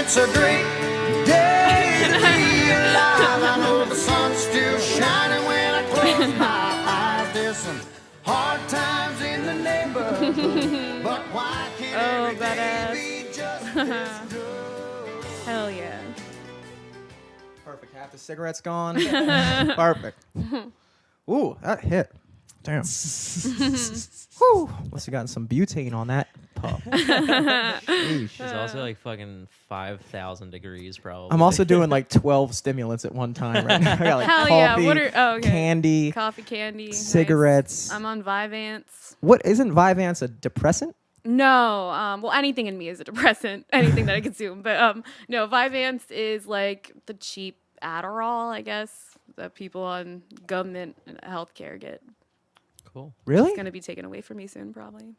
It's a great day to be alive. I know the sun's still shining when I close my eyes. There's some hard times in the neighborhood, but why can't every day be just this good? Hell yeah. Perfect. Half the cigarette's gone. Perfect. Ooh, that hit. Damn. Whew. Must have gotten some butane on that pup. It's also like fucking 5,000 degrees probably. I'm also doing like 12 stimulants at one time right now. I got like Hell coffee, yeah. What are okay. candy, Coffee, candy, cigarettes. Nice. I'm on Vyvanse. What isn't Vyvanse a depressant? No, well, anything in me is a depressant. Anything that I consume, but no, Vyvanse is like the cheap Adderall, I guess, that people on government healthcare get. Cool. Really? It's gonna be taken away from me soon, probably.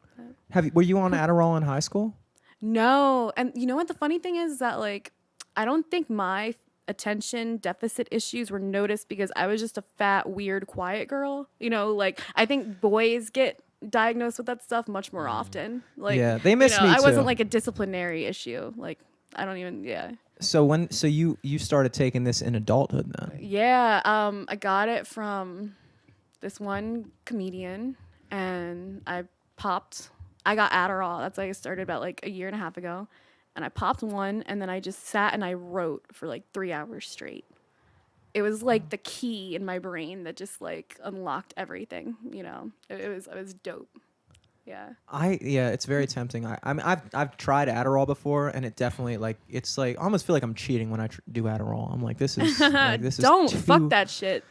Were you on Adderall in high school? No, and you know what? The funny thing is that like I don't think my attention deficit issues were noticed because I was just a fat, weird, quiet girl. You know, like I think boys get diagnosed with that stuff much more often. Like, yeah, they miss me I too. wasn't like a disciplinary issue. Like, I don't even. Yeah. So you started taking this in adulthood then? Yeah. I got it from this one comedian, and I got Adderall. That's like I started about like a year and a half ago, and I popped one, and then I just sat and I wrote for like 3 hours straight. It was like the key in my brain that just like unlocked everything, you know. It was dope. Yeah. It's very tempting. I mean, I've tried Adderall before, and it definitely like it's like I almost feel like I'm cheating when I do Adderall. I'm like, this is Don't is fuck that shit.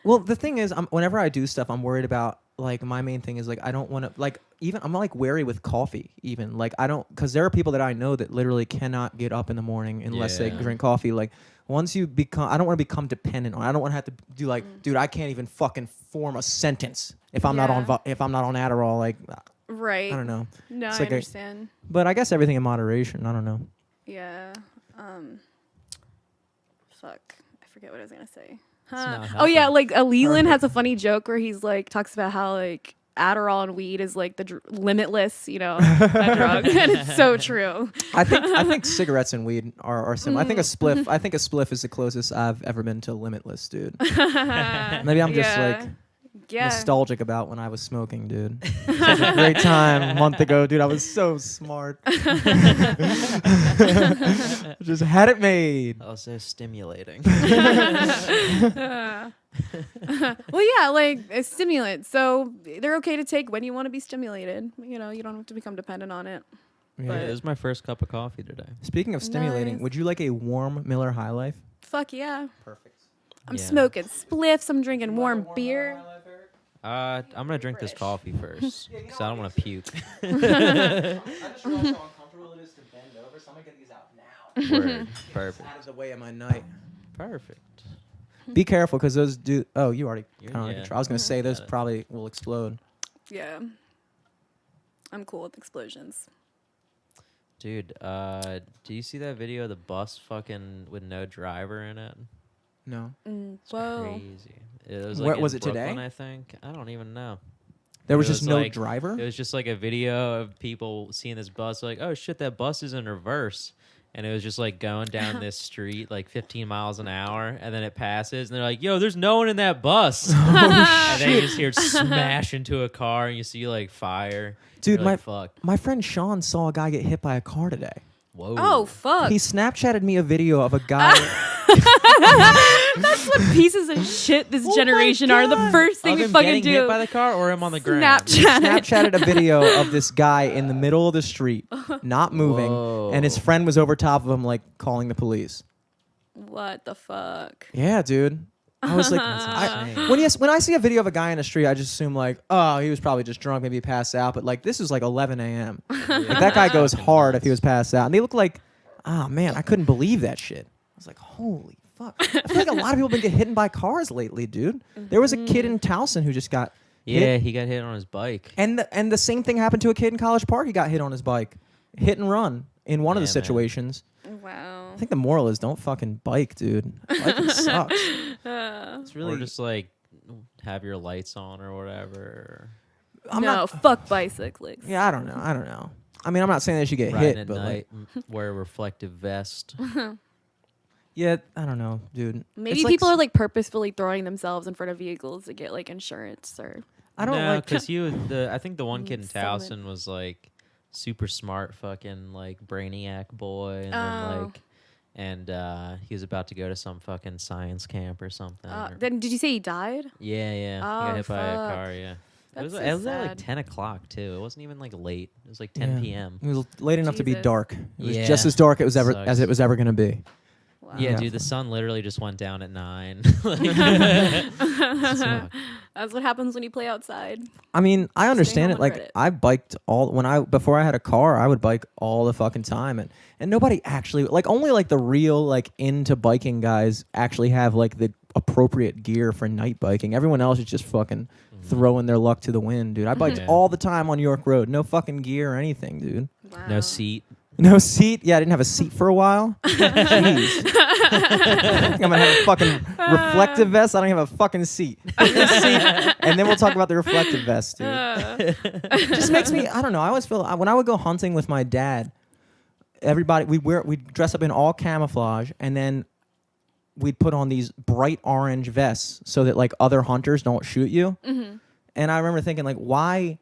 Well, the thing is, whenever I do stuff, I'm worried about like my main thing is like I don't want to like even I'm like wary with coffee even like I don't because there are people that I know that literally cannot get up in the morning unless they drink coffee. Like once you become, I don't want to become dependent on. I don't want to have to do like, dude, I can't even fucking form a sentence if I'm not on Adderall. Like, right. I don't know. No, it's I like understand. But I guess everything in moderation. I don't know. Yeah. Fuck. I forget what I was gonna say. Huh. Oh yeah, like Leland has a funny joke where he's like talks about how like Adderall and weed is like the limitless, you know, that drug, and it's so true. I think cigarettes and weed are similar. I think a spliff is the closest I've ever been to limitless, dude. Maybe I'm just like nostalgic about when I was smoking, dude. Such a great time a month ago, dude. I was so smart. Just had it made. Also stimulating. Well, yeah, like a stimulant. So they're okay to take when you want to be stimulated. You know, you don't have to become dependent on it. Yeah, it was my first cup of coffee today. Speaking of stimulating, would you like a warm Miller High Life? Fuck yeah. Perfect. I'm smoking spliffs. I'm drinking warm beer. I'm gonna drink this coffee first because I don't want to puke. I just realized how uncomfortable it is to bend over, so I'm gonna get these out now. Word. Perfect. Out of the way of my night. Perfect. Be careful, because those do. Oh, you already kind of yeah. control. I was gonna say those probably will explode. Yeah. I'm cool with explosions. Dude, do you see that video of the bus fucking with no driver in it? No. It's Whoa. crazy. It was Where like was in it Brooklyn, today? I think. I don't even know. There was It just no like, driver? It was just like a video of people seeing this bus, like, oh shit, that bus is in reverse. And it was just like going down this street like 15 miles an hour, and then it passes, and they're like, yo, there's no one in that bus. And then you just hear it smash into a car, and you see like fire. Dude, You're like, fuck. my friend Sean saw a guy get hit by a car today. Whoa. Oh, fuck. He Snapchatted me a video of a guy. That's what pieces of shit this generation are. The first thing Of we him fucking getting do. hit by the car or him on the ground? Snapchatted a video of this guy in the middle of the street, not moving, Whoa. and his friend was over top of him, like calling the police. What the fuck? Yeah, dude. I was like, when I see a video of a guy in the street, I just assume like, oh, he was probably just drunk, maybe he passed out. But like, this is like 11 a.m. Like, that guy goes hard if he was passed out, and they look like, oh man, I couldn't believe that shit. I was like, holy fuck. I feel like a lot of people have been getting hit by cars lately, dude. There was a kid in Towson who just got hit. He got hit on his bike. And the same thing happened to a kid in College Park. He got hit on his bike. Hit and run in one of the Yeah, man. situations. Wow. I think the moral is don't fucking bike, dude. Biking sucks. It's really Or just like have your lights on or whatever. Fuck bicyclists. Yeah, I don't know. I mean, I'm not saying they should get Riding hit, at but night, wear a reflective vest. yeah, I don't know, dude. Maybe It's people are like purposefully throwing themselves in front of vehicles to get like insurance or. I don't no, like. because I think the one kid in Summon. Towson was like super smart, fucking like brainiac boy, and Oh. he was about to go to some fucking science camp or something. Then did you say he died? Yeah, he got Oh, hit by a fuck. car. Yeah, That's so it was at like sad. 10 o'clock too. It wasn't even like late. It was like 10 Yeah. p.m. It was late enough to be Jesus. dark. It was Yeah. just as dark as Sucks. it was ever gonna be. Wow. Yeah, Yeah. dude, the sun literally just went down at 9. Fuck. That's what happens when you play outside. I mean, I understand home it. on Like Reddit. I biked before I had a car, I would bike all the fucking time, and nobody actually like only like the real like into biking guys actually have like the appropriate gear for night biking. Everyone else is just fucking throwing their luck to the wind, dude. I biked Yeah. all the time on York Road, no fucking gear or anything, dude. Wow. No seat. No seat. Yeah, I didn't have a seat for a while. Jeez. I think I'm gonna have a fucking reflective vest. I don't have a fucking seat. Give me a seat, and then we'll talk about the reflective vest, dude. It just makes me. I don't know. I always feel when I would go hunting with my dad, everybody we'd dress up in all camouflage, and then we'd put on these bright orange vests so that like other hunters don't shoot you. Mm-hmm. And I remember thinking like, why?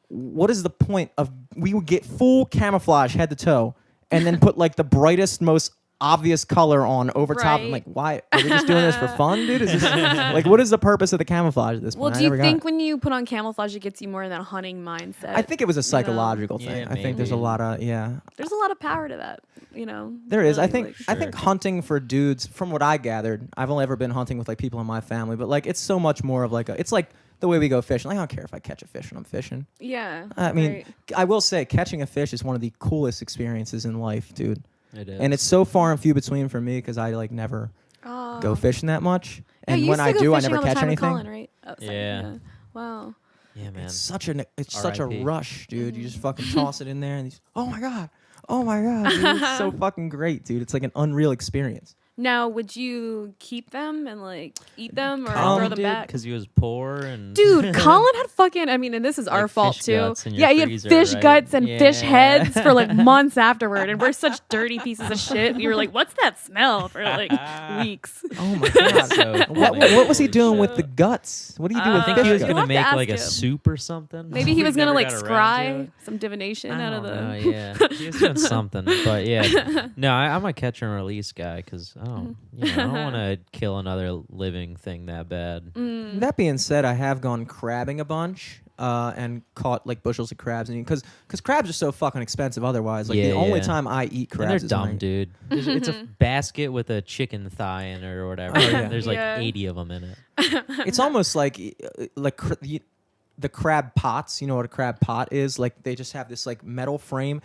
What is the point of we would get full camouflage head to toe and then put like the brightest, most obvious color on over top? I'm Right. like, why are we just doing this for fun, dude? Is this, like, what is the purpose of the camouflage at this Well, point? do I you never got think it. when you put on camouflage, it gets you more in that hunting mindset? I think it was a psychological Yeah, thing. I think there's a maybe. lot of there's a lot of power to that. You know, There is. I really, think like- I think hunting for dudes, from what I gathered, I've only ever been hunting with like people in my family, but like it's so much more of like it's like the way we go fishing. Like I don't care if I catch a fish when I'm fishing. Yeah. I mean, right. I will say catching a fish is one of the coolest experiences in life, dude. It is. And it's so far and few between for me because I like never Oh. go fishing that much. Yeah, And you when used to I go do, I fishing never all the catch time with anything. Colin, right? Oh, sorry, Yeah. Wow. yeah, man. It's such a R.I.P. rush, dude. You just fucking toss it in there and oh my god, dude, it's so fucking great, dude. It's like an unreal experience. Now, would you keep them and like eat them or Colin throw them back? because he was poor and Dude, Colin had fucking. I mean, and this is our Like fault fish too. guts in your Yeah, he had freezer, fish right? guts and fish Yeah. heads for like months afterward, and we're such dirty pieces of shit. You were like, "What's that smell?" for like weeks. Oh my god. So What, funny. what was he Holy doing shit. with the guts? What do you do I with I think fish he was You'll guts? gonna have to make like a ask him. soup or something. Maybe he We was gonna never like got around to scry it. some divination I out of don't the. know, yeah, he was doing something, but yeah, no, I'm a catch and release guy because I don't want to kill another living thing that bad. Mm. That being said, I have gone crabbing a bunch and caught like bushels of crabs, and because crabs are so fucking expensive. Otherwise, like the Yeah, only yeah. time I eat And they're crabs is when dumb, I- dude. It's a basket with a chicken thigh in it or whatever. Oh, yeah. There's like Yeah. 80 of them in it. It's almost like the crab pots. You know what a crab pot is? Like they just have this like metal frame.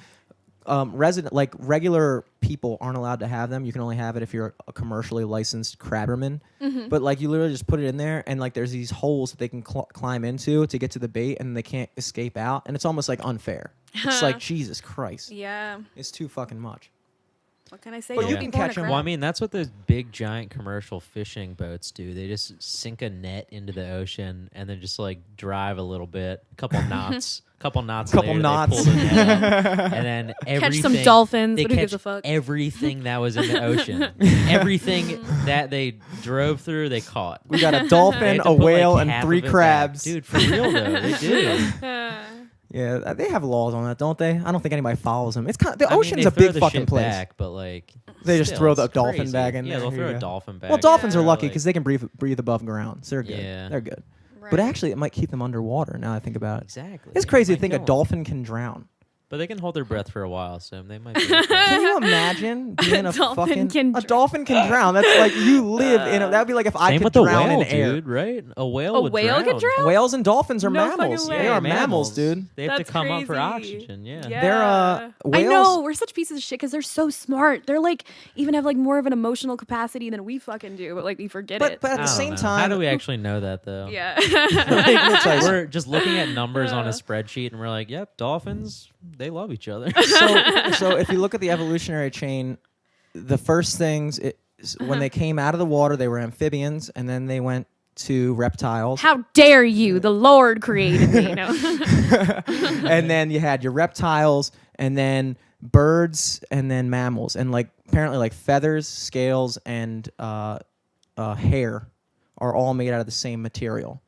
Regular people aren't allowed to have them. You can only have it if you're a commercially licensed crabberman. Mm-hmm. But like you literally just put it in there, and like there's these holes that they can climb into to get to the bait, and they can't escape out. And it's almost like unfair. It's like Jesus Christ, Yeah. it's too fucking much. What can I say? But Don't you be can born a catch 'em. crab. Well, I mean, that's what those big, giant commercial fishing boats do. They just sink a net into the ocean and then just like drive a little bit, couple knots, Couple later, knots. they pull the net out, and then everything. Catch some dolphins. They But who catch gives a fuck? everything that was in the ocean. Everything that they drove through, they caught. We got a They had dolphin, to a put, like, whale, and half 3 of it back. crabs. Dude, for real though, they do. Yeah, they have laws on that, don't they? I don't think anybody follows them. It's kind of, the I mean, ocean's they a throw big the fucking shit place. Back, but like They just still, throw the it's dolphin crazy. bag in Yeah, there. they'll Here throw you a go. dolphin bag. Well, dolphins are Or, lucky like- because they can breathe above ground. So they're good. Yeah. They're good. Right. But actually, it might keep them underwater. Now I think about it. Exactly. It's It crazy to might think a kill 'em. dolphin can drown. But they can hold their breath for a while, so they might be okay. Can you imagine being a Dolphin fucking can a dolphin can drown? That's like you live in. That would be like if I Same could with the drown whale, in air. dude, right? A whale A would whale drown. could drown? Whales and dolphins are No fucking mammals. way. They are mammals, dude. They have That's to come up for crazy. oxygen. Yeah. They're, I whales- know we're such pieces of shit because they're so smart. They're like even have like more of an emotional capacity than we fucking do, but like we forget it. But at I the don't same know. time, how do we actually know that though? Yeah. We're just looking at numbers on a spreadsheet, and we're like, "Yep, dolphins, they love each other." so if you look at the evolutionary chain, the first things when they came out of the water, they were amphibians, and then they went to reptiles. How dare you? The Lord created me. No. And then you had your reptiles, and then birds, and then mammals, and like apparently like feathers, scales, and hair are all made out of the same material.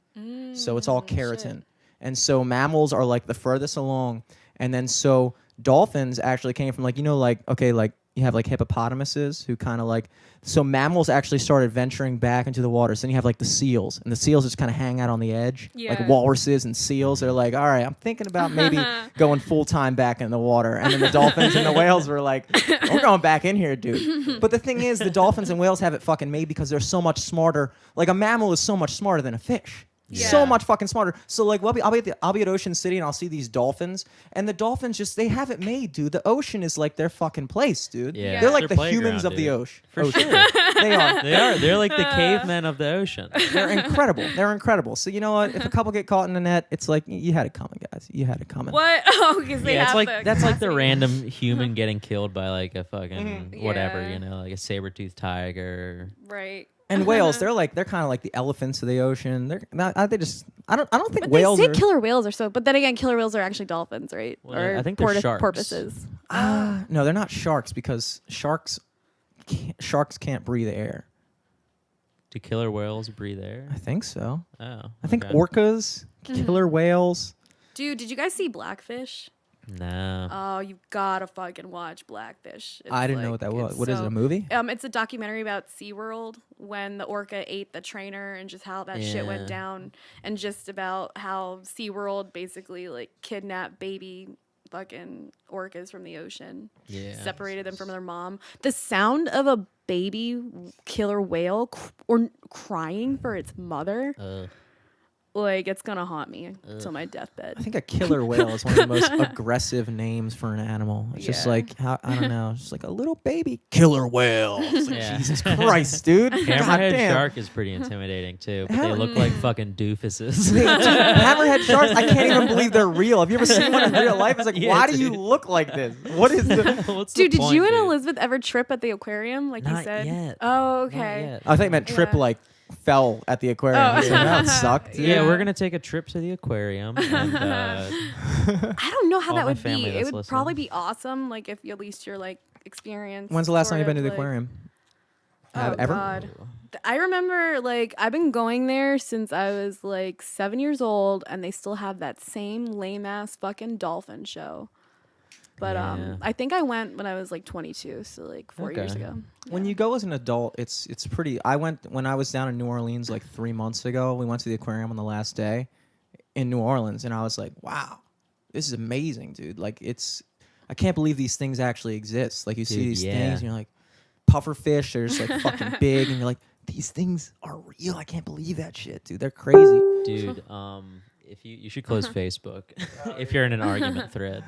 So it's all keratin. Shit. And so mammals are like the furthest along, and then so dolphins actually came from like like okay like you have like hippopotamuses who kind of like so mammals actually started venturing back into the waters. Then you have like the seals, and the seals just kind of hang out on the edge, Yeah. like walruses and seals. They're like, all right, I'm thinking about maybe going full time back in the water. And then the dolphins and the whales were like, we're going back in here, dude. But the thing is, the dolphins and whales have it fucking made because they're so much smarter. Like a mammal is so much smarter than a fish. So Yeah. much fucking smarter. So like, I'll be at Ocean City and I'll see these dolphins, and the dolphins they have it made, dude. The ocean is like their fucking place, dude. Yeah. They're like Their the humans playground, of the dude. ocean. For Ocean. sure. They are. They are. They're like the cavemen of the ocean. They're incredible. They're incredible. So you know what? If a couple get caught in the net, it's like you had it coming, guys. You had it coming. What? Oh, because they Yeah, it's have like the that's like the capacity. random human getting killed by like a fucking whatever, Yeah. you know, like a saber-toothed tiger. Right. And whales, they're kind of like the elephants of the ocean. They're not. I don't think But whales they say are. killer whales are so. But then again, killer whales are actually dolphins, right? Well, or I think they're sharks. porpoises. No, they're not sharks because sharks can't breathe air. Do killer whales breathe air? I think so. Oh, I think okay. orcas, killer whales. Dude, did you guys see Blackfish? No. Oh, you gotta fucking watch Blackfish. It's I didn't know like- what that was. it's What is it? so- A movie? It's a documentary about SeaWorld when the orca ate the trainer and just how that shit Yeah. went down, and just about how SeaWorld basically like kidnapped baby fucking orcas from the ocean, Yeah. separated them from their mom. The sound of a baby killer whale or crying for its mother, like it's gonna haunt me till my deathbed. I think a killer whale is one of the most aggressive names for an animal. It's just Yeah. like I don't know, it's just like a little baby killer whale. It's like, Yeah. Jesus Christ, dude! Hammerhead Goddamn. shark is pretty intimidating too, but they Hammer- look like fucking doofuses. Hammerhead sharks, I can't even believe they're real. Have you ever seen one in real life? It's like, Yeah, why do you dude. look like this? What is the? What's the Dude, did point, you and dude? Elizabeth ever trip at the aquarium like you Not said? yet. Oh, Not okay. yet. I thought you meant trip Yeah. like fell at the aquarium. Oh. I was like, that would suck, dude. Yeah, Yeah. we're gonna take a trip to the aquarium. And, I don't know how All that my would be. family It that's would probably be awesome, like if at least you're like experienced. When's the last time you've sort been to of, the like- aquarium? Oh, Ever? God. I remember like I've been going there since I was like 7 years old, and they still have that same lame ass fucking dolphin show. But Yeah. I think I went when I was like 22, so like 4 years Okay. ago. When you go as an adult, it's pretty. I went when I was down in New Orleans like 3 months ago. We went to the aquarium on the last day in New Orleans, and I was like, "Wow, this is amazing, dude! Like, I can't believe these things actually exist. Like, you see Dude, these yeah. things, and you're like, pufferfish, they're just like fucking big, and you're like, these things are real. I can't believe that shit, dude. They're crazy. dude, if you should close Facebook if you're in an argument thread.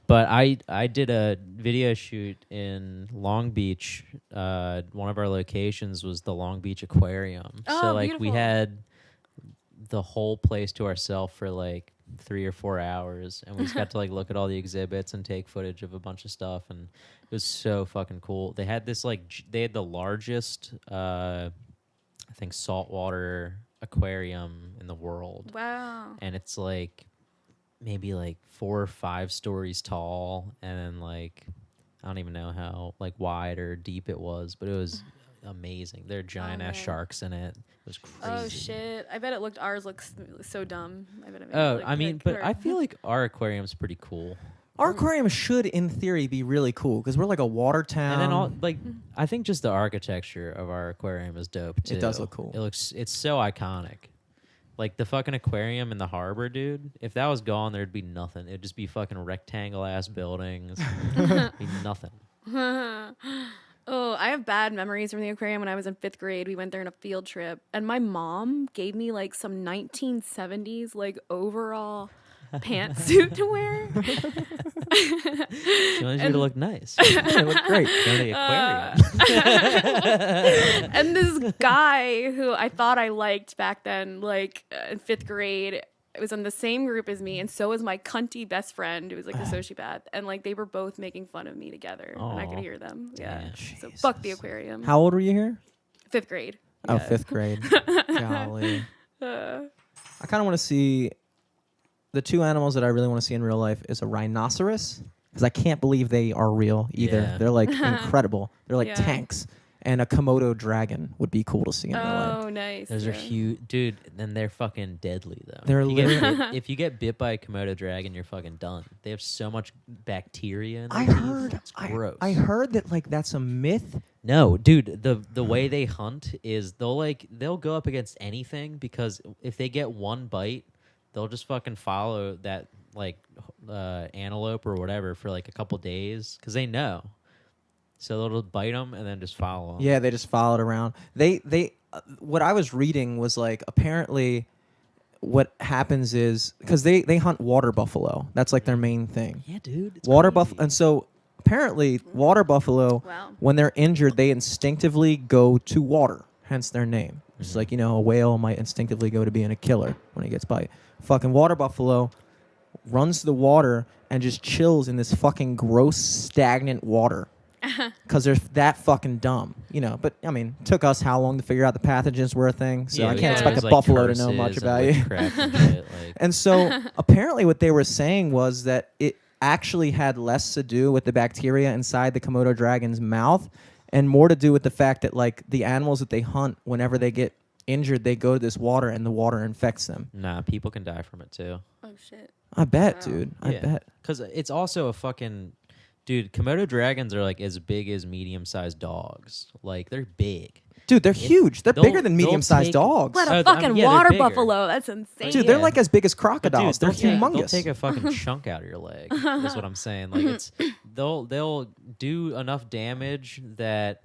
But I did a video shoot in Long Beach. One of our locations was the Long Beach Aquarium. Oh, so like we beautiful. had the whole place to ourselves for like 3 or 4 hours, and we just got to like look at all the exhibits and take footage of a bunch of stuff, and it was so fucking cool. They had this like they had the largest I think saltwater aquarium in the world, Wow. and it's like maybe like 4 or 5 stories tall, and then like I don't even know how like wide or deep it was, but it was amazing. There are giant ass man. sharks in it. It was crazy. Oh shit! I bet ours looks so dumb. I bet it made Oh, it look I mean, like but killer. I feel like our aquarium's pretty cool. Our aquarium should, in theory, be really cool because we're like a water town. And then all like I think just the architecture of our aquarium is dope too. It does look cool. It's so iconic. Like the fucking aquarium in the harbor, dude. If that was gone, there'd be nothing. It'd just be fucking rectangle ass buildings. It'd be nothing. Oh, I have bad memories from the aquarium when I was in 5th grade. We went there on a field trip, and my mom gave me like some 1970s like overall pantsuit to wear. She wants you to look nice. It looked great. Go to the aquarium. And this guy who I thought I liked back then, like in 5th grade, it was in the same group as me, and so was my cunty best friend who was like a sociopath, and like they were both making fun of me together, and I could Aw. hear them. Yeah. Damn. So fuck the aquarium. How old were you here? 5th grade. Oh, Yeah. 5th grade. Golly. Uh, I kind of want to see the 2 animals that I really want to see in real life is a rhinoceros, because I can't believe they are real either. Yeah. They're like incredible. They're like Yeah. tanks. And a Komodo dragon would be cool to see in real life. oh, nice. Those are yeah. huge, dude. And they're fucking deadly though. They're if you, get literally- bit, if you get bit by a Komodo dragon, you're fucking done. They have so much bacteria. In their I teeth. heard. It's gross. I heard that like that's a myth. No, dude. The way they hunt is they'll go up against anything, because if they get one bite, they'll just fucking follow that antelope or whatever for like a couple days, because they know. So they'll bite them and then just follow them. Yeah, they just followed around. They what I was reading was like apparently what happens is because they hunt water buffalo. That's like their main thing. Yeah, dude. It's Water crazy. buffalo, and so apparently water buffalo, Wow. when they're injured, they instinctively go to water. Hence their name. It's like, a whale might instinctively go to being a killer when he gets bite. Fucking water buffalo runs to the water and just chills in this fucking gross, stagnant water. Because they're that fucking dumb, But I mean, it took us how long to figure out the pathogens were a thing, so I we can't got expect those, a like, buffalo to know curses much and about you. witchcraft and shit, like- And so apparently, what they were saying was that it actually had less to do with the bacteria inside the Komodo dragon's mouth, and more to do with the fact that like the animals that they hunt, whenever they get injured, they go to this water, and the water infects them. Nah, people can die from it too. Oh, shit. I bet, Wow. dude. I bet. Because it's also a fucking... Dude, Komodo dragons are like as big as medium-sized dogs. Like, they're big. Dude, they're huge. They're they'll- bigger than they'll medium-sized take- dogs. What Oh, a I mean, fucking yeah, they're water bigger. buffalo. That's insane. Dude, they're Yeah. like as big as But crocodiles. dude, they're humongous. They'll take a fucking chunk out of your leg. Is what I'm saying. Like, it's they'll do enough damage that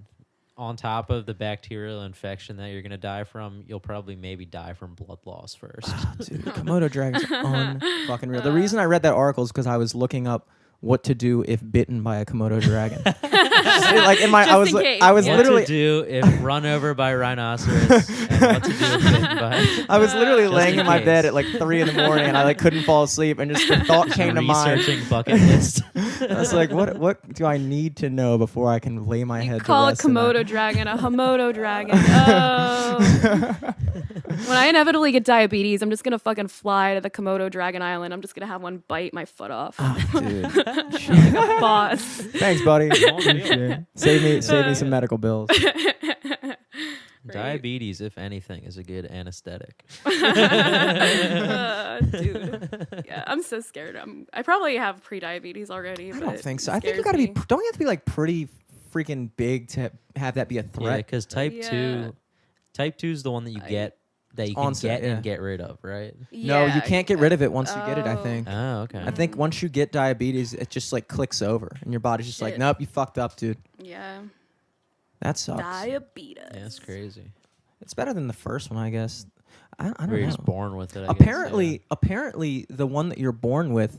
on top of the bacterial infection that you're gonna die from, you'll probably maybe die from blood loss first. Dude, Komodo dragons are unfucking real. The reason I read that article is because I was looking up what to do if bitten by a Komodo dragon. Like in my, Just I was, in case, I was yeah. What literally, to do if run over by rhinoceros, and what to do if bitten by... I was literally Just laying in in my case. bed at like 3 a.m, and I like couldn't fall asleep, and just the thought came to mind. Researching bucket list. I was like, what do I need to know before I can lay my head Call to a rest tonight? Komodo dragon a Hamodo dragon. Oh. When I inevitably get diabetes, I'm just gonna fucking fly to the Komodo dragon island. I'm just gonna have one bite my foot off. Dude. Like a boss. Thanks, buddy. Save me some medical bills. Diabetes, if anything, is a good anesthetic. Dude. Yeah, I'm so scared. I probably have pre-diabetes already. I don't but think so. it I think you scares gotta be. me. Don't you have to be like pretty freaking big to have that be a Yeah, threat? because type Yeah. 2 is the one that you get that you can Onset, get yeah. and get rid of, right? No, you Yeah, can't get rid of it once you get it. I Oh. think. Oh, okay. I think once you get diabetes, it just like clicks over, and your body's just like, Shit. nope, you fucked up, dude. Yeah. That sucks. Diabetes. Yeah, that's crazy. It's better than the first one, I guess. I don't We're know. just born with it. I guess, Apparently, the one that you're born with,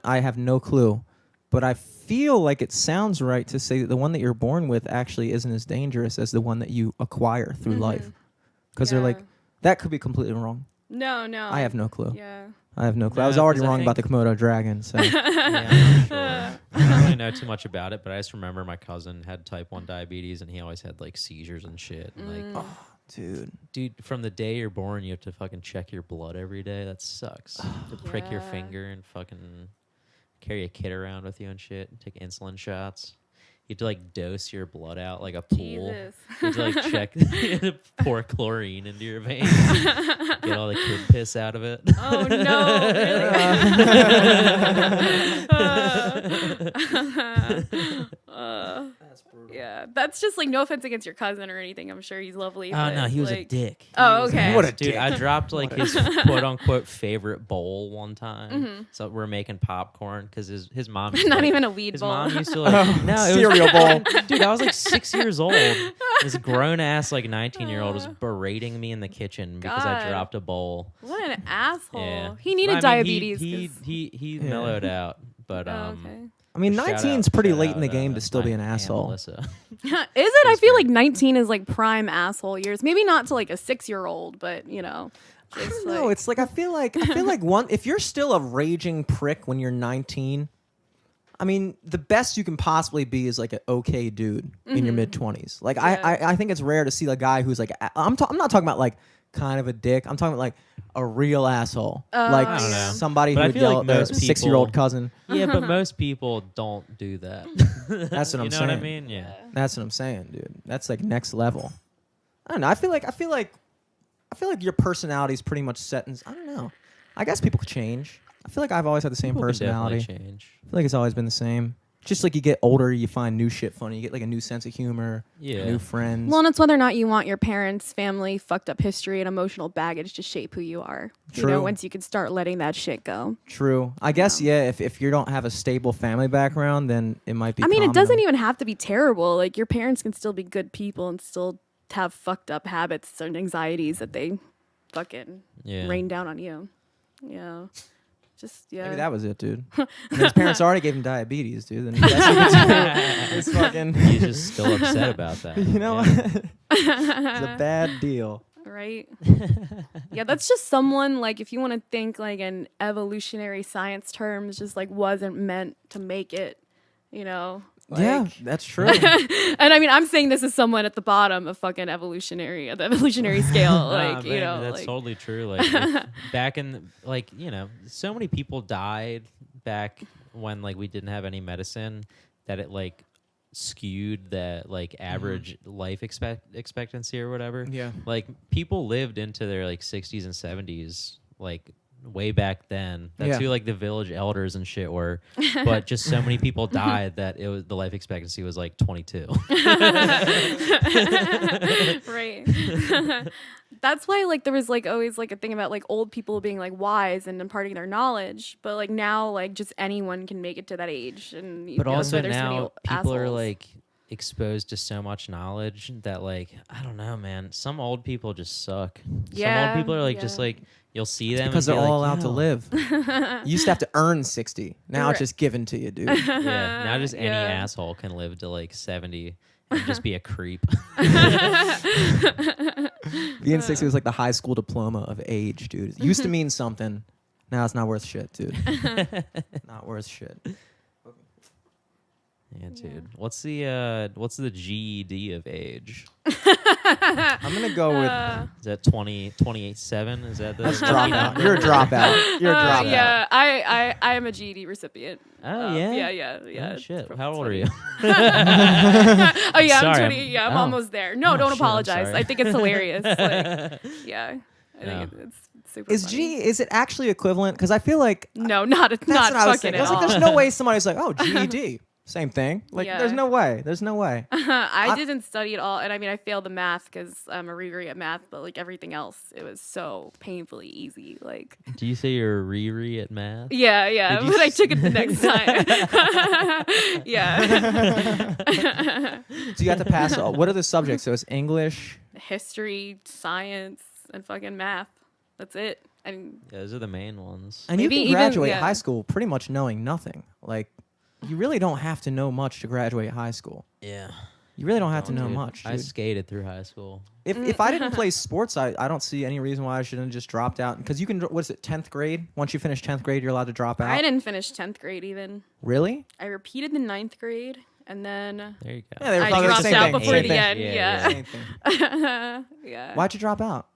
I have no clue, but I feel like it sounds right to say that the one that you're born with actually isn't as dangerous as the one that you acquire through life, because they're like, Yeah. that could be completely wrong. No. I have no clue. Yeah. I have no clue. I No, was already 'cause I wrong about the think- Komodo dragon. So Yeah, I'm not sure. I don't really know too much about it, but I just remember my cousin had type 1 diabetes, and he always had like seizures and shit. And, like, dude, from the day you're born, you have to fucking check your blood every day. That sucks. To prick your Yeah. finger and fucking carry a kid around with you and shit. And take insulin shots. You have to like dose your blood out like a pool. Jesus. You have to like check, you have to pour chlorine into your veins, get all the kid piss out of it. Oh no! Really? Yeah, that's just like no offense against your cousin or anything. I'm sure he's lovely. Oh but, no, he was a like- dick. Oh, okay. What a Dude, dick. I dropped like his quote unquote favorite bowl one time. So we're making popcorn because his mom used to, Not like- even a weed his bowl. mom used to like no it cereal was, bowl. Dude, I was like 6 years old. This grown ass like 19-year-old was berating me in the kitchen because I God. dropped a bowl. What an asshole! Yeah, He needed I mean, diabetes. He 'cause- he mellowed out, but Oh, okay. I mean, shout 19's out- pretty shout lait in the out, game to still be my an Aunt asshole. Melissa. Is it? I feel great. like 19 is like prime asshole years. Maybe not to like a 6-year-old, but you know. I just, don't know. It's like I feel like one. If you're still a raging prick when you're 19, I mean, the best you can possibly be is like an okay dude in your mid 20s. Like I think it's rare to see a guy who's like I'm not talking about like kind of a dick. I'm talking about like a real asshole, like I don't know. somebody But who I would feel yell like at their most 6-year-old people- cousin. Yeah, but most people don't do that. That's what I'm you know saying. what I mean? Yeah. That's what I'm saying, dude. That's like next level. I don't know. I feel like your personality is pretty much set in. I don't know. I guess people could change. I feel like I've always had the same People can personality. definitely change. I feel like it's always been the same. Just like you get older, you find new shit funny. You get like a new sense of humor, Yeah. new friends. Well, and it's whether or not you want your parents, family, fucked up history, and emotional baggage to shape who you are. You know, True. once you can start letting that shit go. True. I guess, yeah, if you don't have a stable family background, then it might be I mean, it common. doesn't even have to be terrible. Like, your parents can still be good people and still have fucked up habits and anxieties that they fucking Yeah. rain down on you. Yeah. Just, yeah. Maybe that was it, dude. I mean, his parents already gave him diabetes, dude. Then that's it's fucking. He's just still upset about that. You know Yeah. what? It's a bad deal. Right? Yeah, that's just someone, like, if you want to think, like, in evolutionary science terms, just, like, wasn't meant to make it, you know? Yeah, Like, that's true. and I mean, I'm saying this as someone at the bottom of fucking the evolutionary scale. Like, Nah, you man, know, that's like, totally true. Like back in, like, you know, so many people died back when like we didn't have any medicine that it like skewed that like average life expectancy or whatever. Yeah. Like people lived into their like 60s and 70s like way back then. That's Yeah. who like the village elders and shit were. But just so many people died that it was the life expectancy was like 22. right. That's why, like, there was like always like a thing about like old people being like wise and imparting their knowledge, but like now, like, just anyone can make it to that age, and But you know, also there's so many now people are assholes. like exposed to so much knowledge that like I don't know, man. Some old people just suck. Some Yeah, old people are like just yeah. like you'll see them Because and they're be all like, allowed to "Yo." live. You used to have to earn 60. Now it's Right. just given to you, dude. Yeah, now just any Yeah. asshole can live to like 70 and just be a creep. Being 60 was like the high school diploma of age, dude. It used to mean something. Now it's not worth shit, dude. Not worth shit. Yeah, dude. What's the GED of age? I'm gonna go with Is that 27? Is that the that's dropout. You're a dropout. You're a dropout. Yeah, I am a GED recipient. Oh yeah. Yeah. Oh it's shit. prob- How it's old are funny. you? Oh yeah, Sorry, I'm 20. Yeah, I'm oh. almost there. No, Oh, don't shit, I'm apologize. sorry. I think it's hilarious. Like, yeah, I No. think it's super. Is funny. is it actually equivalent? Because I feel like No, not that's not what I was fucking thinking. I at was like, all. there's no way somebody's like, oh, GED, same thing. Like, Yeah. there's no way. There's no way. I didn't study at all, and I mean, I failed the math because I'm a Riri at math, but like everything else, it was so painfully easy. Like, Do you say you're a Riri at math? yeah, Did you but I took it the next time. yeah, So you have to pass. What are the subjects? So it's English. history, science, and fucking math. That's it. And Yeah, those are the main ones. And Maybe you can even- graduate yeah. high school pretty much knowing nothing. Like, you really don't have to know much to graduate high school. Yeah. You really don't have to Oh, know dude. much. I Dude. skated through high school. If I didn't play sports, I don't see any reason why I shouldn't have just dropped out. Because you can, what is it, 10th grade? Once you finish 10th grade, you're allowed to drop out. I didn't finish 10th grade even. Really? I repeated the 9th grade, and then There you go. Yeah, they were I probably the dropped same out thing. before Same the thing. end. Yeah, Yeah. Same thing. Yeah. Why'd you drop out?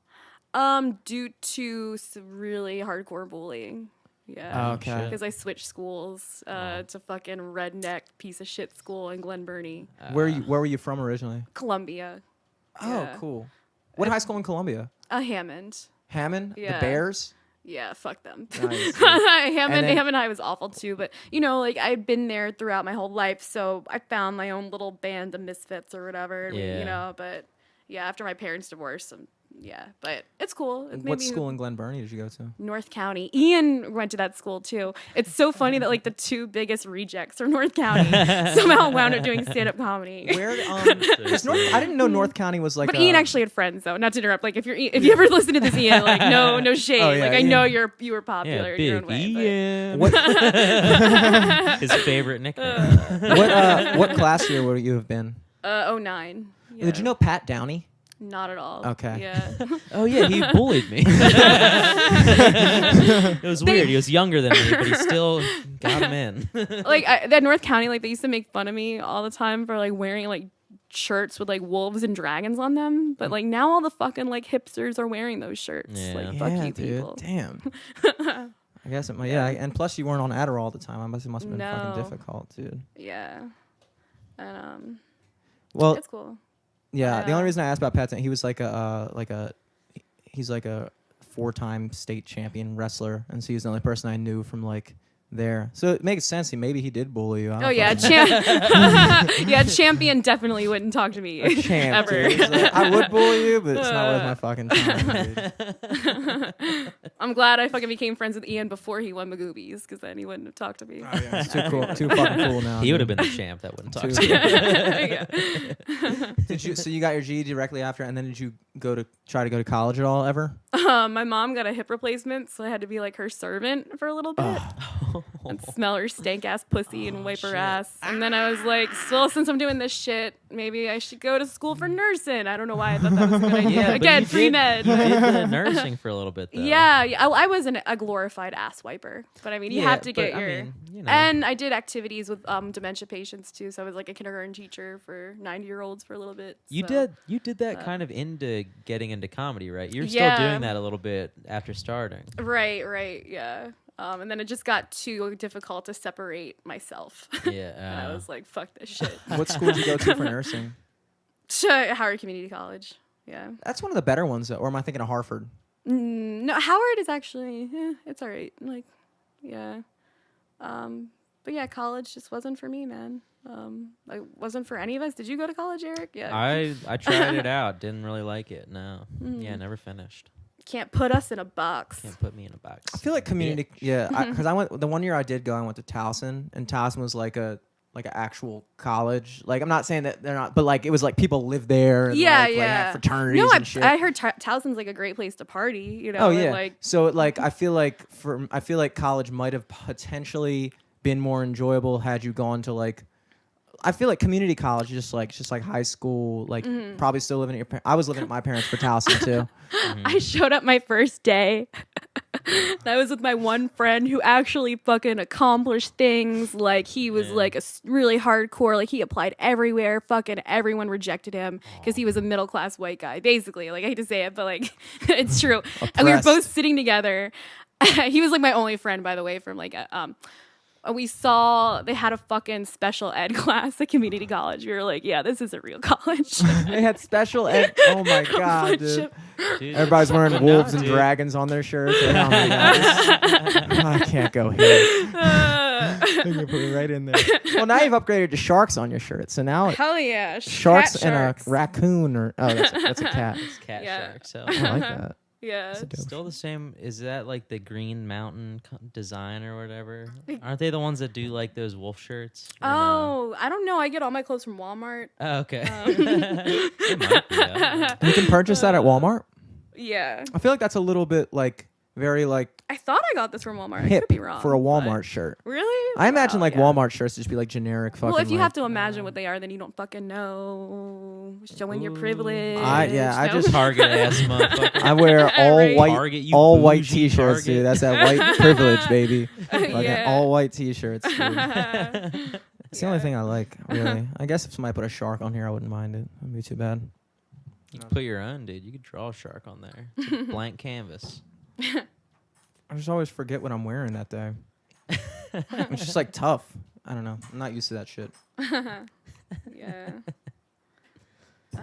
Due to some really hardcore bullying. Oh, Yeah. okay. Because I switched schools to fucking redneck piece of shit school in Glen Burnie, Where were you from originally? Columbia. Oh, Yeah. cool. What high school in Columbia? Hammond. Hammond? The Yeah. Bears? Yeah, fuck them. Nice. Hammond then- High was awful too, but you know, like I'd been there throughout my whole life, so I found my own little band of misfits or whatever. Yeah. You know, but yeah, after my parents' divorce, yeah, but it's cool. It made What me- school in Glen Burnie did you go to? North County. Ian went to that school too. It's so funny that like the two biggest rejects from North County somehow wound up doing stand-up comedy. Where? Is I didn't know North County was like. But Ian actually had friends though. Not to interrupt. Like if you ever listen to this, Ian, like no shade. Oh, yeah, like I Ian. know you were popular Yeah, in your big own way. Ian. What His favorite nickname. what class year would you have been? But, 09. Yeah. Did you know Pat Downey? Not at all. Okay. Yeah. Oh yeah, he bullied me. It was weird. He was younger than me, but he still got him in. Like at North County, like they used to make fun of me all the time for like wearing like shirts with like wolves and dragons on them. But like now all the fucking like hipsters are wearing those shirts. Yeah. Like fuck Yeah, you dude. people. Damn. I guess it might. Yeah, and plus you weren't on Adderall all the time. It must have been No. fucking difficult, dude. Yeah. And Well, it's cool. yeah. The Yeah. only reason I asked about Pat, he was he's like a 4-time state champion wrestler, and so he was the only person I knew from like there. So it makes sense. Maybe he did bully you. I don't Oh yeah, fucking- yeah, champion definitely wouldn't talk to me A champ, ever. dude. He's like, I would bully you, but it's not worth my fucking time, dude. I'm glad I fucking became friends with Ian before he won Magoobies, because then he wouldn't have talked to me. Oh, yeah, it's too cool, too fucking cool now. He would dude. have been the champ that wouldn't talk Too- to you. Yeah. Did you? So you got your GED directly after, and then did you try to go to college at all ever? My mom got a hip replacement, so I had to be like her servant for a little bit and smell her stank ass pussy and wipe her ass. And then I was like, well, since I'm doing this shit, maybe I should go to school for nursing. I don't know why I thought that was a good idea. Yeah, but Again, you free did- med. You did the nursing for a little bit though. Yeah, I was a glorified ass wiper, but I mean, you Yeah, have to get but, I your. mean, you know. And I did activities with dementia patients too, so I was like a kindergarten teacher for 90-year-olds for a little bit. You so. did that kind of into getting into comedy, right? You're Yeah. still doing that a little bit after starting. Right, yeah. And then it just got too difficult to separate myself. Yeah. And I was like, fuck this shit. What school did you go to for nursing? Howard Community College. Yeah. That's one of the better ones, though. Or am I thinking of Harvard? No, Howard is actually, it's all right. Like, yeah. But yeah, college just wasn't for me, man. Like, wasn't for any of us. Did you go to college, Eric? Yeah. I tried it out. Didn't really like it. No. Mm. Yeah, never finished. Can't put us in a box. Can't put me in a box. I feel like community. Yeah, because I went the one year I did go. I went to Towson, and Towson was like an actual college. Like I'm not saying that they're not, but like it was like people live there. And Yeah, like, yeah. have fraternities No, and shit. I heard Towson's like a great place to party. You know. Oh and, yeah. Like, So like I feel like college might have potentially been more enjoyable had you gone to like. I feel like community college is just like high school. Like probably still living at your parents. I was living at my parents for Towson too. I showed up my first day. I was with my one friend who actually fucking accomplished things. Like he was like really hardcore. Like he applied everywhere. Fucking everyone rejected him because he was a middle class white guy. Basically, like I hate to say it, but like it's true. And we were both sitting together. He was like my only friend, by the way, from like we saw they had a fucking special ed class at community college. We were like, yeah, this is a real college. They had special ed. Oh my god, dude. Dude, Everybody's wearing but wolves no, and dude. dragons on their shirts. Like, oh my god, I can't go here. They can put me right in there. Well, now you've upgraded to sharks on your shirt. So now Hell yeah, sharks cat and sharks. a raccoon, or that's a cat. It's cat Yeah. shark. So I like that. Yeah. That's a dope still the same. Is that like the Green Mountain design or whatever? Aren't they the ones that do like those wolf shirts? Or no? Oh, I don't know. I get all my clothes from Walmart. Oh, okay. It might be, yeah. You can purchase that at Walmart. Yeah. I feel like that's a little bit like very like I thought I got this from Walmart. I hip could be wrong. for a but- Walmart shirt. Really? I imagine Wow, like yeah. Walmart shirts just be like generic fucking. Well, if you like, have to imagine what they are, then you don't fucking know. Showing your privilege. I no? just Target ass motherfucker. I wear all Right. white, Target, you all white bougie T-shirts, Target. dude. That's that white privilege, baby. Like Yeah. all white T-shirts. Dude. It's the only Yeah. thing I like, really. I guess if somebody put a shark on here, I wouldn't mind it. Wouldn't be too bad. You can put your own, dude. You could draw a shark on there. It's a blank canvas. I just always forget what I'm wearing that day. It's just like tough. I don't know. I'm not used to that shit. Yeah. I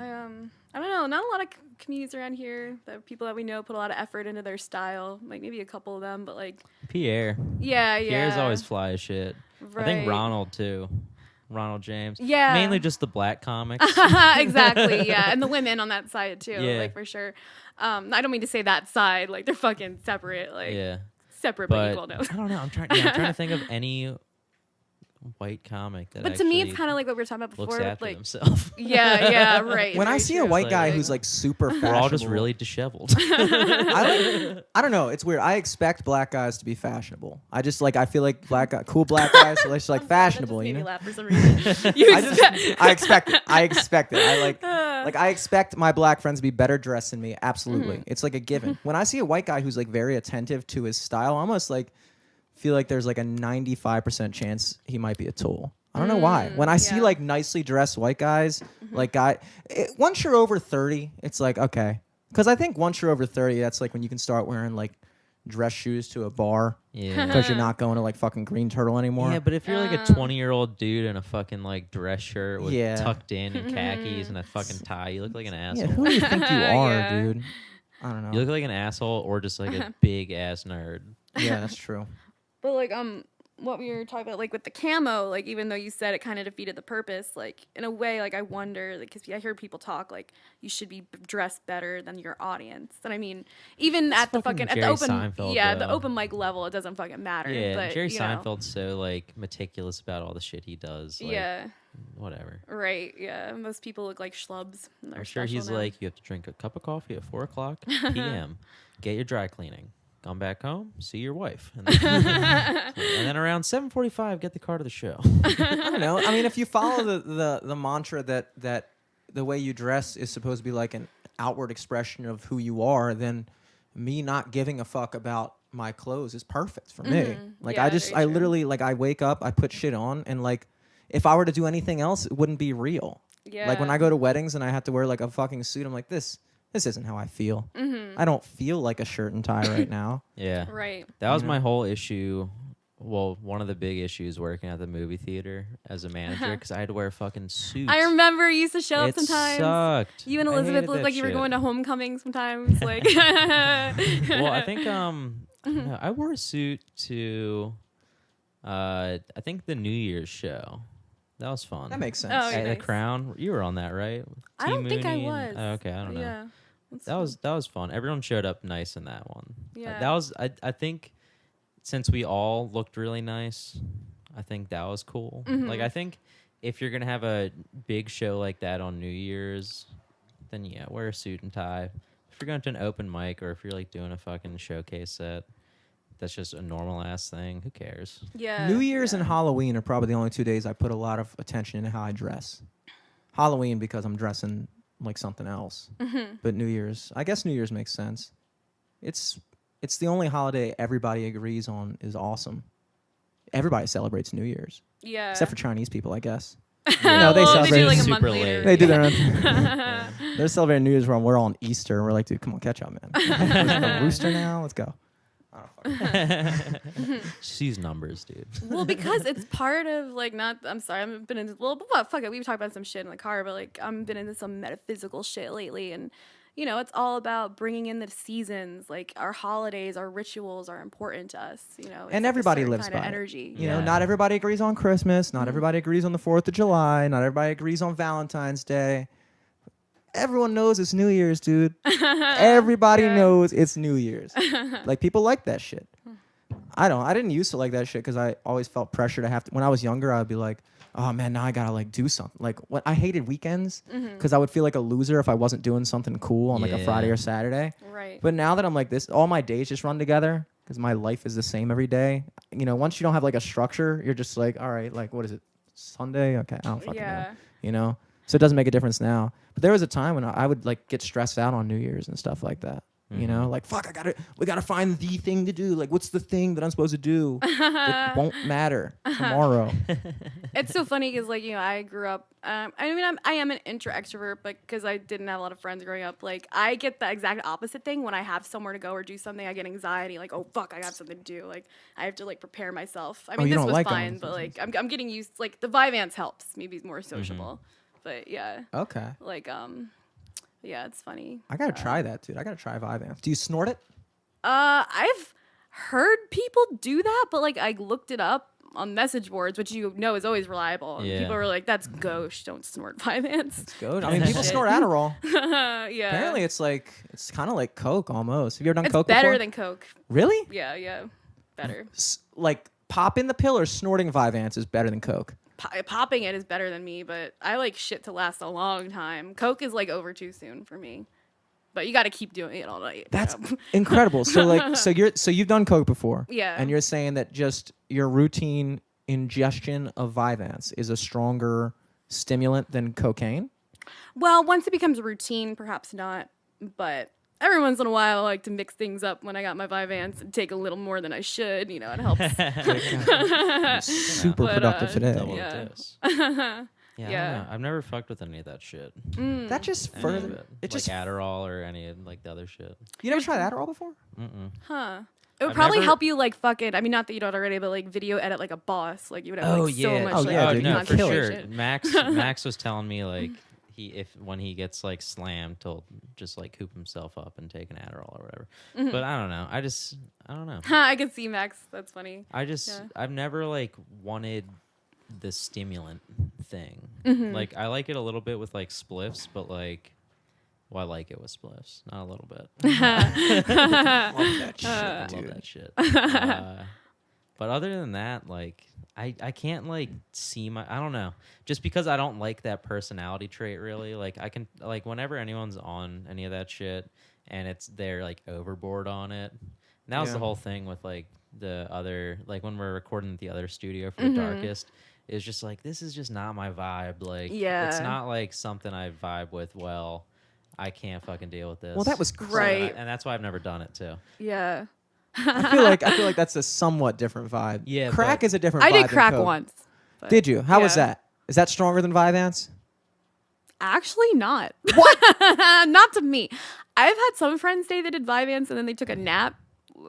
don't know. Not a lot of comedians around here. The people that we know put a lot of effort into their style. Like maybe a couple of them, but like Pierre. yeah. Pierre's always fly as shit. I think Right. Ronald too. Ronald James. Yeah. Mainly just the black comics. Exactly, yeah. And the women on that side too, Yeah. like for sure. I don't mean to say that side, like they're fucking separate, like Yeah. separate but But equal. No. I don't know. I'm trying to think of any white comic that But to me, it's actually kind of like what we were talking about looks before. after Like, himself. yeah, right. When I very see a true. white Like, guy who's like super fashionable, We're all just really disheveled. I don't know. It's weird. I expect black guys to be fashionable. I feel like cool black guys are just like fashionable. That You just made me know. laugh for some reason. You I expect it. I like. Like I expect my black friends to be better dressed than me. Absolutely. It's like a given. When I see a white guy who's like very attentive to his style, I almost like feel like there's like a 95% chance he might be a tool. I don't know why. When I see like nicely dressed white guys, like once you're over 30, it's like, okay. Because I think once you're over 30, that's like when you can start wearing like dress shoes to a bar. Yeah. Because you're not going to like fucking Green Turtle anymore. Yeah, but if you're like a 20-year-old dude in a fucking like dress shirt with tucked in and khakis and a fucking tie, you look like an asshole. Yeah, who do you think you are, Yeah. dude? I don't know. You look like an asshole or just like a big ass nerd. Yeah, that's true. But like what we were talking about, like with the camo, like even though you said it kind of defeated the purpose, like in a way, like I wonder, like because I hear people talk like you should be dressed better than your audience, and I mean even at the fucking at the Jerry open Seinfeld, the though. open mic level, it doesn't fucking matter. Yeah, but, Jerry you know. Seinfeld's so like meticulous about all the shit he does. Like, Yeah. Whatever. Right. Yeah. Most people look like schlubs. And they're I'm sure he's special now. like, you have to drink a cup of coffee at 4:00 p.m. Get your dry cleaning. Come back home, see your wife, and then around 7:45, get the car to the show. I don't know. I mean, if you follow the mantra that the way you dress is supposed to be like an outward expression of who you are, then me not giving a fuck about my clothes is perfect for me. Like Yeah, I very true. literally like I wake up, I put shit on, and like if I were to do anything else, it wouldn't be real. Yeah. Like when I go to weddings and I have to wear like a fucking suit, I'm like this isn't how I feel. I don't feel like a shirt and tie right now. Yeah. Right. That was my whole issue. Well, one of the big issues working at the movie theater as a manager because I had to wear fucking suits. I remember you used to show up It sometimes. sucked. You and I Elizabeth hated looked that like you were shit. going to homecoming sometimes. Like, Well, I think I don't know, I wore a suit to I think the New Year's show. That was fun. That makes sense. Oh, At yeah. the nice. Crown. You were on that, right? I T. don't think I Mooney was. and- okay, I don't know. Yeah. That's That was fun. Everyone showed up nice in that one. Yeah. That was I think since we all looked really nice, I think that was cool. Like I think if you're gonna have a big show like that on New Year's, then yeah, wear a suit and tie. If you're going to an open mic or if you're like doing a fucking showcase set, that's just a normal ass thing. Who cares? Yeah. New Year's yeah. and Halloween are probably the only 2 days I put a lot of attention into how I dress. Halloween because I'm dressing like something else. But New Year's, I guess New Year's makes sense. It's the only holiday everybody agrees on is awesome. Everybody celebrates New Year's, Yeah. except for Chinese people, I guess. Well, they they celebrate do like a super month late. later. They do their own. Yeah. They're celebrating New Year's when we're all on Easter. And we're like, dude, come on, catch up, man. The rooster now. Let's go. Just use numbers, dude. Well, because it's part of like not. I'm sorry, I've been into fuck it. We've talked about some shit in the car, but like I've been into some metaphysical shit lately, and you know it's all about bringing in the seasons. Like our holidays, our rituals are important to us. You know, it's And like a everybody certain lives kind of by it. energy. You know, Yeah. not everybody agrees on Christmas. Not everybody agrees on the 4th of July. Not everybody agrees on Valentine's Day. Everyone knows it's New Year's, dude. Everybody Yeah. knows it's New Year's. Like, people like that shit. I didn't used to like that shit because I always felt pressure to have to. When I was younger, I would be like, oh, man, now I got to, like, do something. Like, what I hated weekends because I would feel like a loser if I wasn't doing something cool on, like, a Friday Yeah. or Saturday. Right. But now that I'm like this, all my days just run together because my life is the same every day. You know, once you don't have like a structure, you're just like, all right, like what is it, Sunday? Okay, I don't fucking know. Yeah. You know, so it doesn't make a difference now. But there was a time when I would like get stressed out on New Year's and stuff like that. You know, like fuck, we gotta find the thing to do. Like, what's the thing that I'm supposed to do? It won't matter tomorrow. It's so funny because like you know I grew up. I mean I am an intro extrovert, but because I didn't have a lot of friends growing up, like I get the exact opposite thing when I have somewhere to go or do something. I get anxiety, like oh fuck, I got something to do. Like I have to like prepare myself. I mean you this don't was like going fine, to but like I'm getting used. Like the Vyvanse helps. Maybe it's more sociable, but yeah, Okay, like yeah, it's funny. I gotta try that, dude. I gotta try Vyvanse. Do you snort it? I've heard people do that, but like I looked it up on message boards, which you know is always reliable. And Yeah. people were like, "That's gauche. Don't snort Vyvanse." Good. I mean, people snort Adderall. Yeah. Apparently, it's kind of like Coke almost. Have you ever done it's Coke better before? than Coke. Really? Yeah, better. Like popping the pill or snorting Vyvanse is better than Coke. Popping it is better than me, but I like shit to last a long time. Coke is like over too soon for me. But you got to keep doing it all night. That's you know? incredible. So like, so you've done Coke before. Yeah. And you're saying that just your routine ingestion of Vyvanse is a stronger stimulant than cocaine? Well, once it becomes routine, perhaps not. But every once in a while, I like to mix things up when I got my Vyvanse and take a little more than I should. You know, it helps. Super But, productive today. Double Yeah. dose. Yeah, I Yeah. don't know. I've never fucked with any of that shit. That just Any of further. it. It like just. Adderall or any of like the other shit. You never tried Adderall before? Mm-mm. Huh. It would I've probably never- help you like fucking. I mean, not that you don't already, but like video edit like a boss. Like you would have Oh like so yeah, much. Oh, like, yeah, oh, dude, no, you for kill sure. it. Max was telling me like when he gets like slammed, he'll just like hoop himself up and take an Adderall or whatever. But I don't know. I don't know. I can see Max. That's funny. Yeah. I've never like wanted the stimulant thing. Mm-hmm. Like I like it a little bit with like spliffs, but like, well, I like it with spliffs, not a little bit. I love that shit. But other than that, like I can't like see my, I don't know, just because I don't like that personality trait really. Like I can, like whenever anyone's on any of that shit and they're like overboard on it. And that was the Yeah. whole thing with like the other, like when we're recording at the other studio for the Darkest. It's just like, this is just not my vibe. Like, Yeah. it's not like something I vibe with well. I can't fucking deal with this. Well, that was Right. And that's why I've never done it too. Yeah. I feel like that's a somewhat different vibe. Yeah, Crack but- is a different vibe. I did than crack coke. once. but- Did you? How was Yeah. that? Is that stronger than Vyvanse? Actually, not. What? Not to me. I've had some friends say they did Vyvanse and then they took a nap.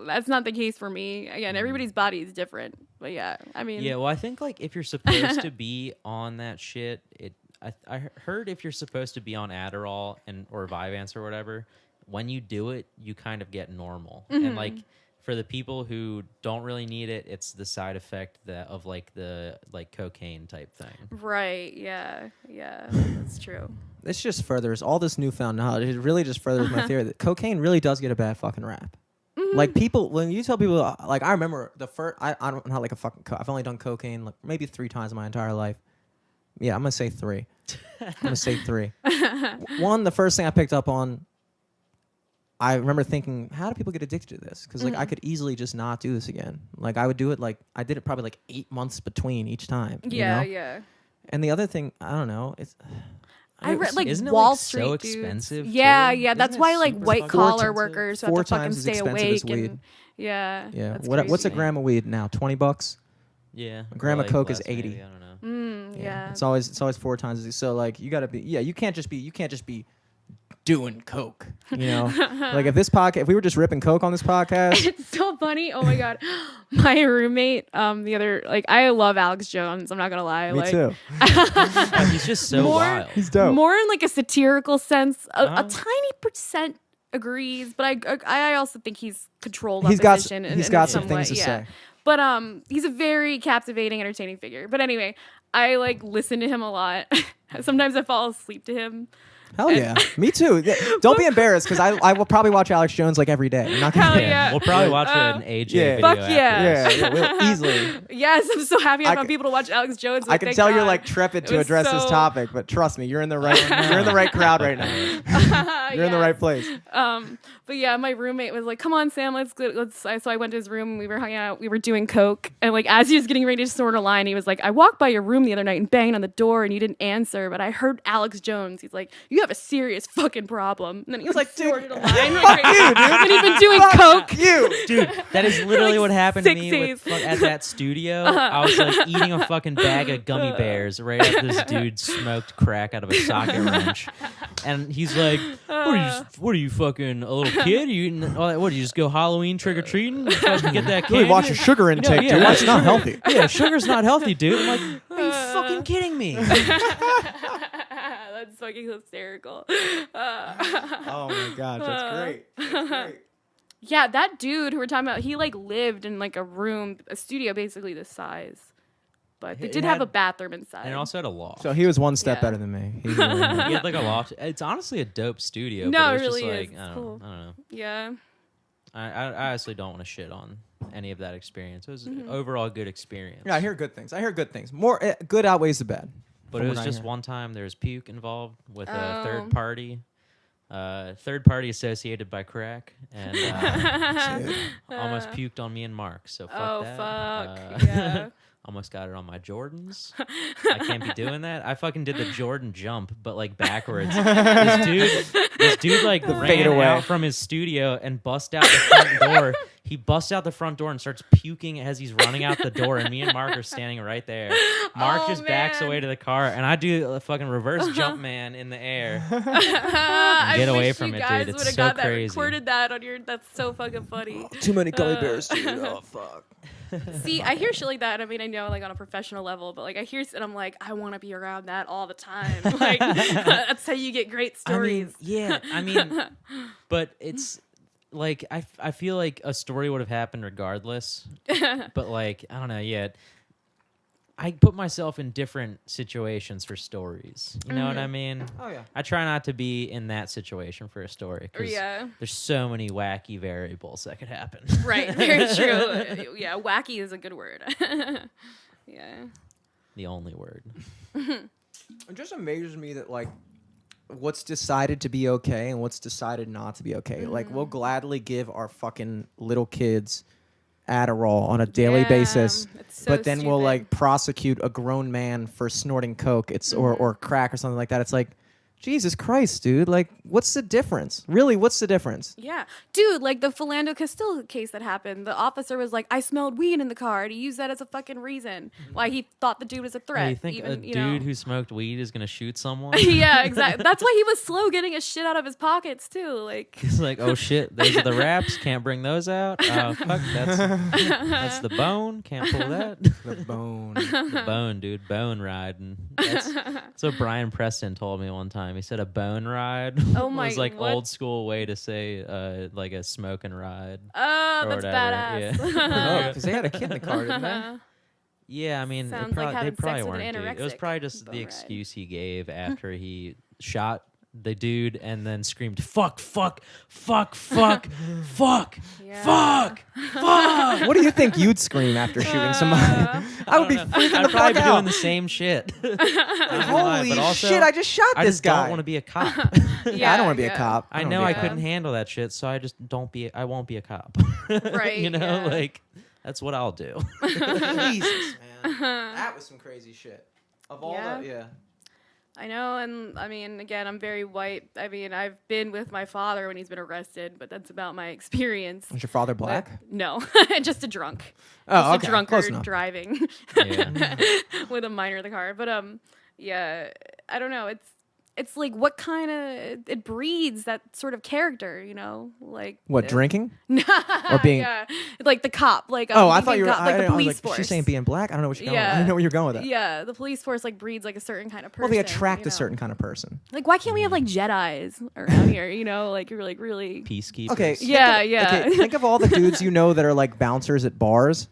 That's not the case for me. Again, everybody's body is different. But yeah, I mean, Yeah, well, I think like if you're supposed to be on that shit, I heard if you're supposed to be on Adderall or Vyvanse or whatever, when you do it, you kind of get normal. And like for the people who don't really need it, it's the side effect of like the like cocaine type thing. right. Yeah. Yeah. That's true. This just furthers all this newfound knowledge. It really just furthers my theory that cocaine really does get a bad fucking rap. Like people, when you tell people, like I remember the first, I'm not like a fucking, I've only done cocaine like maybe 3 times in my entire life. Yeah, I'm gonna say 3. I'm gonna say 3. One, the first thing I picked up on, I remember thinking, how do people get addicted to this? Because like I could easily just not do this again. Like I would do it, like I did it probably like 8 months between each time. Yeah. You know? Yeah. And the other thing, I don't know, it's. I read like Isn't it, Wall like, Street so dudes. expensive, Yeah, too? yeah. That's Isn't it why like super white fucking collar expensive? workers who 4 have to fucking times as stay expensive awake as weed. and yeah. Yeah. that's What's a crazy. gram of weed now? $20. Yeah. A gram or, of like, coke is less 80. maybe, I don't know. Yeah. It's always 4 times. So like you gotta be, you can't just be doing coke. You know, like if we were just ripping coke on this podcast. It's so funny. Oh my god, my roommate, the other, like, I love Alex Jones. I'm not gonna lie. Me like, too. Oh, he's just so More- wild. He's dope. More in like a satirical sense. A Uh-huh. tiny percent agrees, but I also think he's controlled He's got opposition. he's got some somewhat, things to yeah. say. But he's a very captivating, entertaining figure. But anyway, I like listen to him a lot. Sometimes I fall asleep to him. Hell yeah, me too. Yeah, don't be embarrassed because I will probably watch Alex Jones like every day. I'm not gonna. Hell yeah. We'll probably watch an AJ Yeah. video Fuck after yeah. this. Yeah, we'll easily. Yes, I'm so happy I I found c- people to watch Alex Jones. I Like, can thank tell you're God. like trepid It to was address this so- topic, but trust me, you're in the right. You're in the right crowd right now. You're in the Yeah. right place. But yeah, my roommate was like, "Come on, Sam, let's go." So I went to his room and we were hanging out. We were doing coke, and like as he was getting ready to snort a line, he was like, "I walked by your room the other night and banged on the door, and you didn't answer, but I heard Alex Jones." He's like, "You have a serious fucking problem." And then he was like, dude, snorted a line. And he'd been doing coke. You. Dude, that is literally Like what happened to 6 me days. at that studio. I was like eating a fucking bag of gummy bears right after this dude smoked crack out of a socket wrench. And he's like, what are you fucking a little kid? You eating all that? What, do you just go Halloween trick-or-treating? Fucking get that Really candy? watch your sugar intake, yeah, dude. yeah, That's not sugar- healthy. Yeah, sugar's not healthy, dude. I'm like, are you fucking kidding me? That's fucking hysterical. Oh my gosh, that's great. That's great. Yeah, that dude who we're talking about, he like lived in like a studio basically this size. But they It did have had- a bathroom inside. And it also had a loft. So he was one step Yeah. better than me. He really was. He had like a loft. It's honestly a dope studio. No, but it it was really just is. like, It's I cool. don't know. Yeah. I honestly don't want to shit on any of that experience. It was an overall a good experience. Yeah, I hear good things. More good outweighs the bad. But from it what was I just hear. one time there was puke involved with a Oh. third party. Third party associated by crack. And almost puked on me and Mark. So fuck Oh that. fuck. Yeah. Almost got it on my Jordans. I can't be doing that. I fucking did the Jordan jump, but like backwards. This dude like ran fadeaway. out from his studio and bust out the front door. He busts out the front door and starts puking as he's running out the door, and me and Mark are standing right there. Mark just backs away to the car, and I do a fucking reverse jump man in the air. Get away from it, dude. It's so crazy. Recorded that on your. That's so fucking funny. Too many gummy bears, dude. Oh fuck. See, I hear shit like that. I mean, I know like on a professional level, but like I hear and I'm like, I want to be around that all the time. Like that's how you get great stories. I mean, but it's like I feel like a story would have happened regardless. But like I don't know yet. I put myself in different situations for stories. You know what I mean? Oh yeah. I try not to be in that situation for a story because there's so many wacky variables that could happen. Right, very true. Yeah, wacky is a good word. Yeah. The only word. It just amazes me that like what's decided to be okay and what's decided not to be okay. Like we'll gladly give our fucking little kids Adderall on a daily basis, so but then we'll stupid. like prosecute a grown man for snorting coke. It's or crack or something like that. It's like, Jesus Christ, dude! Like, what's the difference? Really, what's the difference? Yeah, dude, like the Philando Castile case that happened. The officer was like, "I smelled weed in the car," and he used that as a fucking reason why he thought the dude was a threat. You think even, a dude who smoked weed is gonna shoot someone? Yeah, exactly. That's why he was slow getting his shit out of his pockets too. Like, He's like, oh shit, those are the wraps. Can't bring those out. Oh fuck, that's the bone. Can't pull that. The bone. The bone, dude. Bone riding. That's what Brian Preston told me one time. He said a bone ride Oh my- was like what? old school way to say like a smoking ride. oh, Or that's whatever, badass. Oh, because they had a kid in the car, didn't they? Yeah, I mean, Sounds like they having probably sex with weren't. an Dude. It was anorexic probably just bone the ride. excuse he gave after he shot the dude and then screamed, "Fuck, fuck, fuck, fuck, fuck, Yeah. fuck, fuck." What do you think you'd scream after shooting somebody? I would be freaking I'd the probably fuck be out. doing the same shit. Not gonna lie, Holy but also, shit! I just shot I this just guy. don't want to be a cop. Yeah, I don't want to be a cop. I don't know wanna I be a couldn't cop. handle that shit, so I just I won't be a cop. Right, You know, yeah. like that's what I'll do. Jesus, man, that was some crazy shit. Of all Yeah. the, yeah. I know, and I mean, again, I'm very white. I mean, I've been with my father when he's been arrested, but that's about my experience. Was your father But- black? No, just a drunk. Oh, Just okay. a drunkard Close enough. driving Yeah. with a minor in the car. But yeah, I don't know. It's like what kind of it breeds that sort of character, you know? Like What, drinking? or being- yeah, like the cop, like Oh, I being thought you were. cop, like the I was police like, force. she's saying being black. I don't know what you're going. Yeah. I didn't know where you're going with that. Yeah, the police force like breeds like a certain kind of person. Well, they attract you a know? certain kind of person. Like, why can't we have like Jedis around here? You know, like you're like really. Peacekeepers. Okay. Yeah, think of, yeah. Okay, think of all the dudes you know that are like bouncers at bars,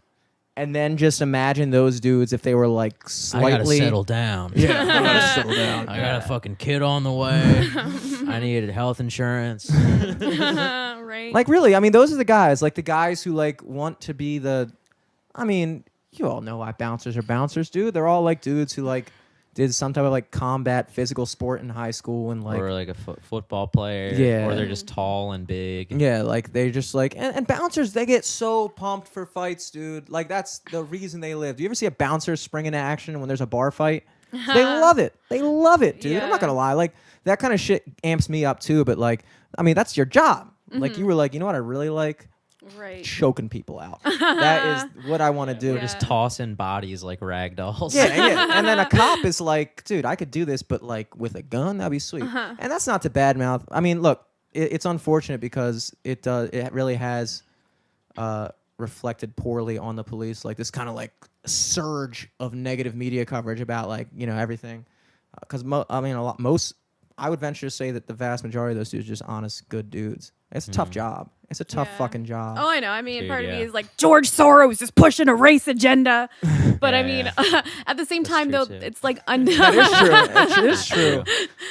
and then just imagine those dudes if they were like slightly. I gotta settle down. Yeah, I gotta settle down. I got a fucking kid on the way. I needed health insurance. Right. Like really, I mean, those are the guys. Like the guys who like want to be the. I mean, you all know why bouncers are bouncers, dude. They're all like dudes who like did some type of like combat physical sport in high school and like. Or like a football player. Yeah. Or they're just tall and big. Yeah, like they just like and bouncers, they get so pumped for fights, dude. Like that's the reason they live. Do you ever see a bouncer spring into action when there's a bar fight? They love it. They love it, dude. I'm not Yeah. gonna lie. Like that kind of shit amps me up too. But like, I mean, that's your job. Like you were like, you know what I really like? right. Choking people out. That is what I want to do. Yeah. Just tossing bodies like rag dolls. Yeah, yeah. And then a cop is like, dude, I could do this, but like with a gun, that'd be sweet. And that's not to badmouth. I mean, look, it's unfortunate because it really has reflected poorly on the police. Like this kind of like surge of negative media coverage about like everything. Because I would venture to say that the vast majority of those dudes are just honest, good dudes. It's a tough job. It's a tough Yeah. fucking job. Oh, I know. I mean, Dude, part of me yeah. is like George Soros is pushing a race agenda, but I Yeah, mean, yeah. at the same That's time, true, though, too. it's like That is true. It is true.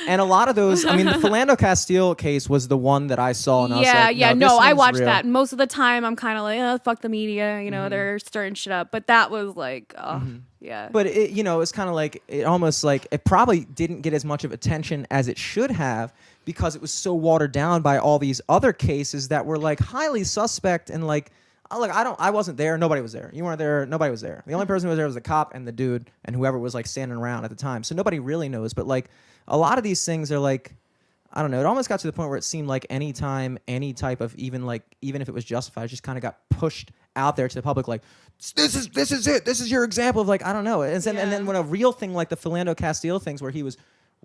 And a lot of those, I mean, the Philando Castile case was the one that I saw, and I was yeah, like, yeah. this No, I seems watched real. that. Most of the time, I'm kind of like, oh, fuck the media. You know, they're stirring shit up. But that was like, oh, yeah. But it, it's kind of like it almost like it probably didn't get as much of attention as it should have because it was so watered down by all these other cases that were like highly suspect and like look, I wasn't there. Nobody was there. You weren't there. Nobody was there. The only person who was there was the cop and the dude and whoever was like standing around at the time. So nobody really knows. But like a lot of these things are like, I don't know. It almost got to the point where it seemed like any time, any type of even if it was justified, it just kind of got pushed out there to the public. Like this is it. This is your example of like, I don't know. And then when a real thing like the Philando Castile things where he was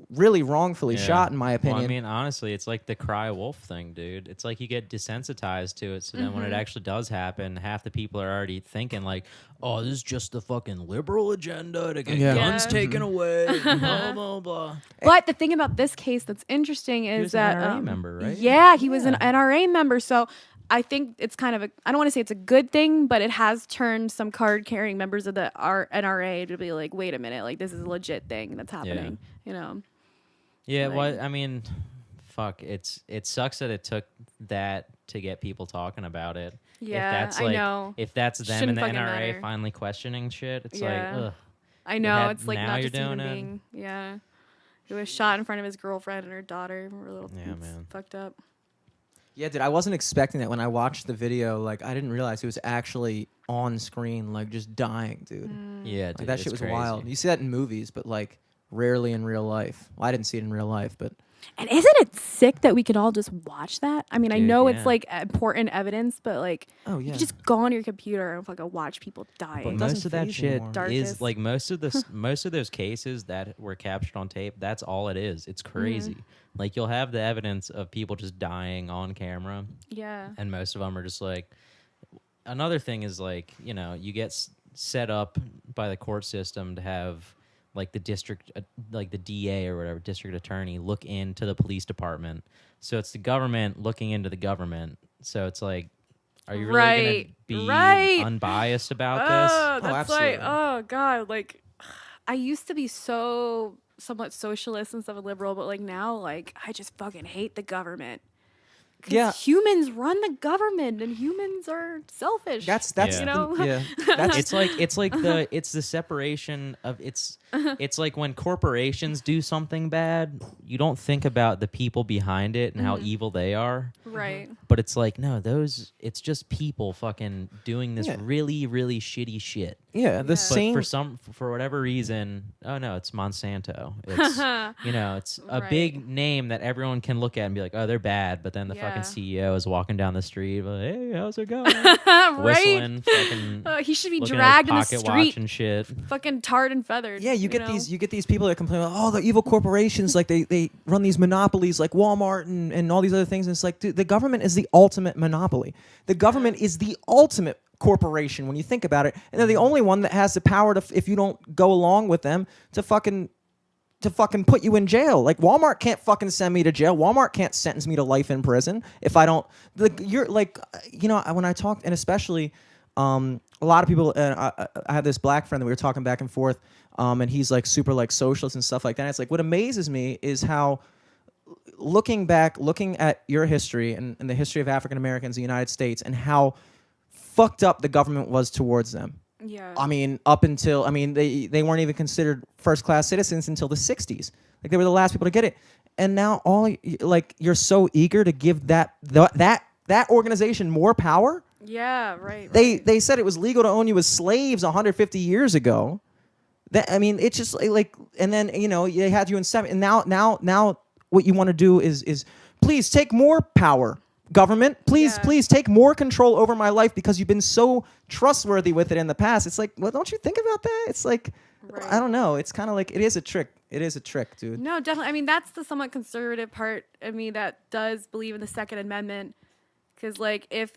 really wrongfully shot, in my opinion. Well, I mean, honestly, it's like the cry wolf thing, dude. It's like you get desensitized to it, so then when it actually does happen, half the people are already thinking like, "Oh, this is just the fucking liberal agenda to get guns taken away." Blah blah blah. But the thing about this case that's interesting is was that an NRA member, right? Yeah, he was an NRA member. So I think it's kind of I don't want to say it's a good thing, but it has turned some card-carrying members of the NRA to be like, wait a minute, like this is a legit thing that's happening. You know. Yeah, Like- well, I mean, fuck. It sucks that it took that to get people talking about it. Yeah, if that's I like, know. If that's them Shouldn't in the fucking NRA matter. finally questioning shit, it's Yeah. like, ugh. I know had- it's like now not you're just even doing it. being. Yeah, he was shot in front of his girlfriend and her daughter. We're a little Yeah, man. fucked up. Yeah, dude, I wasn't expecting that when I watched the video. Like, I didn't realize he was actually on screen, like, just dying, dude. Yeah, Like, dude, that it's shit was crazy. wild. You see that in movies, but, like, rarely in real life. Well, I didn't see it in real life, but... And isn't it sick that we could all just watch that? I mean, I Dude, know yeah. it's like important evidence, but like, Oh, you yeah. can just go on your computer and fucking watch people dying. But Most doesn't of that phase shit anymore. Darkest. is like most of this most of those cases that were captured on tape, that's all it is. It's crazy. Like you'll have the evidence of people just dying on camera, Yeah. and most of them are just like. Another thing is like, you know, you get set up by the court system to have like the district, like the DA or whatever, district attorney, look into the police department. So it's the government looking into the government. So it's like, are you really going to be unbiased about this? Oh, that's like, absolutely. oh god, like I used to be so somewhat socialist and stuff and liberal, but like now, like I just fucking hate the government. 'Cause Yeah. humans run the government, and humans are selfish. That's Yeah. you You know, know? yeah. That's It's like the separation of it's like when corporations do something bad, you don't think about the people behind it and how evil they are. right. But it's like, no, it's just people fucking doing this Yeah. really, really shitty shit. yeah. The Yeah. same. But for whatever reason, oh no, it's Monsanto. It's you know, it's a Right. big name that everyone can look at and be like, oh, they're bad. But then the fucking CEO is walking down the street, like, hey, how's it going? right. Whistling, fucking He should be looking dragged at in his the pocket street, watch and shit. fucking tarred and feathered. Yeah, you get know? these people that complain about, oh, the evil corporations, like they run these monopolies like Walmart and all these other things. And it's like, dude, the government is the ultimate monopoly. The government is the ultimate corporation when you think about it, and they're the only one that has the power to, if you don't go along with them, to fucking put you in jail. Like Walmart can't fucking send me to jail. Walmart can't sentence me to life in prison if I don't. Like you're like, you know, when I talked, and especially a lot of people. I had this black friend that we were talking back and forth, and he's like super like socialist and stuff like that. And it's like what amazes me is how looking at your history and the history of African Americans in the United States and how fucked up the government was towards them. Yeah. I mean, up until they weren't even considered first class citizens until the 60s. Like they were the last people to get it. And now you're so eager to give that organization more power. Yeah. Right. They said it was legal to own you as slaves 150 years ago. That I mean, it's just like and then you know they had you in seven, and now what you want to do is please take more power. Government, please take more control over my life because you've been so trustworthy with it in the past. It's like, well, don't you think about that? It's like, Right. I don't know. It's kind of like, it is a trick. It is a trick, dude. No, definitely. I mean, that's the somewhat conservative part of me that does believe in the Second Amendment. Because, like, if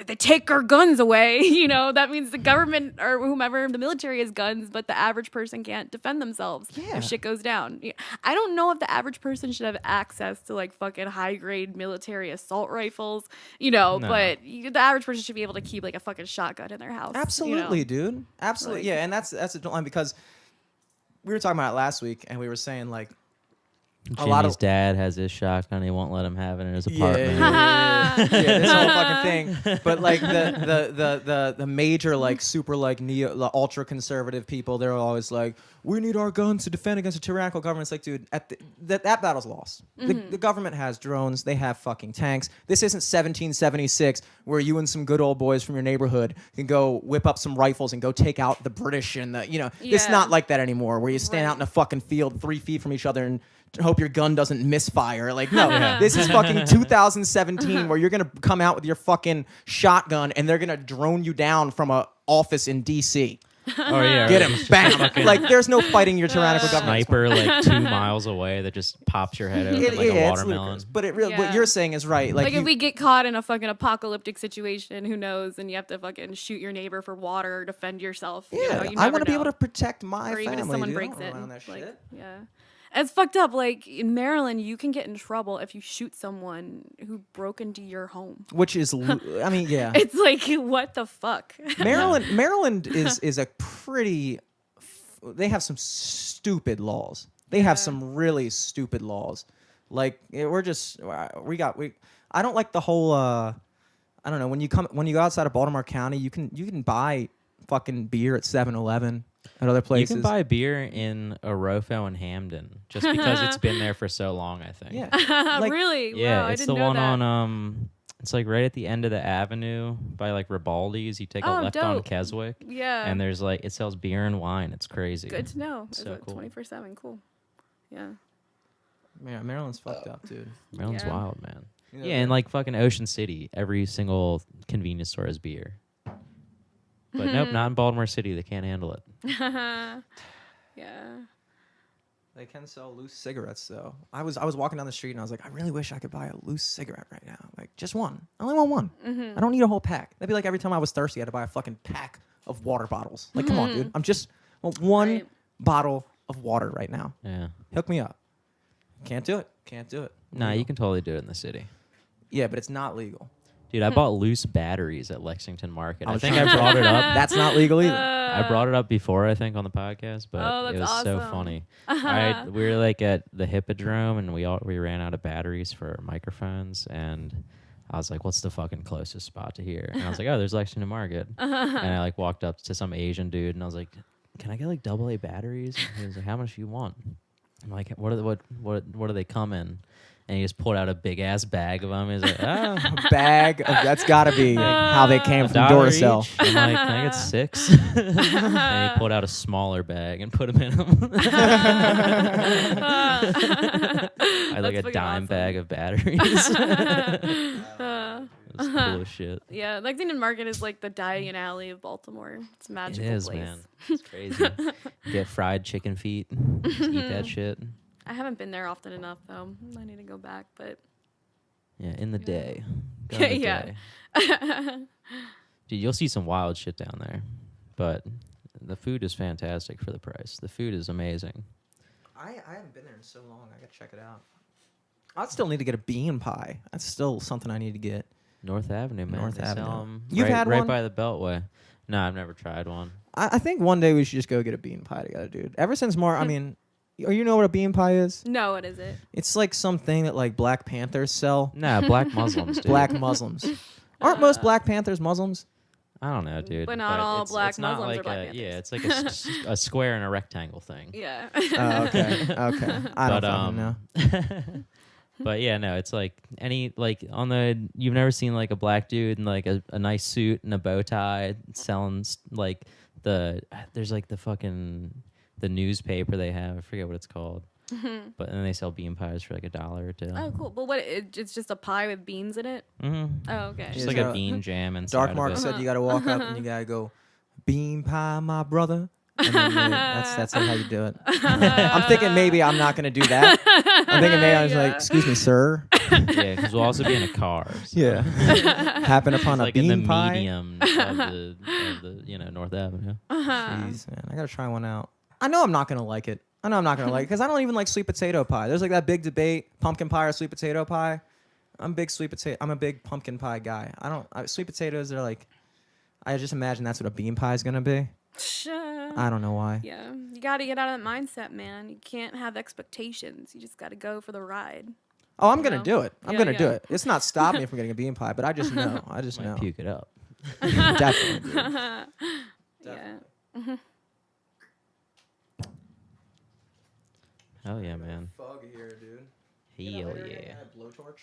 they take our guns away, you know, that means the government or whomever, the military has guns, but the average person can't defend themselves Yeah. if shit goes down. I don't know if the average person should have access to, like, fucking high-grade military assault rifles, you know, No. but the average person should be able to keep, like, a fucking shotgun in their house. Absolutely, you know? dude. Absolutely. Like- Yeah, and that's a line because we were talking about it last week and we were saying like Jimmy's dad has his shotgun. He won't let him have it in his apartment. Yeah, this whole fucking thing. But like the major like super like ultra conservative people, they're always like, we need our guns to defend against a tyrannical government. It's like, dude, that battle's lost. The government has drones. They have fucking tanks. This isn't 1776 where you and some good old boys from your neighborhood can go whip up some rifles and go take out the British and the It's not like that anymore. Where you stand out in a fucking field 3 feet from each other and hope your gun doesn't misfire. Like, no, this is fucking 2017 where you're gonna come out with your fucking shotgun and they're gonna drone you down from a office in DC. Oh yeah, Get him, bang! Like, there's no fighting your tyrannical government. Sniper like 2 miles away that just pops your head open like a watermelon. But what you're saying is right. Like if we get caught in a fucking apocalyptic situation, who knows? And you have to fucking shoot your neighbor for water or defend yourself. Yeah, you I want to be know. able to protect my or family. even if someone dude. breaks I don't it. know around that Like, shit. yeah. It's fucked up. Like in Maryland, you can get in trouble if you shoot someone who broke into your home. Which is, I mean, yeah. It's like, what the fuck? Maryland is a pretty. They have some stupid laws. They have some really stupid laws. Like we're just we. I don't like the whole. I don't know when you go outside of Baltimore County, you can buy fucking beer at 7-Eleven. At other places. You can buy beer in Orofo and Hamden just because it's been there for so long, I think. Yeah. Like, really? Yeah, wow, it's I didn't the know one that. on it's like right at the end of the avenue by like Ribaldi's. You take a left on dope. Keswick. Yeah. And there's like it sells beer and wine. It's crazy. Good to know. So Is it cool. 24/7? Cool. Yeah. Maryland's fucked up, dude. Maryland's Yeah. wild, man. You know, Yeah, and like fucking Ocean City, every single convenience store has beer. But nope, not in Baltimore City. They can't handle it. Yeah. They can sell loose cigarettes though. I was walking down the street and I was like, I really wish I could buy a loose cigarette right now. Like just one. I only want one. I don't need a whole pack. That'd be like every time I was thirsty, I had to buy a fucking pack of water bottles. Like, come on, dude. I'm just want one Right. bottle of water right now. Yeah. Hook me up. Can't do it. Can't do it. Nah, you can totally do it in the city. Yeah, but it's not legal. Dude, I bought loose batteries at Lexington Market. I was think trying I to- brought it up. That's not legal either. I brought it up before, I think, on the podcast, but Oh, it that's was so awesome. funny. We were like at the Hippodrome, and we ran out of batteries for microphones, and I was like, "What's the fucking closest spot to here?" And I was like, "Oh, there's Lexington Market." And I like walked up to some Asian dude, and I was like, "Can I get like AA batteries?" And he was like, "How much do you want?" I'm like, "What do they come in?" And he just pulled out a big ass bag of them. He's like, "Oh, A bag of that's got to be how they came from door to cell. $1 each." I'm like, "Can I get 6?" And he pulled out a smaller bag and put them in them. I had like That's a fucking dime awesome. bag of batteries. It was cool as shit. Yeah, Lexington Market is like the Diagon Alley of Baltimore. It's a It magical is, place. man. It's crazy. Get fried chicken feet. Just eat that shit. I haven't been there often enough though. I need to go back, but Yeah, in the day. Go in the Yeah. day. Dude, you'll see some wild shit down there. But the food is fantastic for the price. The food is amazing. I haven't been there in so long. I got to check it out. I still need to get a bean pie. That's still something I need to get. North Avenue, man. North They sell Avenue. 'em You've right, had right one? by the Beltway. No, I've never tried one. I think one day we should just go get a bean pie together, dude. Ever since I mean, you know what a bean pie is? no, what is it? It's like something that like Black Panthers sell. Nah, black Muslims, dude. Black Muslims. Aren't most Black Panthers Muslims? I don't know, dude. But not all it's black not Muslims are like Black a, Panthers. yeah, it's like a square and a rectangle thing. Yeah. Oh, okay. Okay. I don't But, fucking know. But yeah, no, it's like any like on the you've never seen like a black dude in like a nice suit and a bow tie selling like there's like the newspaper they have, I forget what it's called. But then they sell bean pies for like $1 or $2. Oh, cool. But it's just a pie with beans in it? Mm-hmm. Oh, okay. Just Yeah, like so a bean jam and Dark Mark said you got to walk up and you got to go, bean pie, my brother. And then that's like how you do it. I'm thinking maybe I'm not going to do that. I'm thinking maybe I'm just like, excuse me, sir. Yeah, because we'll also be in a car. So. Yeah. Happen upon It's a like in the bean pie. medium of the North Avenue. Jeez, man. I got to try one out. I know I'm not going to like it. Because I don't even like sweet potato pie. There's like that big debate, pumpkin pie or sweet potato pie. I'm a big pumpkin pie guy. Sweet potatoes are like, I just imagine that's what a bean pie is going to be. I don't know why. Yeah, you got to get out of that mindset, man. You can't have expectations. You just got to go for the ride. Oh, I'm gonna know? do it. I'm Yeah, gonna yeah. do it. It's not stopping me from getting a bean pie, but I just know. I just Might know. puke it up. Definitely. Dude. Yeah. Oh yeah, man. Fog here, dude. Hell yeah. Blowtorch.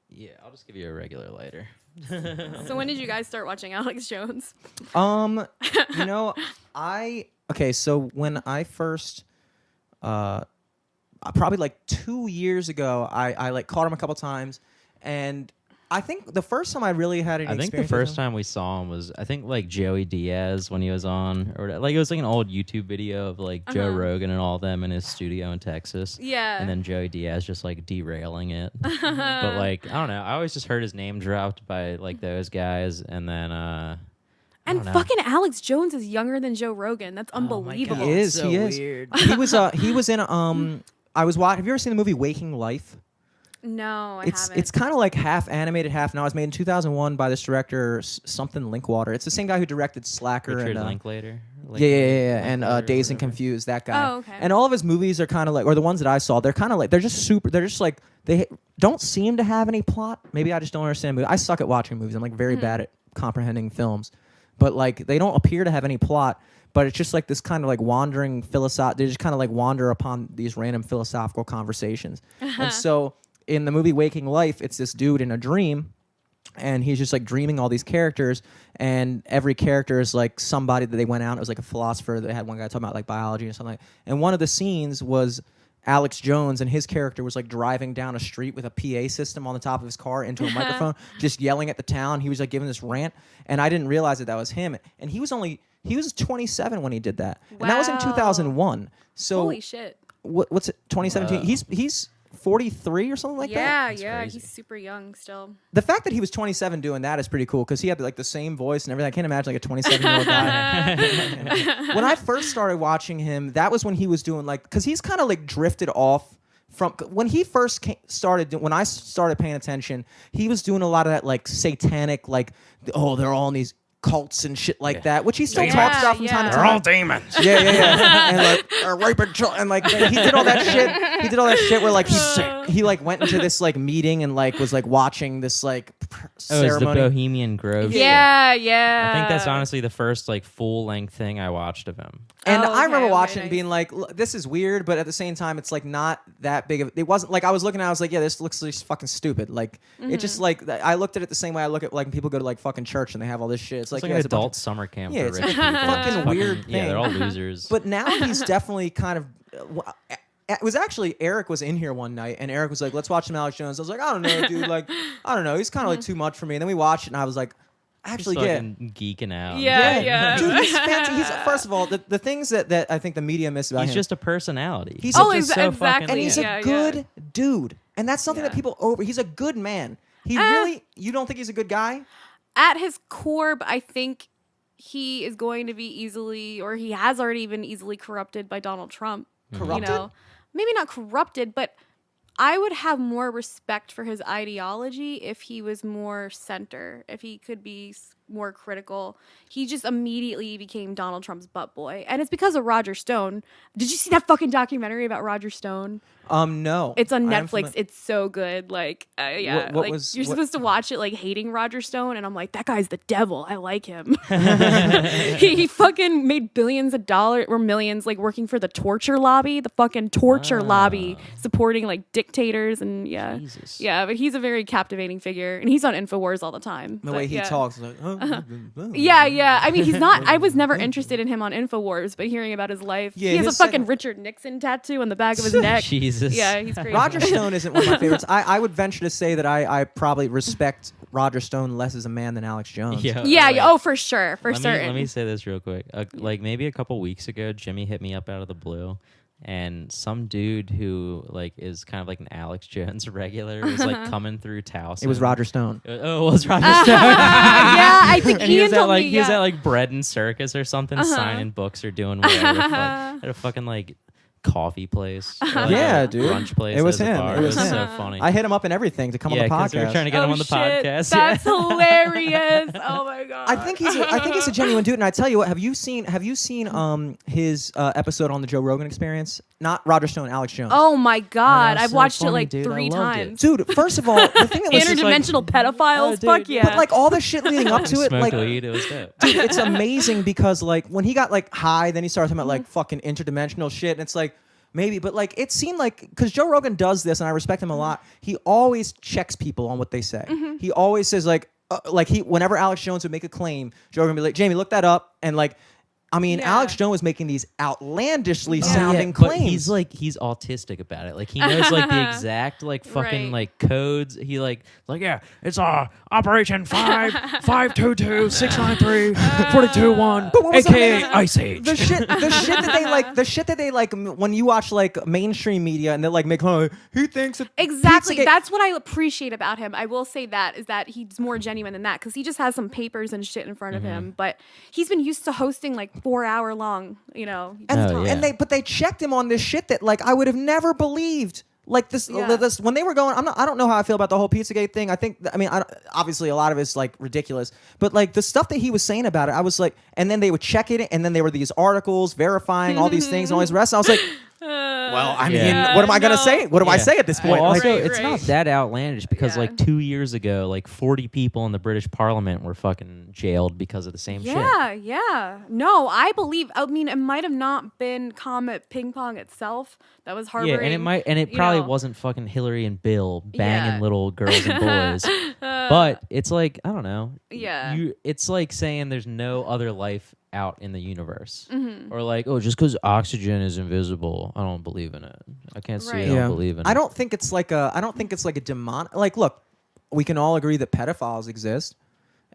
Yeah, I'll just give you a regular lighter. So when did you guys start watching Alex Jones? You know, so when I first probably like 2 years ago, I like caught him a couple times, and I think the first time I really had any I think the experience with first him- time we saw him was like Joey Diaz when he was on, or like it was like an old YouTube video of like Joe Rogan and all of them in his studio in Texas. Yeah. And then Joey Diaz just like derailing it. But like I don't know, I always just heard his name dropped by like those guys, and then And don't know. fucking Alex Jones is younger than Joe Rogan. That's Oh my God. unbelievable. He is. So he is. weird. He was in I was watching. Have you ever seen the movie Waking Life? No, I It's haven't. kind of like half animated, half now. It was made in 2001 by this director something Linkwater. It's the same guy who directed Slacker Richard and Linklater. yeah, and Linklater or Dazed and whatever. Confused. That guy. Oh, okay. And all of his movies are kind of like, or the ones that I saw, they're kind of like they're just super. They're just like they don't seem to have any plot. Maybe I just don't understand movies. I suck at watching movies. I'm like very bad at comprehending films, but like they don't appear to have any plot. But it's just like this kind of like wandering philosoph. They just kind of like wander upon these random philosophical conversations. And so in the movie Waking Life, it's this dude in a dream, and he's just like dreaming all these characters, and every character is like somebody that they went out. It was like a philosopher. They had one guy talking about like biology or something. And one of the scenes was Alex Jones, and his character was like driving down a street with a PA system on the top of his car into a microphone, just yelling at the town. He was like giving this rant, and I didn't realize that was him. And he was 27 when he did that, and that was in Wow. 2001. So Holy shit. what's it? 2017. He's 43 or something like that. Yeah, crazy. he's super young still. The fact that he was 27 doing that is pretty cool because he had like the same voice and everything. I can't imagine like a 27-year-old guy. When I first started watching him, that was when he was doing like, because he's kind of like drifted off from when he first when I started paying attention, he was doing a lot of that like satanic, like, oh, they're all in these cults and shit like that, which he still Yeah, talks about from time to yeah. time. They're all demons. Yeah. And like raping children, and like he did all that shit. He did all that shit where like he like went into this like meeting and like was like watching this like Oh, it's the ceremony. Bohemian Grove. shit. Yeah. I think that's honestly the first like full length thing I watched of him. And Oh, I remember okay, watching it nice. and being like, this is weird, but at the same time, it's like not that big of. It wasn't like I was looking at it, I was like, yeah, this looks just fucking stupid. Like it just like I looked at it the same way I look at like when people go to like fucking church and they have all this shit. It's like, It's like yeah, an it's a bunch adult of- summer camp Yeah, for it's rich a people. fucking It's weird Yeah, they're thing. all losers. But now he's definitely kind of. It was actually Eric was in here one night, and Eric was like, "Let's watch some Alex Jones." I was like, "I don't know, dude. Like, I don't know. He's kind of like too much for me." And then we watched it, and I was like, "Actually, Just yeah." fucking geeking out. Yeah. Dude, he's fantastic. He's first of all the things that I think the media miss about He's him. just a personality. He's Oh, just so exactly. fucking and he's Yeah, a good dude, and that's something Yeah. that people over. He's a good man. He really. You don't think he's a good guy? At his core, but I think he is going to be easily, or he has already been easily corrupted by Donald Trump. Corrupted? You know, maybe not corrupted, but I would have more respect for his ideology if he was more center, if he could be more critical. He just immediately became Donald Trump's butt boy. And it's because of Roger Stone. Did you see that fucking documentary about Roger Stone? No. It's on I am Netflix. It's so good. Like, yeah, What like, was- you're what- supposed to watch it like hating Roger Stone, and I'm like, that guy's the devil. I like him. he fucking made billions of dollars or millions, like working for the torture lobby, the fucking torture lobby, supporting like dictators and Jesus. yeah. But he's a very captivating figure, and he's on Infowars all the time. the But, way he yeah. talks. Like, Yeah. I mean, he's not. I was never interested in him on Infowars, but hearing about his life, Yeah, he has a his fucking second- Richard Nixon tattoo on the back of his neck. Jesus. Yeah, he's crazy. Roger Stone isn't one of my favorites. I would venture to say that I probably respect Roger Stone less as a man than Alex Jones. Yeah. wait. Oh, for sure. For let certain. me say this real quick. Like maybe a couple weeks ago, Jimmy hit me up out of the blue, and some dude who like is kind of like an Alex Jones regular was like coming through Towson. It was Roger Stone. Oh, it was Roger Stone. Yeah, I think And he Ian was at told like me. he was Yeah. at like Bread and Circus or something, signing books or doing whatever. At a fucking like coffee place. Or, like, Yeah, a dude. brunch place. It was as a him. bar. It was him. so funny. I hit him up and everything to come on the because we were podcast. trying to get him on the shit. podcast. That's hilarious. Oh my god. I think he's a genuine dude, and I tell you what, have you seen his episode on the Joe Rogan Experience? Not Roger Stone, Alex Jones. Oh my god. that's I've so watched it funny, like dude. I 3 loved it. times. Dude, first of all, the thing that was just like, Interdimensional pedophiles. Oh, dude, Fuck yeah. but like all the shit leading up to it, Smoked like weed. It was dope. dude, it's amazing because like when he got like high, then he started talking about like fucking interdimensional shit, and it's like maybe, but like it seemed like because Joe Rogan does this, and I respect him a lot. He always checks people on what they say. He always says like whenever Alex Jones would make a claim, Joe Rogan would be like, Jamie, look that up, and like. I mean, Yeah. Alex Jones was making these outlandishly Yeah, sounding but claims. he's autistic about it. Like he knows like the exact like fucking Right. like codes. He like yeah, it's Operation 522 693 421 But what was aka that? Ice Age. the shit that they like when you watch like mainstream media and they like make fun of he thinks that Exactly. Pizzagate- That's what I appreciate about him. I will say that is that he's more genuine than that because he just has some papers and shit in front of him. But he's been used to hosting like 4-hour long, he just and, Oh, yeah. and they checked him on this shit that like I would have never believed. Like this when they were going, I don't know how I feel about the whole Pizzagate thing. Obviously a lot of it's like ridiculous, but like the stuff that he was saying about it, I was like, and then they would check it, and then there were these articles verifying all these things and all this rest. And I was like, well, I mean, Yeah. what am I gonna no. say? What do I say at this point? Well, Like, also, Right, it's not right. that outlandish because Yeah. like 2 years ago, like 40 people in the British Parliament were fucking jailed because of the same shit. Yeah. No, I believe. I mean, it might have not been Comet Ping Pong itself that was harboring. Yeah, and it probably wasn't fucking Hillary and Bill banging Yeah. little girls and boys. But it's like, I don't know. Yeah. It's like saying there's no other life out in the universe. Or like, oh, just because oxygen is invisible, I don't believe in it. I can't see it, I Right. don't believe in it. I don't think it's like a demon. Like, look, we can all agree that pedophiles exist,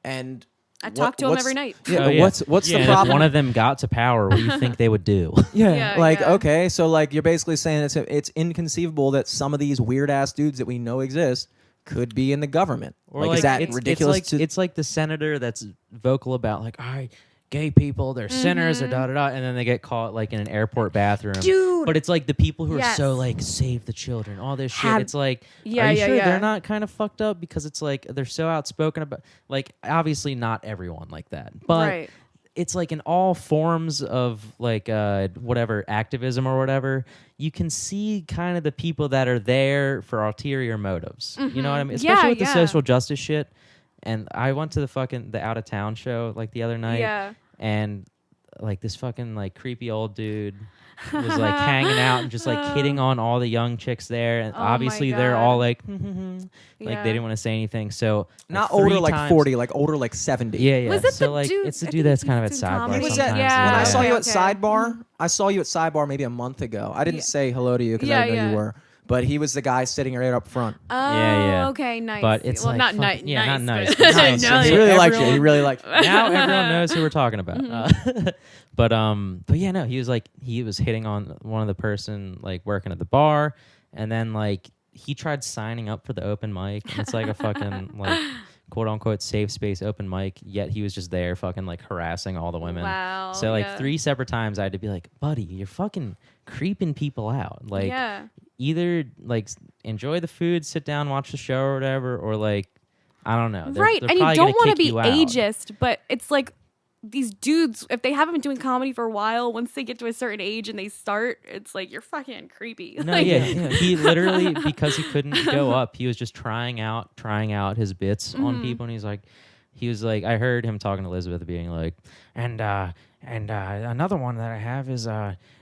and I talk to him every night. Yeah, Oh, but yeah. what's Yeah, the and problem? if one of them got to power, what do you think they would do? Yeah, like yeah. okay, so like you're basically saying it's inconceivable that some of these weird ass dudes that we know exist could be in the government. Or like, is that it's, ridiculous? It's like the senator that's vocal about like, all right, gay people, they're sinners, or da da da, and then they get caught like in an airport bathroom. Dude. But it's like the people who are Yes. so like save the children, all this shit. Have- It's like, Yeah, are you yeah, sure yeah. they're not kind of fucked up because it's like they're so outspoken about like obviously not everyone like that, but. Right. It's like in all forms of like whatever activism or whatever, you can see kind of the people that are there for ulterior motives. You know what I mean? Especially with the yeah. social justice shit. And I went to the out of town show like the other night, Yeah. and like this fucking like creepy old dude was like hanging out and just like hitting on all the young chicks there, and Oh my obviously they're God. all like Yeah. they didn't want to say anything. So not like, 3 older like times- 40, like older like 70. Yeah, yeah. Was it so the like dude- it's the I dude think that's he's kind of at doing sidebar comedy. He was sometimes. Yeah. when I Yeah. saw you at Okay. Sidebar. I saw you at Sidebar maybe a month ago. I didn't Yeah. say hello to you because I Yeah, didn't know you yeah. were. But he was the guy sitting right up front. Oh, yeah. okay, nice. But it's well, like not fucking- nice. yeah, not nice. but- Nice. No, he yeah. really liked you. everyone- He really liked you. Now everyone knows who we're talking about. But yeah, no, he was hitting on one of the person like working at the bar, and then like he tried signing up for the open mic, and it's like a fucking like quote unquote safe space open mic, yet he was just there fucking like harassing all the women. Wow, So like yeah. 3 separate times I had to be like, buddy, you're fucking creeping people out. Like Yeah. either like enjoy the food, sit down, watch the show or whatever, or like I don't know. They're- Right. they're And you probably don't gonna want to kick be you out. ageist, but it's like these dudes, if they haven't been doing comedy for a while, once they get to a certain age and they start, it's like you're fucking creepy. No, Like, yeah. He literally, because he couldn't go up, he was just trying out his bits Mm-hmm. on people, and he was like, I heard him talking to Elizabeth, being like, and another one that I have is,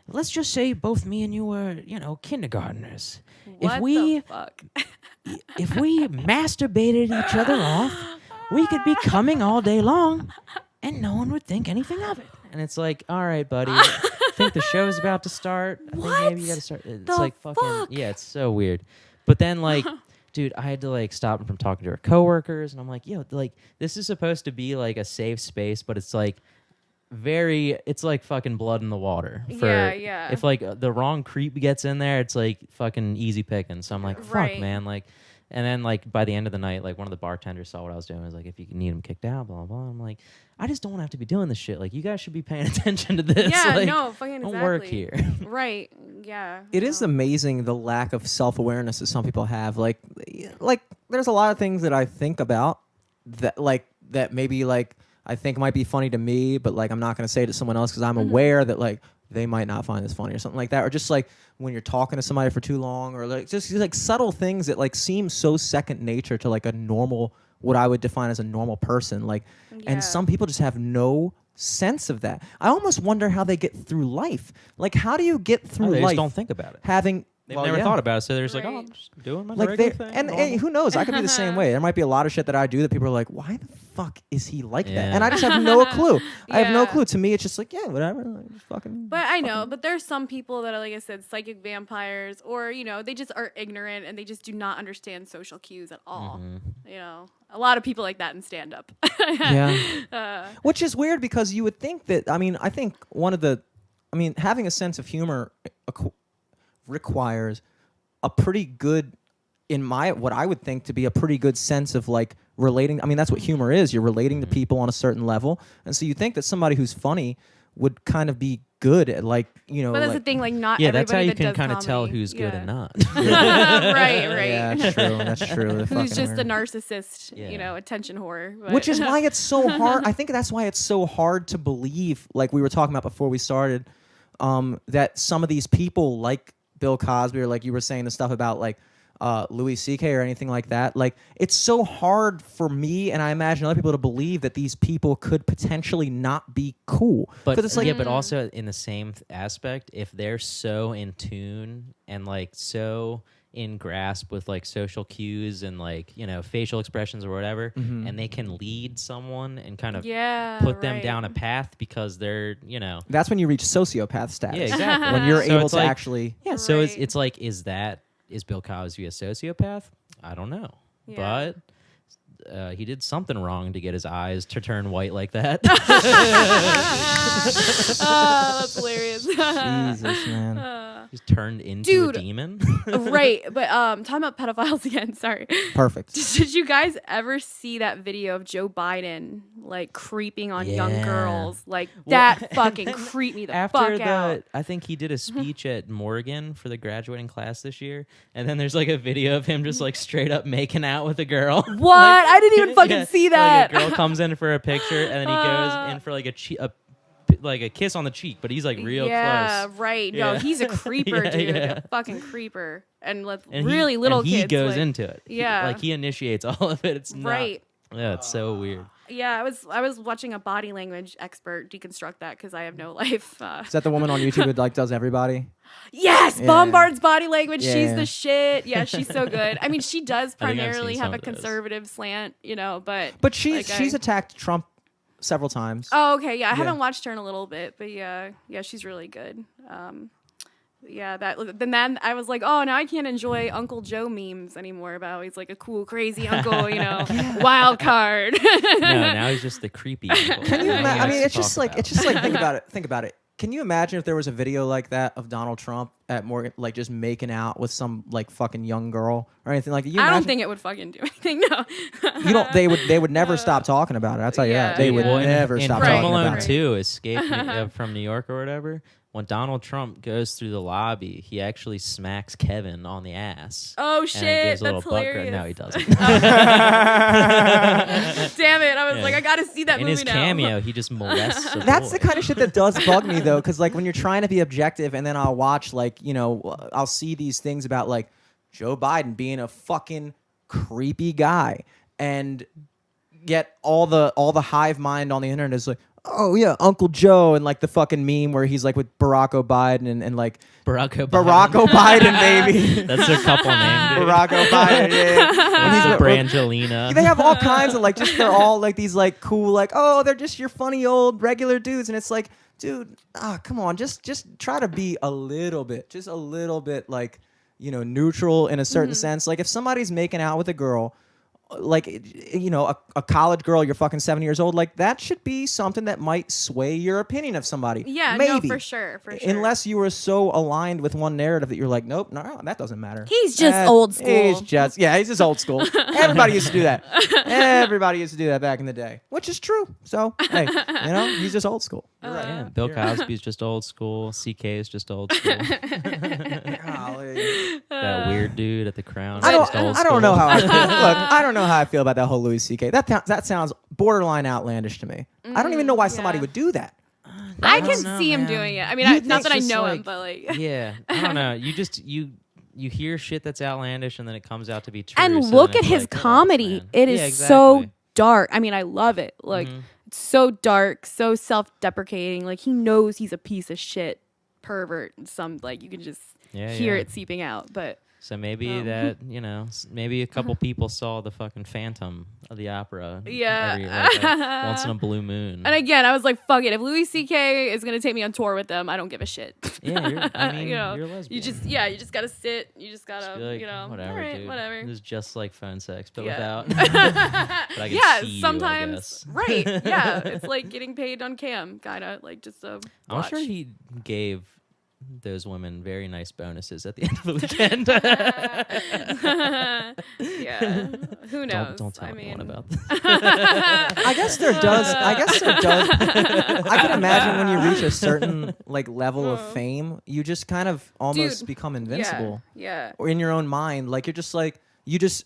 let's just say both me and you were, kindergartners. What if we the fuck? if we masturbated each other off, we could be coming all day long, and no one would think anything of it. And it's like, all right, buddy, I think the show's about to start. I think maybe you got to start. It's the like fucking fuck? yeah, it's so weird. But then like, dude, I had to like stop him from talking to our coworkers, and I'm like, yo, like this is supposed to be like a safe space, but it's like it's like fucking blood in the water. Yeah. If like the wrong creep gets in there, it's like fucking easy picking. So I'm like, fuck, Right. man, like. And then like by the end of the night, like one of the bartenders saw what I was doing. Was like, if you need him kicked out, blah blah blah. I'm like, I just don't want to have to be doing this shit. Like, you guys should be paying attention to this. Yeah, like, no, fucking don't exactly. work here. Right. Yeah. It is amazing the lack of self-awareness that some people have. Like there's a lot of things that I think about that maybe like I think might be funny to me, but like I'm not going to say it to someone else because I'm aware that like they might not find this funny or something like that. Or just like when you're talking to somebody for too long, or like just like subtle things that like seem so second nature to like a normal, what I would define as a normal person. Like, and some people just have no sense of that. I almost wonder how they get through life. Like, how do you get through They life? just don't think about it. Having They've never thought about it, so they're just like, oh, Right. I'm just doing my like regular they thing. and who knows? I could be the same way. There might be a lot of shit that I do that people are like, why the fuck is he like that? Yeah. And I just have no clue. I have no Yeah. clue. To me, it's just like, yeah, whatever. Like, just fucking. But I know, but there's some people that are, like I said, psychic vampires, or, you know, they just are ignorant and they just do not understand social cues at all. You know, a lot of people like that in stand up. Yeah. Which is weird because you would think that, I mean, I think having a sense of humor requires a pretty good, what I would think to be a pretty good sense of like relating. I mean, that's what humor is. You're relating to people on a certain level. And so you think that somebody who's funny would kind of be good at like, you know. But that's like, the thing, like not yeah, everybody that's how you that can does kind of tell comedy. who's good and not. Right. Yeah, that's true. That's true. They're Who's fucking just a weird. narcissist, Yeah. you know, attention whore. But Which is why it's so hard. I think that's why it's so hard to believe, like we were talking about before we started, that some of these people like Bill Cosby, or like you were saying the stuff about like Louis C.K. or anything like that. Like, it's so hard for me, and I imagine other people, to believe that these people could potentially not be cool. But it's like, but also in the same aspect, if they're so in tune and like so in grasp with like social cues and like, you know, facial expressions or whatever, and they can lead someone and kind of put them down a path because they're, you know, that's when you reach sociopath status. yeah, exactly. When you're So able it's to like, actually. yeah. So Right. it's like, is Bill Cosby a sociopath? I don't know, Yeah. but he did something wrong to get his eyes to turn white like that. Oh, that's hilarious. Jesus, man. He's turned into Dude. a demon. Right, but talking about pedophiles again. Sorry. Perfect. Did you guys ever see that video of Joe Biden like creeping on young Yeah. girls? Like Well, that fucking creeped me the After fuck out. I think he did a speech at Morgan for the graduating class this year, and then there's like a video of him just like straight up making out with a girl. What? I didn't even fucking see that. Like a girl comes in for a picture, and then he goes in for like like a kiss on the cheek, but he's like real yeah, close. right. Yeah. No, he's a creeper, Yeah, dude. yeah. A fucking creeper. And like And really little he kids. goes like, into it. Yeah. Like he initiates all of it. It's Right. not. Yeah, it's so weird. Yeah, I was watching a body language expert deconstruct that because I have no life. Is that the woman on YouTube who like does everybody? Yes, Yeah. Bombard's body language. Yeah, She's yeah. the shit. Yeah, she's so good. I mean, she does I think I've primarily seen have some a of those. conservative slant, you know, but She's like, attacked Trump several times. Oh, okay. Yeah, I Yeah. haven't watched her in a little bit, but yeah, she's really good. Yeah, then I was like, oh, now I can't enjoy Uncle Joe memes anymore about how he's like a cool, crazy uncle, you know, wild card. No, now he's just the creepy. Uncle. Can you? Nothing I mean, else it's to just talk like about. think about it. Think about it. Can you imagine if there was a video like that of Donald Trump at Morgan, like just making out with some like fucking young girl or anything like that? You I don't imagine- think it would fucking do anything. No. you don't. They would never stop talking about it. I'll tell you Yeah, that. They would yeah. Well, never in stop Right. Home talking Alone about it. 2, Escape from New York or whatever. When Donald Trump goes through the lobby, he actually smacks Kevin on the ass. Oh And shit, gives a that's little butt hilarious. No, he doesn't. Damn it! I was Yeah. like, I gotta see that In movie his now. cameo, he just molests a That's boy. the kind of shit that does bug me though, because like when you're trying to be objective, and then I'll watch like I'll see these things about like Joe Biden being a fucking creepy guy, and yet all the hive mind on the internet is like, oh yeah, Uncle Joe, and like the fucking meme where he's like with Barack Biden and like Barack Obama. Barack Biden, baby. That's their couple name, dude. Barack Biden, yeah. And he's with- Brangelina. They have all kinds of like, just they're all like these like cool, like, oh, they're just your funny old regular dudes, and it's like, dude, come on, just try to be a little bit like, neutral in a certain sense. Like if somebody's making out with a girl like, a college girl, you're fucking 7 years old, like that should be something that might sway your opinion of somebody. Yeah, maybe. no, for sure. Unless you were so aligned with one narrative that you're like, nope, no, that doesn't matter. He's just old school. He's just old school. Everybody used to do that. Everybody used to do that back in the day, which is true. So, hey, he's just old school. You're right. Yeah, Bill Cosby's just old school. CK is just old school. Golly. That weird dude at the Crown. I is just old don't know school. how I feel. Look, I don't know how I feel about that whole Louis C.K. That sounds borderline outlandish to me. I don't even know why somebody would do that. I don't can know, see him man. doing it. I mean, You not think that I just know him, like- but like. Yeah, I don't know. You hear shit that's outlandish, and then it comes out to be true. And so look then at it's his like, oh, comedy. man. It is Yeah, so exactly. dark. I mean, I love it. Like, it's so dark, so self-deprecating. Like, he knows he's a piece of shit pervert. You can just hear yeah. it seeping out. But So maybe that, maybe a couple people saw the fucking Phantom of the Opera. Yeah. Once in a blue moon. and again, I was like, fuck it. If Louis C.K. is gonna take me on tour with them, I don't give a shit. Yeah, you're a lesbian. you just gotta sit. You just gotta, Be like, whatever, all right, dude. whatever. It's just like phone sex, but Yeah. without. But I can Yeah, see you, I sometimes, guess. right? Yeah, it's like getting paid on cam, kind of like just a. I'm watch. sure he gave those women very nice bonuses at the end of the weekend. Yeah, who knows? Don't tell I anyone mean, about this. I guess there does. I can imagine when you reach a certain like level of fame, you just kind of almost Dude, become invincible. Yeah. Or in your own mind, like you're just like you just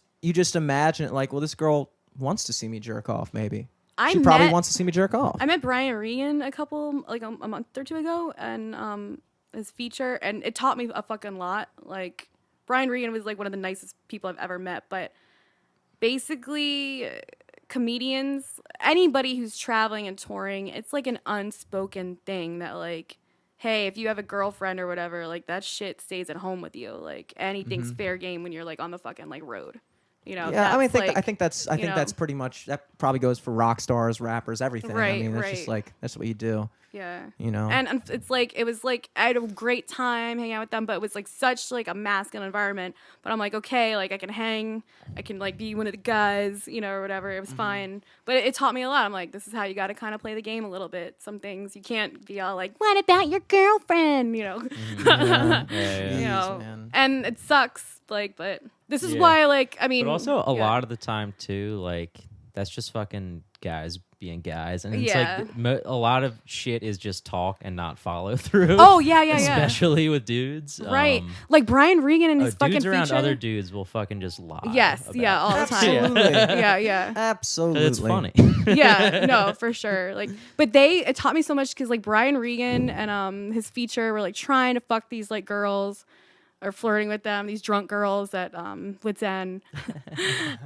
imagine it like, well, this girl wants to see me jerk off. Maybe she probably wants to see me jerk off. I met Brian Regan a month or two ago, and his feature, and it taught me a fucking lot. Like, Brian Regan was like one of the nicest people I've ever met, but basically comedians, anybody who's traveling and touring, it's like an unspoken thing that like, hey, if you have a girlfriend or whatever, like that shit stays at home with you. Like anything's fair game when you're like on the fucking like road. Yeah, I mean, I think that's know- pretty much that probably goes for rock stars, rappers, everything. I Right, mean, that's right. just like that's what you do. Yeah. And it's like, it was like, I had a great time hanging out with them, but it was like such like a masculine environment. But I'm like, okay, like I can like be one of the guys, or whatever. It was fine. But it taught me a lot. I'm like, this is how you got to kind of play the game a little bit. Some things you can't be all like, what about your girlfriend? Yeah. man. And it sucks. Like, but this is Yeah. why, like, I mean. But also a yeah. lot of the time too, like that's just fucking guys being guys, and it's Yeah. like a lot of shit is just talk and not follow through. Oh, yeah. Especially with dudes, Right. Like Brian Regan and his dudes fucking around feature. other dudes will fucking just lie. Yes. about Yeah. All the time. Absolutely. Yeah. Absolutely, It's funny. Yeah, no, for sure. Like, but it taught me so much because like Brian Regan and his feature were like trying to fuck these like girls or flirting with them, these drunk girls at Wits End.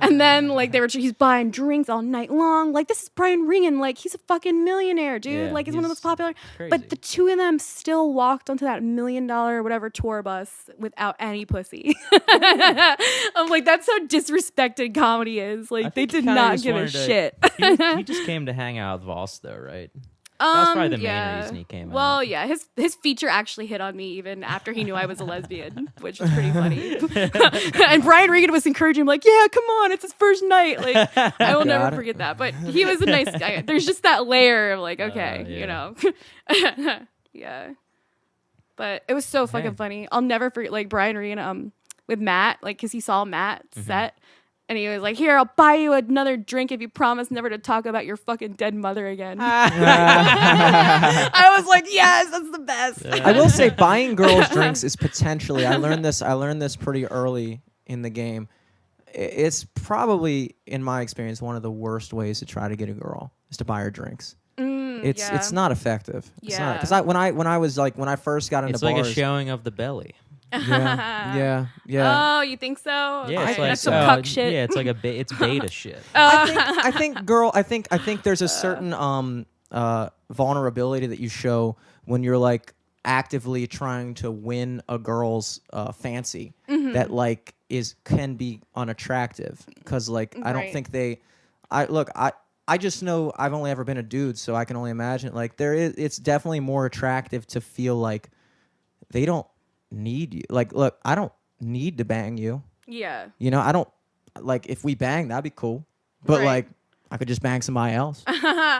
And then like he's buying drinks all night long. Like, this is Brian Regan, like he's a fucking millionaire, dude. Yeah, like he's one of the most popular. crazy. But the two of them still walked onto that $1 million whatever tour bus without any pussy. I'm like, that's how disrespected comedy is. Like, they think he did kinda not just give a wanted to- shit. he just came to hang out with Voss, though, right? That's probably the main reason he came Well, out. yeah, his feature actually hit on me even after he knew I was a lesbian, which was pretty funny. And Brian Regan was encouraging him, like, yeah, come on, it's his first night. Like, I will never Got it. forget that. But he was a nice guy. There's just that layer of like, okay, yeah. yeah. But it was so fucking Hey. funny. I'll never forget, like, Brian Regan with Matt, like, because he saw Matt set. And he was like, here, I'll buy you another drink if you promise never to talk about your fucking dead mother again. I was like, yes, that's the best. I will say buying girls drinks is potentially. I learned this pretty early in the game. It's probably, in my experience, one of the worst ways to try to get a girl is to buy her drinks. It's not effective. It's not, Yeah. because when I first got into It's bars, like a showing of the belly. yeah. Oh, you think so? Yeah, Okay, it's like that's some cuck shit. Yeah, it's like it's beta shit. I think there's a certain vulnerability that you show when you're like actively trying to win a girl's fancy that like can be unattractive, because like I don't Right. think I just know I've only ever been a dude, so I can only imagine like it's definitely more attractive to feel like they don't need you. Like, look, I don't need to bang you. Yeah. I don't like if we bang, that'd be cool. But Right. like I could just bang somebody else.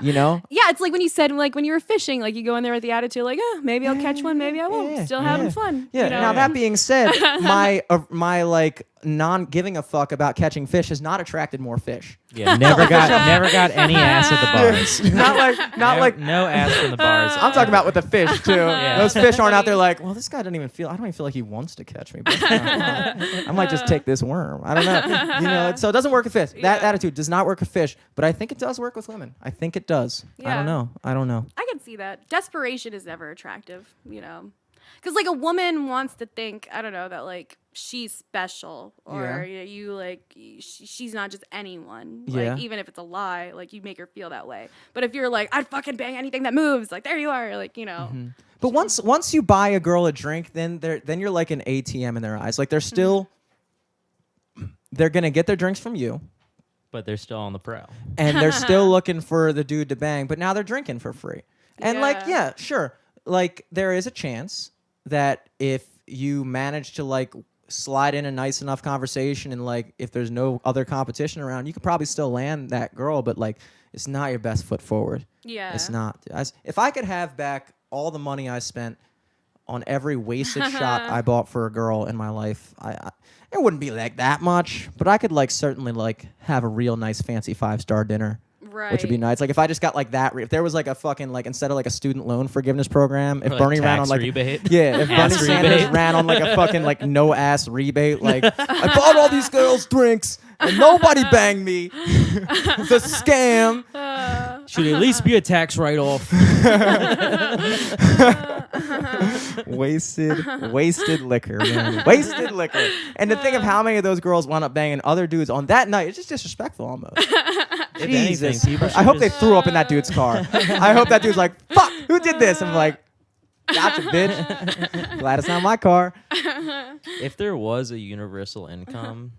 You know? Yeah, it's like when you said like when you were fishing, like you go in there with the attitude like, maybe I'll catch one, maybe I won't. Yeah, Still yeah. having fun. Yeah. You know? Now that being said, my like non giving a fuck about catching fish has not attracted more fish. Yeah, never got any ass at the bars. Not like no ass from the bars. I'm talking about with the fish too. Yeah. Those fish aren't out there like, well, this guy doesn't even feel. I don't even feel like he wants to catch me. But, I might just take this worm. I don't know. You know. So it doesn't work with fish. That Yeah. attitude does not work with fish. But I think it does work with women. I think it does. I Yeah. don't know. I don't know. I can see that. Desperation is never attractive, you know. Because, like, a woman wants to think, I don't know, that, like, she's special. Or you like, she's not just anyone. Yeah. Like, even if it's a lie, like, you make her feel that way. But if you're like, I'd fucking bang anything that moves, like, there you are. Like, you know. Mm-hmm. But once you buy a girl a drink, then you're like an ATM in their eyes. Like, they're still, they're going to get their drinks from you. But they're still on the prowl. And they're still looking for the dude to bang, but now they're drinking for free. And like, yeah, sure. Like there is a chance that if you manage to like slide in a nice enough conversation and like if there's no other competition around, you could probably still land that girl, but like it's not your best foot forward. Yeah. It's not. If I could have back all the money I spent on every wasted shot I bought for a girl in my life, I it wouldn't be like that much, but I could like certainly like have a real nice fancy 5-star dinner, Right. which would be nice. Like if I just got like that, if there was like a fucking like instead of like a student loan forgiveness program, if Like Bernie ran tax on like rebate? yeah, if Bernie Ass Sanders rebate? ran on like a fucking like no ass rebate, like I bought all these girls drinks and nobody banged me, it's a scam. Should at least be a tax write-off. Wasted liquor, man. Wasted liquor. And to think of how many of those girls wound up banging other dudes on that night, it's just disrespectful almost. If Jesus. anything, people I hope they just- threw up in that dude's car. I hope that dude's like, fuck, who did this? I'm like, gotcha, bitch. Glad it's not my car. If there was a universal income,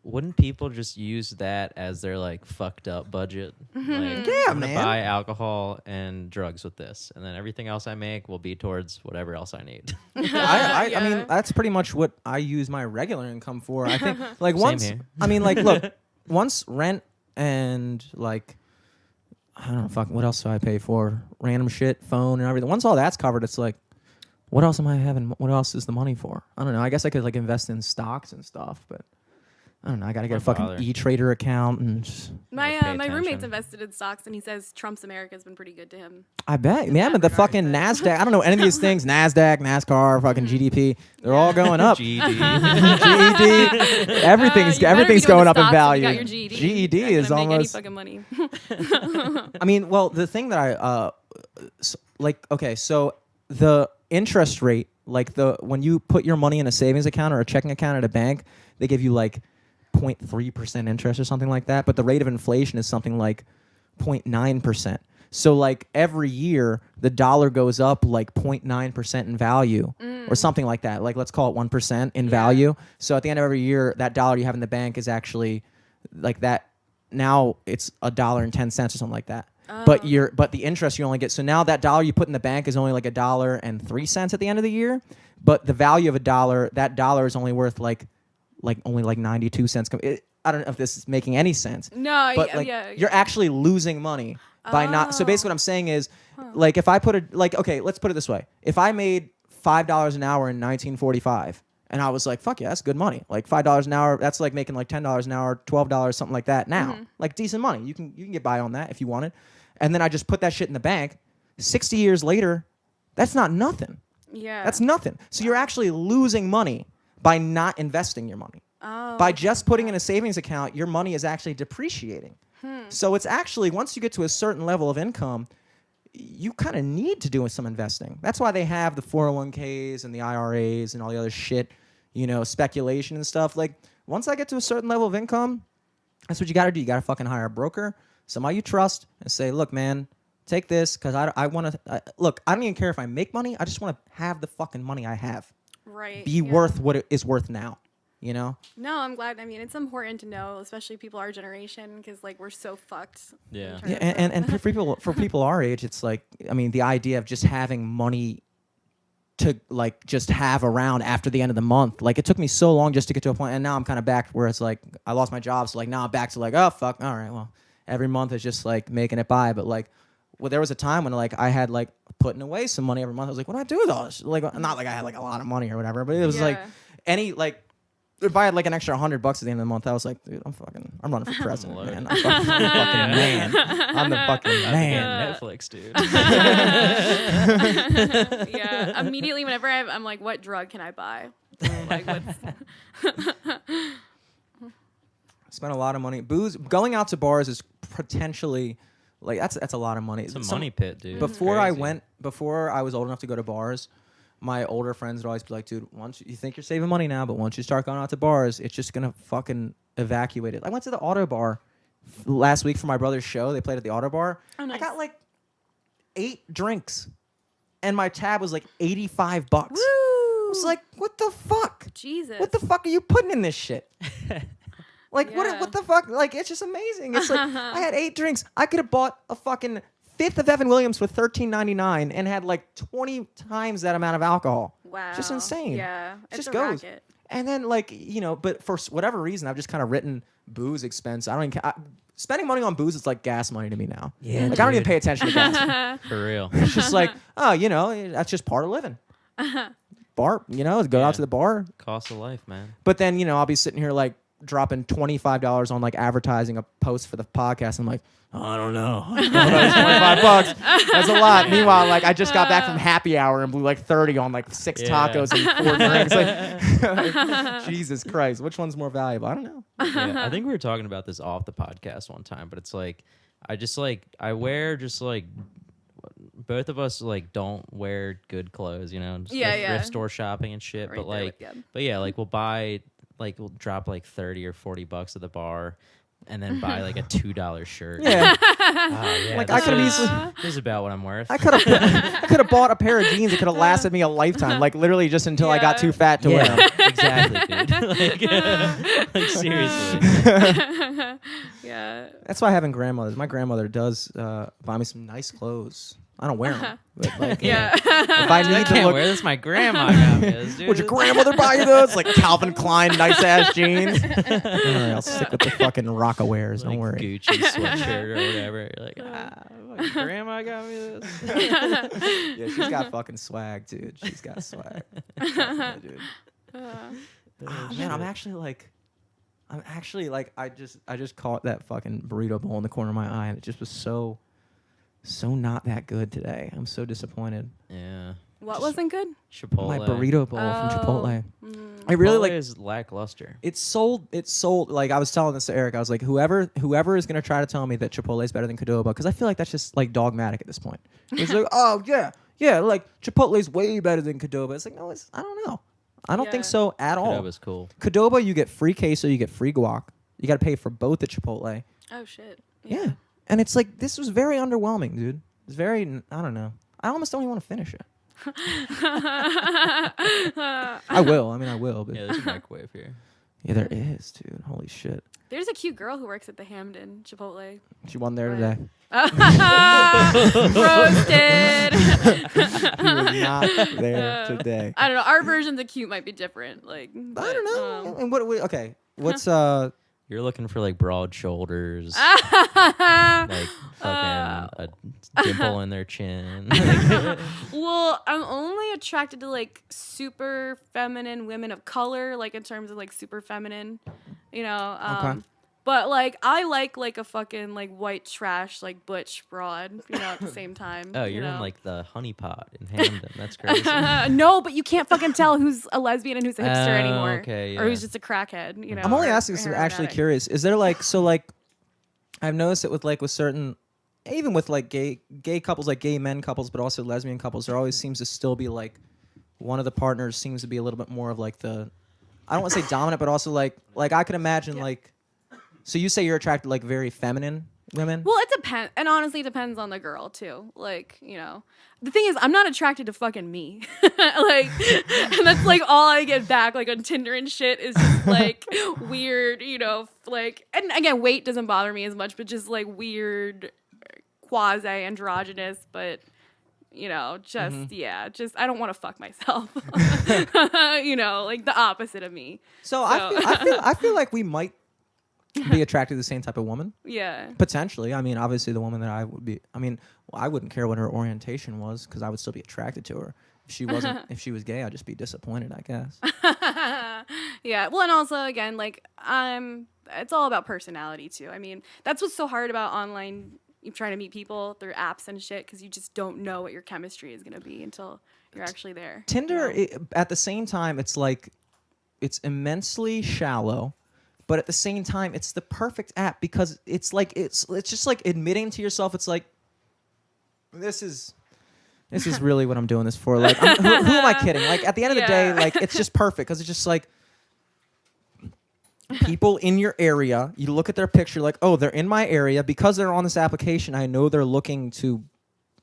wouldn't people just use that as their like fucked up budget? Like, Yeah, I'm gonna man. buy alcohol and drugs with this, and then everything else I make will be towards whatever else I need. I mean, that's pretty much what I use my regular income for. I think, like, Same once, here. I mean, like, look, once rent and, like, I don't know, fuck, what else do I pay for? Random shit, phone and everything. Once all that's covered, it's like, what else am I having? What else is the money for? I don't know. I guess I could, like, invest in stocks and stuff, but I don't know. I got to get a Wouldn't fucking bother. E-Trader account and just, My pay my roommate's attention. invested in stocks, and he says Trump's America has been pretty good to him. I bet. Yeah, but the regard, fucking but- NASDAQ, I don't know any of these things. NASDAQ, NASCAR, fucking GDP, they're all going up. GED. GED, everything's You better be everything's doing going the up in stocks if value. You got your GED. GED You're not is gonna make any almost. fucking money. I mean, well, the thing that like, okay, so the interest rate, like when you put your money in a savings account or a checking account at a bank, they give you like 0.3% interest or something like that, but the rate of inflation is something like 0.9%. So like every year the dollar goes up like 0.9% in value or something like that. Like let's call it 1% in value. So at the end of every year, that dollar you have in the bank is actually like that. Now it's $1.10 or something like that. But the interest you only get. So now that dollar you put in the bank is only like $1.03 at the end of the year. But the value of that dollar is only worth like only like 92 cents. I don't know if this is making any sense. No, But yeah, like yeah. you're actually losing money by not. So basically, what I'm saying is, like, if I put okay, let's put it this way: if I made $5 an hour in 1945, and I was like, fuck yeah, that's good money. Like $5 an hour, that's like making like $10 an hour, $12, something like that. Now, like decent money, you can get by on that if you wanted. And then I just put that shit in the bank. 60 years later, that's not nothing. Yeah. That's nothing. So you're actually losing money by not investing your money. Oh, By just putting in a savings account, your money is actually depreciating. So it's actually, once you get to a certain level of income, you kind of need to do some investing. That's why they have the 401ks and the IRAs and all the other shit, speculation and stuff. Like, once I get to a certain level of income, that's what you got to do. You got to fucking hire a broker, somebody you trust, and say, look, man, take this because I want to, look, I don't even care if I make money. I just want to have the fucking money I have right. be worth what it is worth now, No, I'm glad. I mean, it's important to know, especially people our generation, because like we're so fucked. in Yeah. terms Yeah, of- and for people our age, it's like, I mean, the idea of just having money to like just have around after the end of the month. Like it took me so long just to get to a point, and now I'm kind of back where it's like I lost my job, so like now I'm back to like, oh fuck, all right, well every month is just like making it by. But like, well, there was a time when like I had like putting away some money every month. I was like, what do I do with all this? Like not like I had like a lot of money or whatever, but it was like any like. If I had like an extra $100 at the end of the month, I was like, dude, I'm running for president, man. I'm fucking man. I'm the fucking man. Netflix, dude. Yeah. Immediately, whenever I'm like, what drug can I buy? Like, what's... Spent a lot of money. Booze. Going out to bars is potentially like that's a lot of money. It's a money pit, dude. Before I was old enough to go to bars. My older friends would always be like, dude, once you think you're saving money now, but once you start going out to bars, it's just going to fucking evacuate it. I went to the auto bar last week for my brother's show. They played at the auto bar. Oh, nice. I got like 8 drinks, and my tab was like $85. Woo! I was like, what the fuck? Jesus. What the fuck are you putting in this shit? Like, Yeah. what the fuck? Like, it's just amazing. It's like, I had 8 drinks. I could have bought a fucking 5th of Evan Williams for $13.99 and had like 20 times that amount of alcohol. Wow. It's just insane. Yeah. It It's just a goes. racket. And then like, but for whatever reason, I've just kind of written booze expense. I don't even spending money on booze is like gas money to me now. Yeah, like I don't even pay attention to gas. For real. It's just like, oh, that's just part of living. Bar, go out to the bar. Cost of life, man. But then, I'll be sitting here like dropping $25 on like advertising a post for the podcast. I'm like, oh, I don't know. $25. That's a lot. Meanwhile, like I just got back from happy hour and blew like 30 on like 6 tacos and 4 drinks. Like, Jesus Christ, which one's more valuable? I don't know. Yeah, I think we were talking about this off the podcast one time, but it's like I wear just like both of us like don't wear good clothes, just thrift store shopping and shit. Right but there like, with you. but yeah, like we'll drop like 30 or $40 at the bar, and then buy like a $2 shirt. Yeah. Yeah, Like, I could've this is about what I'm worth. I could have bought a pair of jeans that could have lasted me a lifetime. Like literally just until I got too fat to wear them. Exactly, dude. like seriously. Yeah. That's why I have grandmothers. My grandmother does buy me some nice clothes. I don't wear them. But like, Yeah. if I I need to can't look, wear this. My grandma got me this, dude. would your grandmother buy you those? Like Calvin Klein, nice ass jeans. Don't worry, I'll stick with the fucking Rockawares. Don't worry. Gucci sweatshirt or whatever. You're like, my grandma got me this. Yeah, she's got fucking swag, dude. She's got swag. Yeah, dude. Oh, man, I'm actually like, I just caught that fucking burrito bowl in the corner of my eye, and it just was so not that good today. I'm so disappointed. Yeah. What wasn't good? Chipotle. My burrito bowl from Chipotle. Mm. I really Chipotle is lackluster. It's sold. Like I was telling this to Eric. I was like, whoever is gonna try to tell me that Chipotle is better than Qdoba, because I feel like that's just like dogmatic at this point. It's like, oh yeah, like Chipotle's way better than Qdoba. It's like, no, I don't know. I don't think Yeah. so at all. Qdoba's cool. Qdoba, you get free queso, you get free guac. You got to pay for both at Chipotle. Oh shit. Yeah. And it's like, this was very underwhelming, dude. It's very, I don't know. I almost don't even want to finish it. I will. But Yeah, there's a microwave here. yeah, there is, dude. Holy shit. There's a cute girl who works at the Hamden Chipotle. She won there Right. today. Roasted. He was not there today. I don't know. Our versions of cute might be different. Like I don't know. And what okay. What's You're looking for like broad shoulders, like fucking a dimple in their chin. Well, I'm only attracted to like super feminine women of color, like in terms of like super feminine, Okay. But like I like a fucking like white trash like butch broad, at the same time. Oh, you're in like the honey pot in Hamden. That's crazy. No, but you can't fucking tell who's a lesbian and who's a hipster Oh, anymore, okay, or yeah. who's just a crackhead. I'm only or- asking or because I'm heroin actually addict. curious. Is there like I've noticed it with certain, even with like gay couples, like gay men couples, but also lesbian couples, there always seems to still be like one of the partners seems to be a little bit more of like I don't want to say dominant, but also like I could imagine like. So you say you're attracted to like very feminine women? Well, it depends, and honestly, it depends on the girl too. Like, the thing is, I'm not attracted to fucking me. Like, and that's like all I get back, like on Tinder and shit, is just like weird, like, and again, weight doesn't bother me as much, but just like weird, quasi androgynous, but You know, just Mm-hmm. just I don't want to fuck myself. You know, like the opposite of me. So I feel like we might be attracted to the same type of woman. Yeah. Potentially. I mean, obviously, the woman that I would be. I mean, well, I wouldn't care what her orientation was because I would still be attracted to her. If she wasn't, if she was gay, I'd just be disappointed, I guess. Yeah. Well, and also again, like it's all about personality too. I mean, that's what's so hard about online. You're trying to meet people through apps and shit because you just don't know what your chemistry is gonna be until you're actually there. Tinder, you know? at the same time, it's like it's immensely shallow, but at the same time, it's the perfect app because it's like it's just like admitting to yourself. It's like this is really what I'm doing this for. Like, who am I kidding? Like at the end of the day, like it's just perfect because it's just like people in your area. You look at their picture, like, oh, they're in my area because they're on this application. I know they're looking to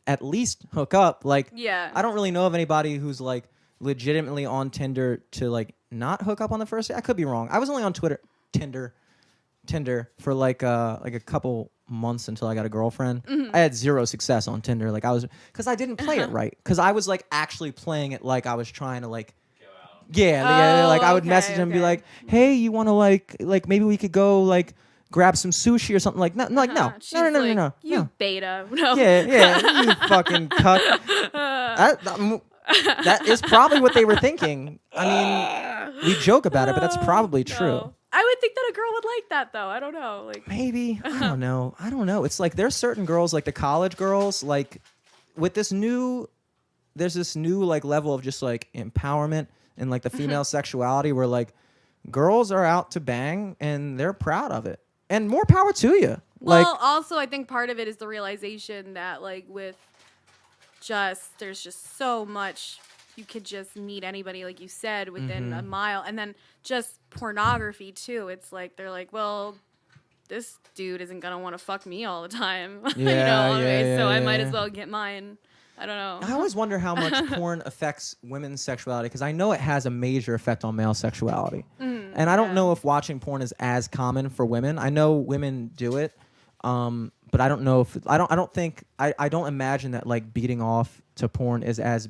at least hook up. Like, Yeah. I don't really know of anybody who's like legitimately on Tinder to like not hook up on the first day. I could be wrong. I was only on Tinder for like a couple months until I got a girlfriend. I had zero success on Tinder. Like I was, because I didn't play it right. Because I was like actually playing it like I was trying to like. Yeah, like I would message him and be like, "Hey, you want to like maybe we could go like grab some sushi or something like no, no, She's no, like, no. You beta. No. Yeah, you fucking cuck. That is probably what they were thinking. I mean, we joke about it, but that's probably true. No. I would think that a girl would like that though. I don't know. Like Maybe. I don't know. It's like there's certain girls, like the college girls, like with there's this new like level of just like empowerment and like the female sexuality where like girls are out to bang and they're proud of it. And more power to you. Well, Like also I think part of it is the realization that like with there's just so much you could just meet anybody like you said within a mile, and then just pornography too. It's like they're like, well, this dude isn't gonna want to fuck me all the time. So I might as well get mine. I don't know. I always wonder how much porn affects women's sexuality because I know it has a major effect on male sexuality. And I don't know if watching porn is as common for women. I know women do it, but I don't know if I don't imagine that like beating off to porn is as.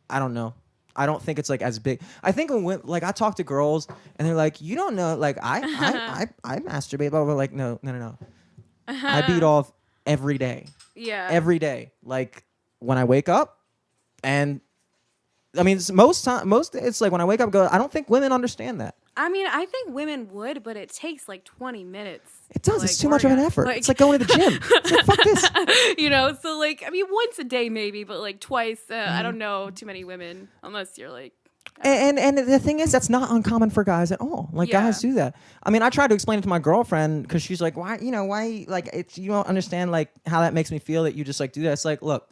I don't know. I don't think it's like as big. I think when like I talk to girls and they're like, you don't know, like I masturbate, blah, blah, blah. Like no. I beat off every day. Yeah. Every day. Like when I wake up and I mean most it's like when I wake up I don't think women understand that. I mean, I think women would, but it takes like 20 minutes. It does. To, it's too much of an effort. It's like going to the gym. It's like, fuck this. You know, so like, I mean, once a day maybe, but like twice, I don't know too many women, unless you're like. And the thing is, that's not uncommon for guys at all. Like guys do that. I mean, I tried to explain it to my girlfriend because she's like, why, like you don't understand like how that makes me feel that you just like do that. It's like, look,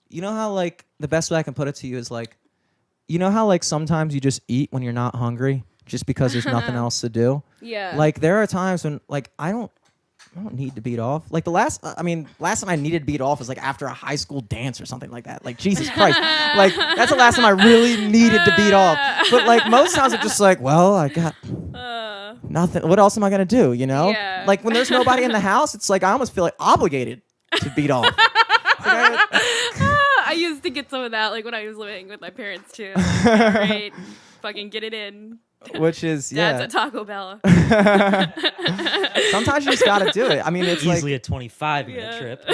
you know how like the best way I can put it to you is like, you know how like sometimes you just eat when you're not hungry just because there's nothing else to do. Yeah. Like there are times when like I don't need to beat off. Like the last time I needed to beat off was like after a high school dance or something like that. Like Jesus Christ. Like that's the last time I really needed to beat off. But like most times I'm just like, well, I got nothing. What else am I gonna do? You know? Yeah. Like when there's nobody in the house, it's like I almost feel like obligated to beat off. I used to get some of that like when I was living with my parents too. Like, all right, fucking get it in. Which is Dad's at Taco Bell. Sometimes you just gotta do it. I mean, it's Easily like a 25-minute trip.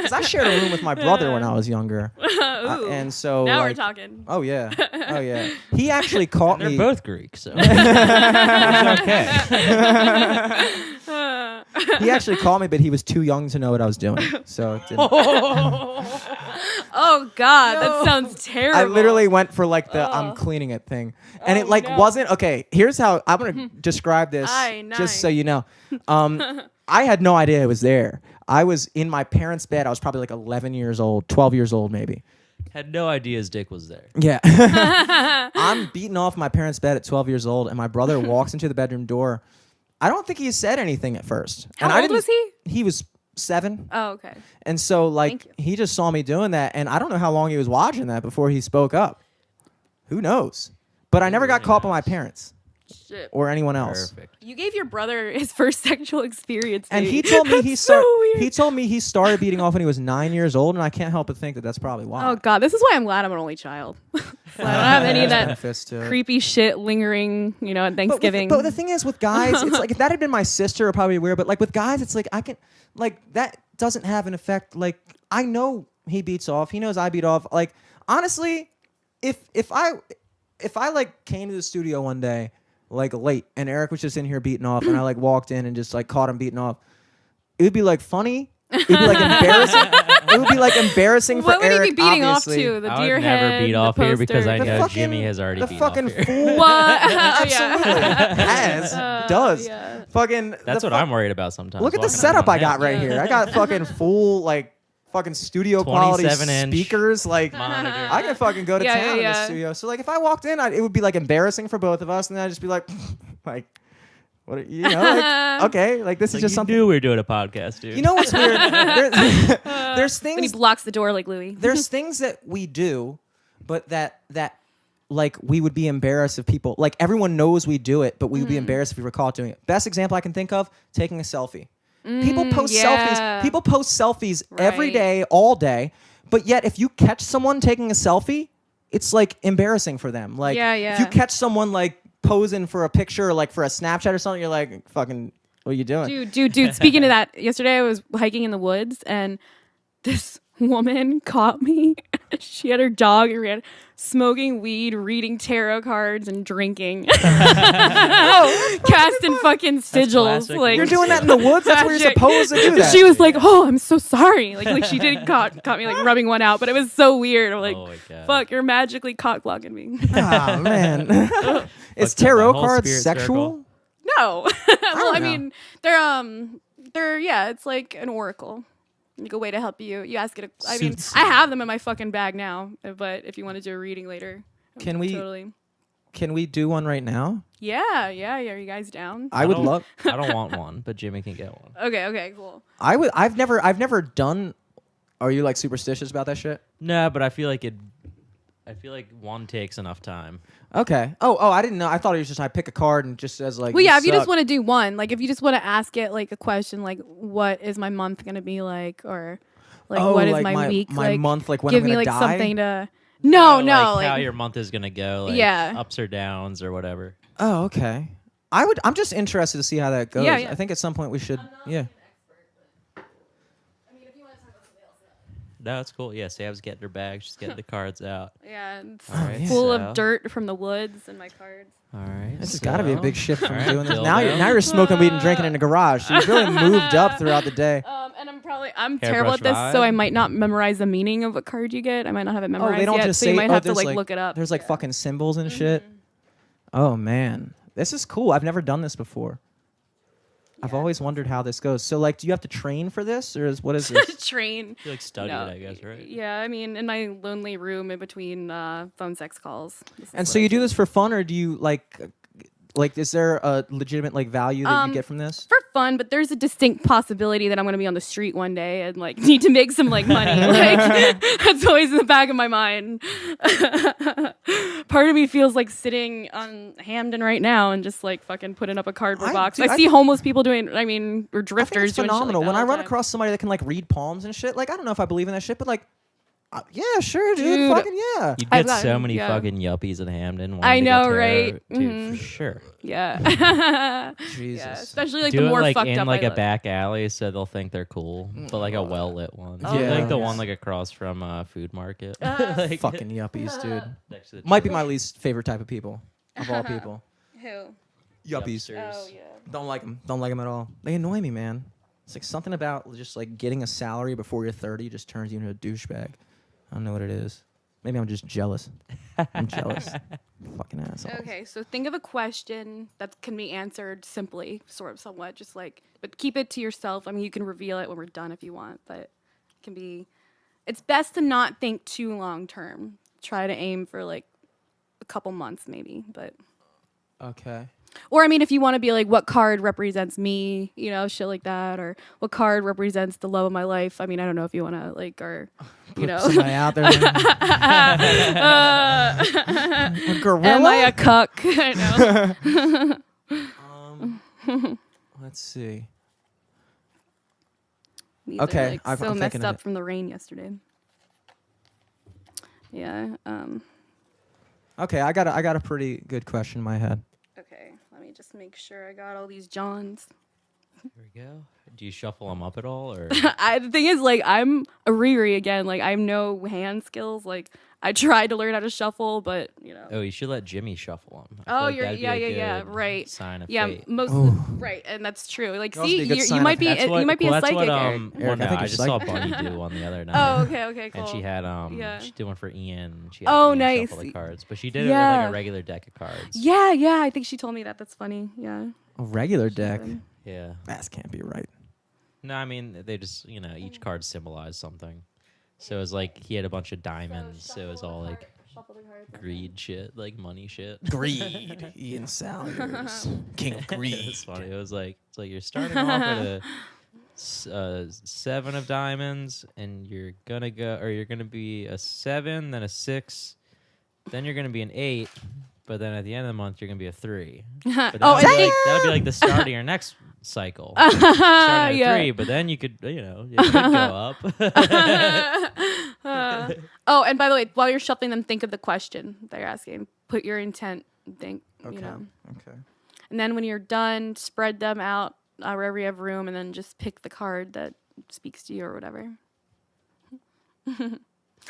because I shared a room with my brother when I was younger, Ooh. and so Now like, we're talking. Oh yeah. He actually caught They're me. both Greek, so it's okay. He actually caught me, but he was too young to know what I was doing. So it didn't. Oh God, that sounds terrible. I literally went for like the I'm cleaning it thing, and it like wasn't okay. Here's how I'm gonna describe this, just so you know. I had no idea it was there. I was in my parents' bed. I was probably like 11 years old, 12 years old, maybe. Had no idea his dick was there. Yeah. I'm beating off my parents' bed at 12 years old, and my brother walks into the bedroom door. I don't think he said anything at first. How old was he? He was 7. Oh, okay. And so, like, he just saw me doing that, and I don't know how long he was watching that before he spoke up. Who knows? But I never got caught by my parents. Shit. or anyone else. Perfect. You gave your brother his first sexual experience. And dude. he told me That's so weird. he told me he started beating off when he was 9 years old, and I can't help but think that that's probably why. Oh God, this is why I'm glad I'm an only child. So I don't have any of that benefits to it. creepy shit lingering, you know, at Thanksgiving. But the thing is, with guys, it's like if that had been my sister, it would probably be weird. But like with guys, it's like I can like that doesn't have an effect. Like I know he beats off. He knows I beat off. Like honestly, if I like came to the studio one day like late and Eric was just in here beating off and I like walked in and just like caught him beating off, it would be like funny. It would be like embarrassing. It would be like embarrassing for what would Eric. he be beating obviously. off to? The I deer would head, never beat the off here because poster? I The know fucking- Jimmy has already the beat fucking off here. fool. What? Absolutely has does. Yeah. Fucking. That's the what I'm worried about sometimes. Look at the walking setup around I got now. right here. I got fucking full like fucking studio quality 27-inch speakers. Like monitor. I can fucking go to Yeah, town in the yeah. studio. So like if I walked in, it would be like embarrassing for both of us, and then I'd just be like, like, what you know, like okay, like this Like, is just you something. knew we were doing a podcast, dude. You know what's weird? There's When he things. blocks the door like Louis. There's things that we do, but that like we would be embarrassed if people like everyone knows we do it, but we would be embarrassed if we were caught doing it. Best example I can think of: taking a selfie. People post yeah. selfies. People post selfies every Right. day, all day. But yet, if you catch someone taking a selfie, it's like embarrassing for them. Like, Yeah, if you yeah. catch someone like posing for a picture, or like for a Snapchat or something, you're like, "Fucking, what are you doing?" Dude. Speaking of that, yesterday I was hiking in the woods and this woman caught me. She had her dog and ran smoking weed, reading tarot cards, and drinking. Casting fucking sigils. classic. Like You're doing that in the woods. That's where you're supposed to do that. She was like, "Oh, I'm so sorry." Like she did caught me like rubbing one out, but it was so weird. I'm like, Oh my God. "Fuck, you're magically cock blocking me." Ah man, is Fucked up my tarot whole cards spirit sexual? circle. No. Well, I know. mean, they're yeah, it's like an oracle. Like a way to help you. You ask it. I mean, Suits. I have them in my fucking bag now. But if you want to do a reading later, Can we totally. Can we do one right now? Yeah. Are you guys down? I would don't- love. I don't want one, but Jimmy can get one. Okay. Cool. I would. I've never done. Are you like superstitious about that shit? No, but I feel like one takes enough time. Okay. Oh, I didn't know. I thought it was just I pick a card and just says like. Well, yeah. you If you just suck. want to do one, like if you just want to ask it like a question, like what is my month gonna be like, or like Oh, what is like my week, my like month, like when give I'm me gonna like die? something to. No, like how like your month is gonna go. Like Yeah. ups or downs or whatever. Oh, okay. I'm just interested to see how that goes. Yeah, yeah. I think at some point we should. Yeah. No, it's cool. Yeah, Sam's getting her bag. She's getting the cards out. yeah, it's All right, full so- of dirt from the woods and my cards. All right. This has got to be a big shift from All right, doing this. dildo. Now you're smoking weed and drinking in the garage. So you've really moved up throughout the day. And I'm terrible Hairbrush at this, vibe? so I might not memorize the meaning of what card you get. I might not have it memorized Oh, they don't yet, just so say. you might oh, have to there's, like look it up. There's like fucking symbols and shit. Oh man, this is cool. I've never done this before. I've always wondered how this goes. So like, do you have to train for this, or what is this? Train. You like study No. it, I guess, right? Yeah, I mean, in my lonely room in between phone sex calls. This is And what so I you do this for fun, or do you like, is there a legitimate like value that you get from this? for fun, but there's a distinct possibility that I'm going to be on the street one day and like need to make some like money. Like that's always in the back of my mind. Part of me feels like sitting on Hamden right now and just like fucking putting up a cardboard box. dude, I I see think- homeless people doing. I mean, or I think drifters it's doing shit like phenomenal. that When I all the run time. across somebody that can like read palms and shit, like I don't know if I believe in that shit, but like, yeah, sure, dude, Dude. fucking yeah. You'd I've get so gotten- many yeah. fucking yuppies in Hamden. I wanting to get know, tarot, right? Dude, Mhm. for sure. Yeah. Jesus. Yeah, especially like Do the it more like fucked in up like I a look. back alley, so they'll think they're cool, but like a well lit one. Oh, Yeah. Like the yeah. one like across from food market. Like, Fucking yuppies, dude. next to the Might be my least favorite type of people of all people. Who? Yuppies. Oh yeah. Don't like them. Don't like them at all. They annoy me, man. It's like something about just like getting a salary before you're 30 just turns you into a douchebag. I don't know what it is. Maybe I'm just jealous. I'm jealous. Fucking asshole. Okay, so think of a question that can be answered simply, sort of somewhat, just like, but keep it to yourself. I mean, you can reveal it when we're done if you want, but it can be, it's best to not think too long term. Try to aim for like a couple months maybe, but Okay. Or I mean, if you want to be like, what card represents me, you know, shit like that, or what card represents the love of my life. I mean, I don't know if you want to like, or you know, Somebody out there. A gorilla? am I a cuck? I know. Let's see. These Okay, are, like, I'm so thinking messed of up it. from the rain yesterday. Yeah. Okay, I got a pretty good question in my head. Okay. Let me just make sure I got all these Johns. Here we go. Do you shuffle them up at all, or The thing is, like, I'm a Riri again. Like, I have no hand skills. Like, I tried to learn how to shuffle, but you know. oh, you should let Jimmy shuffle them. Oh, yeah, right. Sign of Yeah, fate. most of right, and that's true. Like, Could also see, be a good you sign might of- be that's you might be a that's psychic. what, Eric. well, Eric, I no, think I you're just saw psychic. Bunny do on the other night. Oh, okay, cool. And she had Yeah. she did one for Ian. She had Oh, Ian nice. shuffle the cards, but she did it with Yeah. like a regular deck of cards. Yeah, I think she told me that. That's funny. Yeah. A regular deck. Yeah. That can't be right. No, I mean they just each card symbolized something. So it was like he had a bunch of diamonds. So it was all like greed shit, like money shit. Greed. Ian Salyers. King of greed. It's funny. It's like you're starting off at a 7 of diamonds, and you're gonna be a 7, then a 6, then you're gonna be an 8, but then at the end of the month you're gonna be a 3. But that'll be like the start of your next cycle. Starting at Yeah. 3, but then you could it could go up. Oh, and by the way, while you're shuffling them, think of the question they're asking. Put your intent. Think. Okay. You know. Okay. And then when you're done, spread them out wherever you have room, and then just pick the card that speaks to you or whatever. Oh,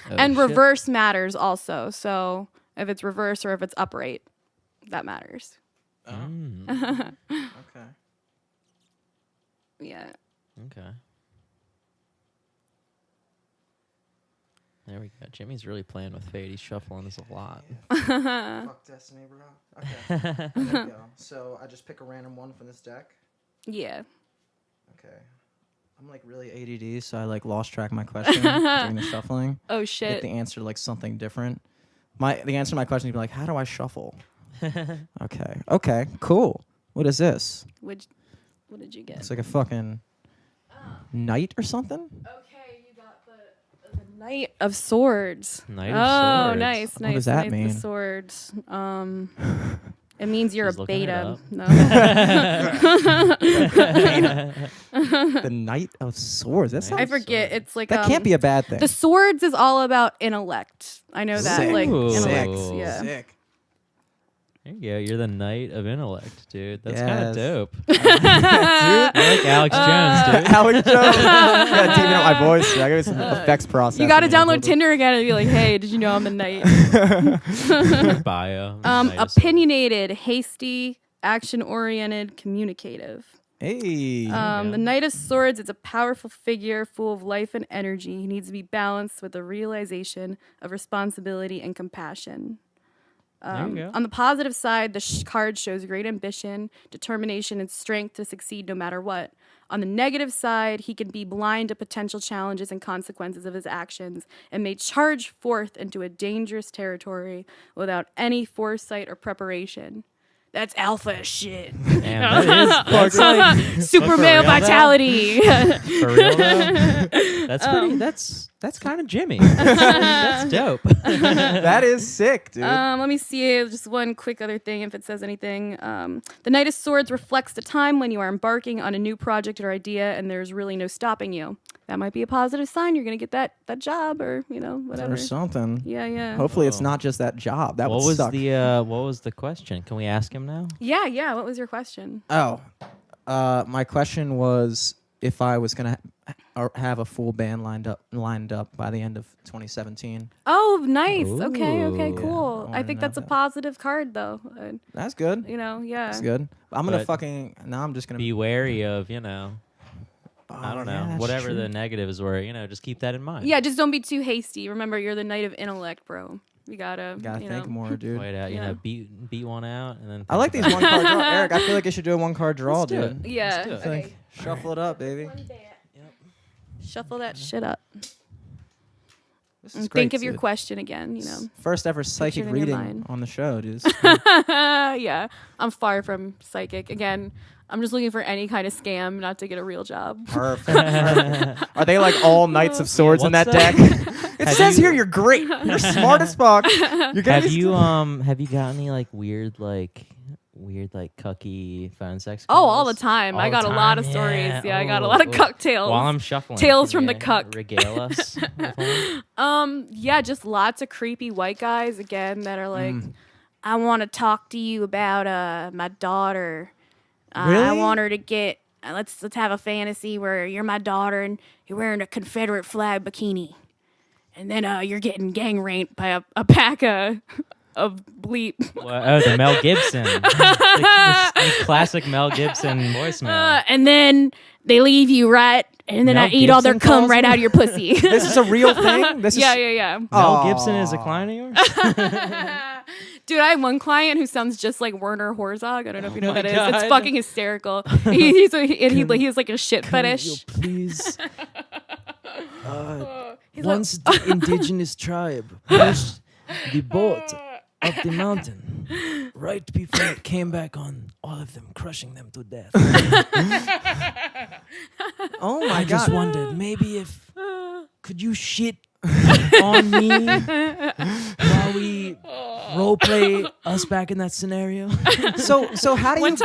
And shit. reverse matters also. So if it's reverse or if it's upright, that matters. Mm, Okay. Yeah. okay. There we go. Jimmy's really playing with fate. He's shuffling this a lot. Fuck Destiny, bro. Okay. There we go. So I just pick a random one from this deck. Yeah. Okay. I'm like really ADD, so I like lost track of my question during the shuffling. Oh Get shit. the answer to like something different. The answer to my question would be like, how do I shuffle? Okay. Okay. Cool. What is this? What did you get? It's like a fucking knight or something. Okay, you got the Knight of Swords. Knight of Oh, Swords. nice. What does that Knight of mean? Swords. It means you're She's a looking it beta. up. No. The Knight of Swords. That's Knight I not, of forget. Swords. It's like that can't be a bad thing. the swords is all about intellect. I know that. Sick. Like Ooh. intellect. Sick. Yeah. Sick. There you go. You're the knight of intellect, dude. That's kind of Yes. dope. Dude. I like Alex Jones, dude. Alex Jones. Yeah, teaming up my voice. I got some effects process. You got to download Tinder again and be like, "Hey, did you know I'm the knight?" Your bio. Knight of Swords. Opinionated, hasty, action-oriented, communicative. Hey. The Knight of Swords is a powerful figure full of life and energy. He needs to be balanced with a realization of responsibility and compassion. There you go. On the positive side, the card shows great ambition, determination, and strength to succeed no matter what. On the negative side, he can be blind to potential challenges and consequences of his actions and may charge forth into a dangerous territory without any foresight or preparation. That's alpha as shit. Damn, that's like Super For male real, though? vitality. for real though. That's pretty. That's kind of Jimmy. That's dope. That is sick, dude. Let me see just one quick other thing if it says anything. The Knight of Swords reflects the time when you are embarking on a new project or idea and there's really no stopping you. That might be a positive sign. You're going to get that job or, whatever. or something. Yeah. Hopefully it's Oh. not just that job. That what would was suck. what was the question? Can we ask him now? Yeah. What was your question? Oh, my question was if I was gonna have a full band lined up by the end of 2017. Oh, nice. Ooh. Okay, Yeah, cool. I I think wanna that's a know that. positive card, though. That's good. Yeah. That's good. I'm gonna But now I'm just gonna Be wary of I don't know yeah, that's whatever true. the negatives were. Just keep that in mind. Yeah, just don't be too hasty. Remember, you're the Knight of Intellect, bro. You gotta think more, dude. Wait out. Yeah. Beat one out and then. I like these think one card draw. Eric, I feel like you should do a one card draw, Let's do dude. it. Yeah. Let's do it. I think shuffle it up, baby. Shuffle that shit up. This is And great, think of your dude. question again, you know. First ever psychic it in your reading mind. on the show, dude. Yeah, I'm far from psychic. Again, I'm just looking for any kind of scam, not to get a real job. Perfect. Are they like all Knights of Swords in that what's deck? that? It says here you're great. You're smart as fuck. You're gonna Have be you got any like weird cucky phone sex Oh, all the calls? time. All I the got a lot of time? stories. Yeah, I got a Oh, lot of oh. cuck tales. While I'm shuffling, Tales can from the you cuck. regale us with one? Yeah, just lots of creepy white guys again that are like, I want to talk to you about my daughter. I Really? want her to get. Let's have a fantasy where you're my daughter and you're wearing a Confederate flag bikini, and then you're getting gang raped by a pack of bleep. Oh, the Mel Gibson, the classic Mel Gibson voicemail. And then they leave you, right? And then Mel I eat all their Gibson cum calls right me? out of your pussy. This is a real thing. This is yeah. Mel Aw. Gibson is a client of yours. Dude, I have one client who sounds just like Werner Herzog. I don't know if you know Oh what my that is. It's God. fucking hysterical. He's like a shit fetish. Please. He's Once the indigenous tribe pushed the boat up the mountain, right before it came back on, all of them crushing them to death. Oh my I just god. wondered, maybe if could you shit on me while we role play us back in that scenario? So how do you? one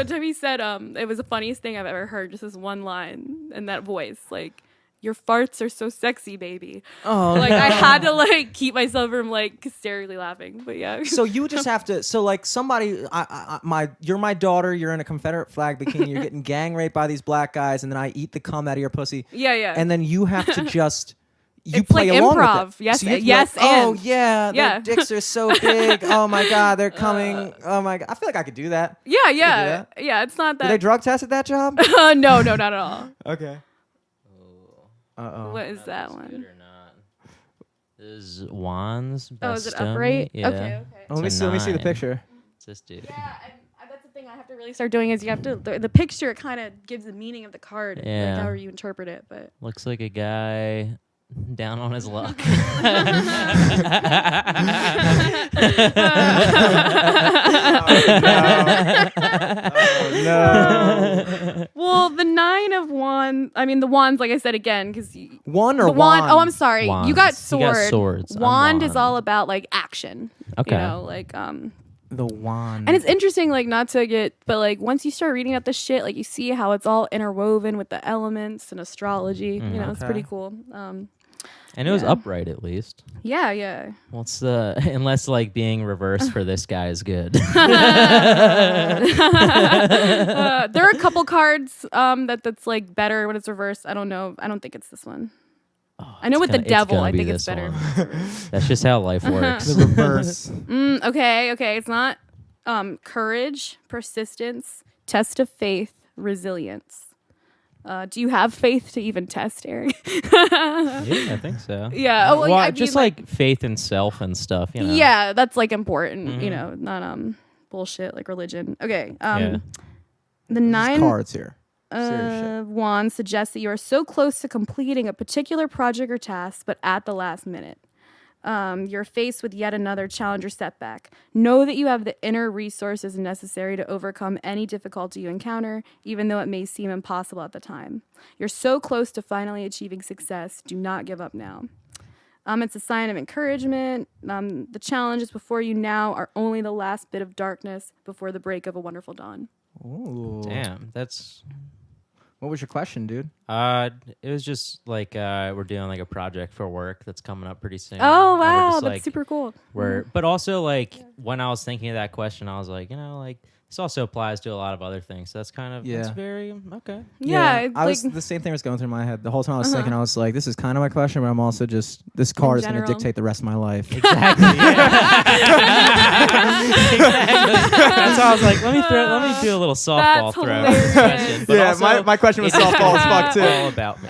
time he said, it was the funniest thing I've ever heard. Just this one line in that voice, like, "Your farts are so sexy, baby." Oh, Like I had to like keep myself from like hysterically laughing. But yeah. so you just have to. So like somebody, you're my daughter. You're in a Confederate flag bikini. You're getting gang raped by these black guys, and then I eat the cum out of your pussy. yeah. And then you have to just. You It's play like along improv. with it. Yes, So you have to be yes, like, oh and. yeah, Yeah. their dicks are so big. Oh my god, they're coming. Oh my god, I feel like I could do that. Yeah. that. Yeah. It's not Do they that. drug test at that job? No, not at all. Okay. Uh-oh. What is that Good one? or not? This is Juan's. Oh, is it Best upright? Yeah. Okay. Oh, let me see the 9. picture. It's this dude. Yeah, that's the thing I have to really start doing is you have to the picture kind of gives the meaning of the card, Yeah. like however you interpret it. But Looks like a guy down on his luck. No. well, the 9 of wands. I mean, the wands, like I said again, because One or the wand. wand? Oh, I'm sorry. You Wands. got He sword. got swords. I'm Wand is wand. all about like action. Okay. You know, like The wand. And it's interesting, like, not to get, but like, once you start reading about this shit, like, you see how it's all interwoven with the elements and astrology. You know, it's pretty Okay. cool. And it was Yeah. upright at least. Yeah. What's the unless like being reversed for this guy is good. There are a couple cards that's like better when it's reversed. I don't know. I don't think it's this one. I know with the It's devil, gonna I be think it's this better. one. That's just how life works. the reverse. Okay. It's not courage, persistence, test of faith, resilience. Do you have faith to even test, Eric? Yeah, I think so. Yeah. Oh, well, I mean, just like faith in self and stuff, you know. Yeah, that's like important, you know, not bullshit like religion. Okay. Yeah. The 9 Cards here. Serious shit. of wands suggests that you are so close to completing a particular project or task, but at the last minute. You're faced with yet another challenge or setback. Know that you have the inner resources necessary to overcome any difficulty you encounter, even though it may seem impossible at the time. You're so close to finally achieving success. Do not give up now. It's a sign of encouragement. The challenges before you now are only the last bit of darkness before the break of a wonderful dawn. Ooh. Damn, that's What was your question, dude? it was just like we're doing like a project for work that's coming up pretty soon. Oh, And we're wow. just, That's like, super cool. but also like when I was thinking of that question, I was like, you know, like this also applies to a lot of other things. So that's kind of Yeah. that's very okay. Yeah. It's I was like, the same thing was going through my head the whole time. I was thinking, I was like, this is kind of my question, but I'm also just this card is going to general. dictate the rest of my life. Exactly. That's why I was like, let me do a little softball That's throw hilarious. question. But Yeah, also, my question was it's softball as fuck too. all about me.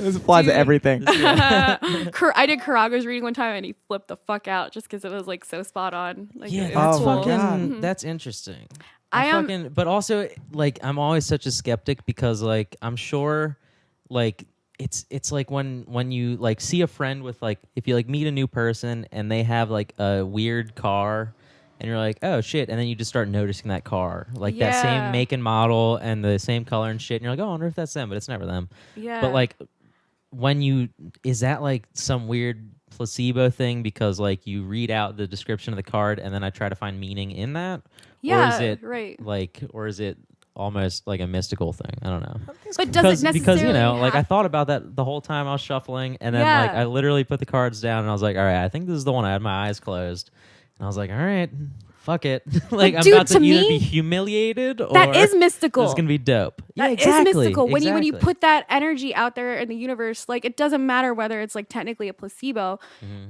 This applies to Dude. everything. I did Karago's reading one time and he flipped the fuck out just because it was like so spot on. Like, Yeah, it that's was Oh my cool. fucking that's interesting. I am- but also like I'm always such a skeptic because like I'm sure like it's like when you like see a friend with like if you like meet a new person and they have like a weird car and you're like, oh shit, and then you just start noticing that car, like that Yeah. same make and model and the same color and shit, and you're like, oh, I wonder if that's them, but it's never them. Yeah. But like is that like some weird placebo thing because like you read out the description of the card and then I try to find meaning in that? Yeah, Or is it right. like, or is it almost like a mystical thing? I don't know. But does it necessarily because you know, like I have- thought about that the whole time I was shuffling, and then Yeah. like I literally put the cards down and I was like, all right, I think this is the one. I had my eyes closed, and I was like, all right, fuck it. Like I'm dude, about to to either me, be humiliated or that is mystical. It's gonna be dope. That yeah, is exactly. mystical. When you exactly. put that energy out there in the universe, like it doesn't matter whether it's like technically a placebo,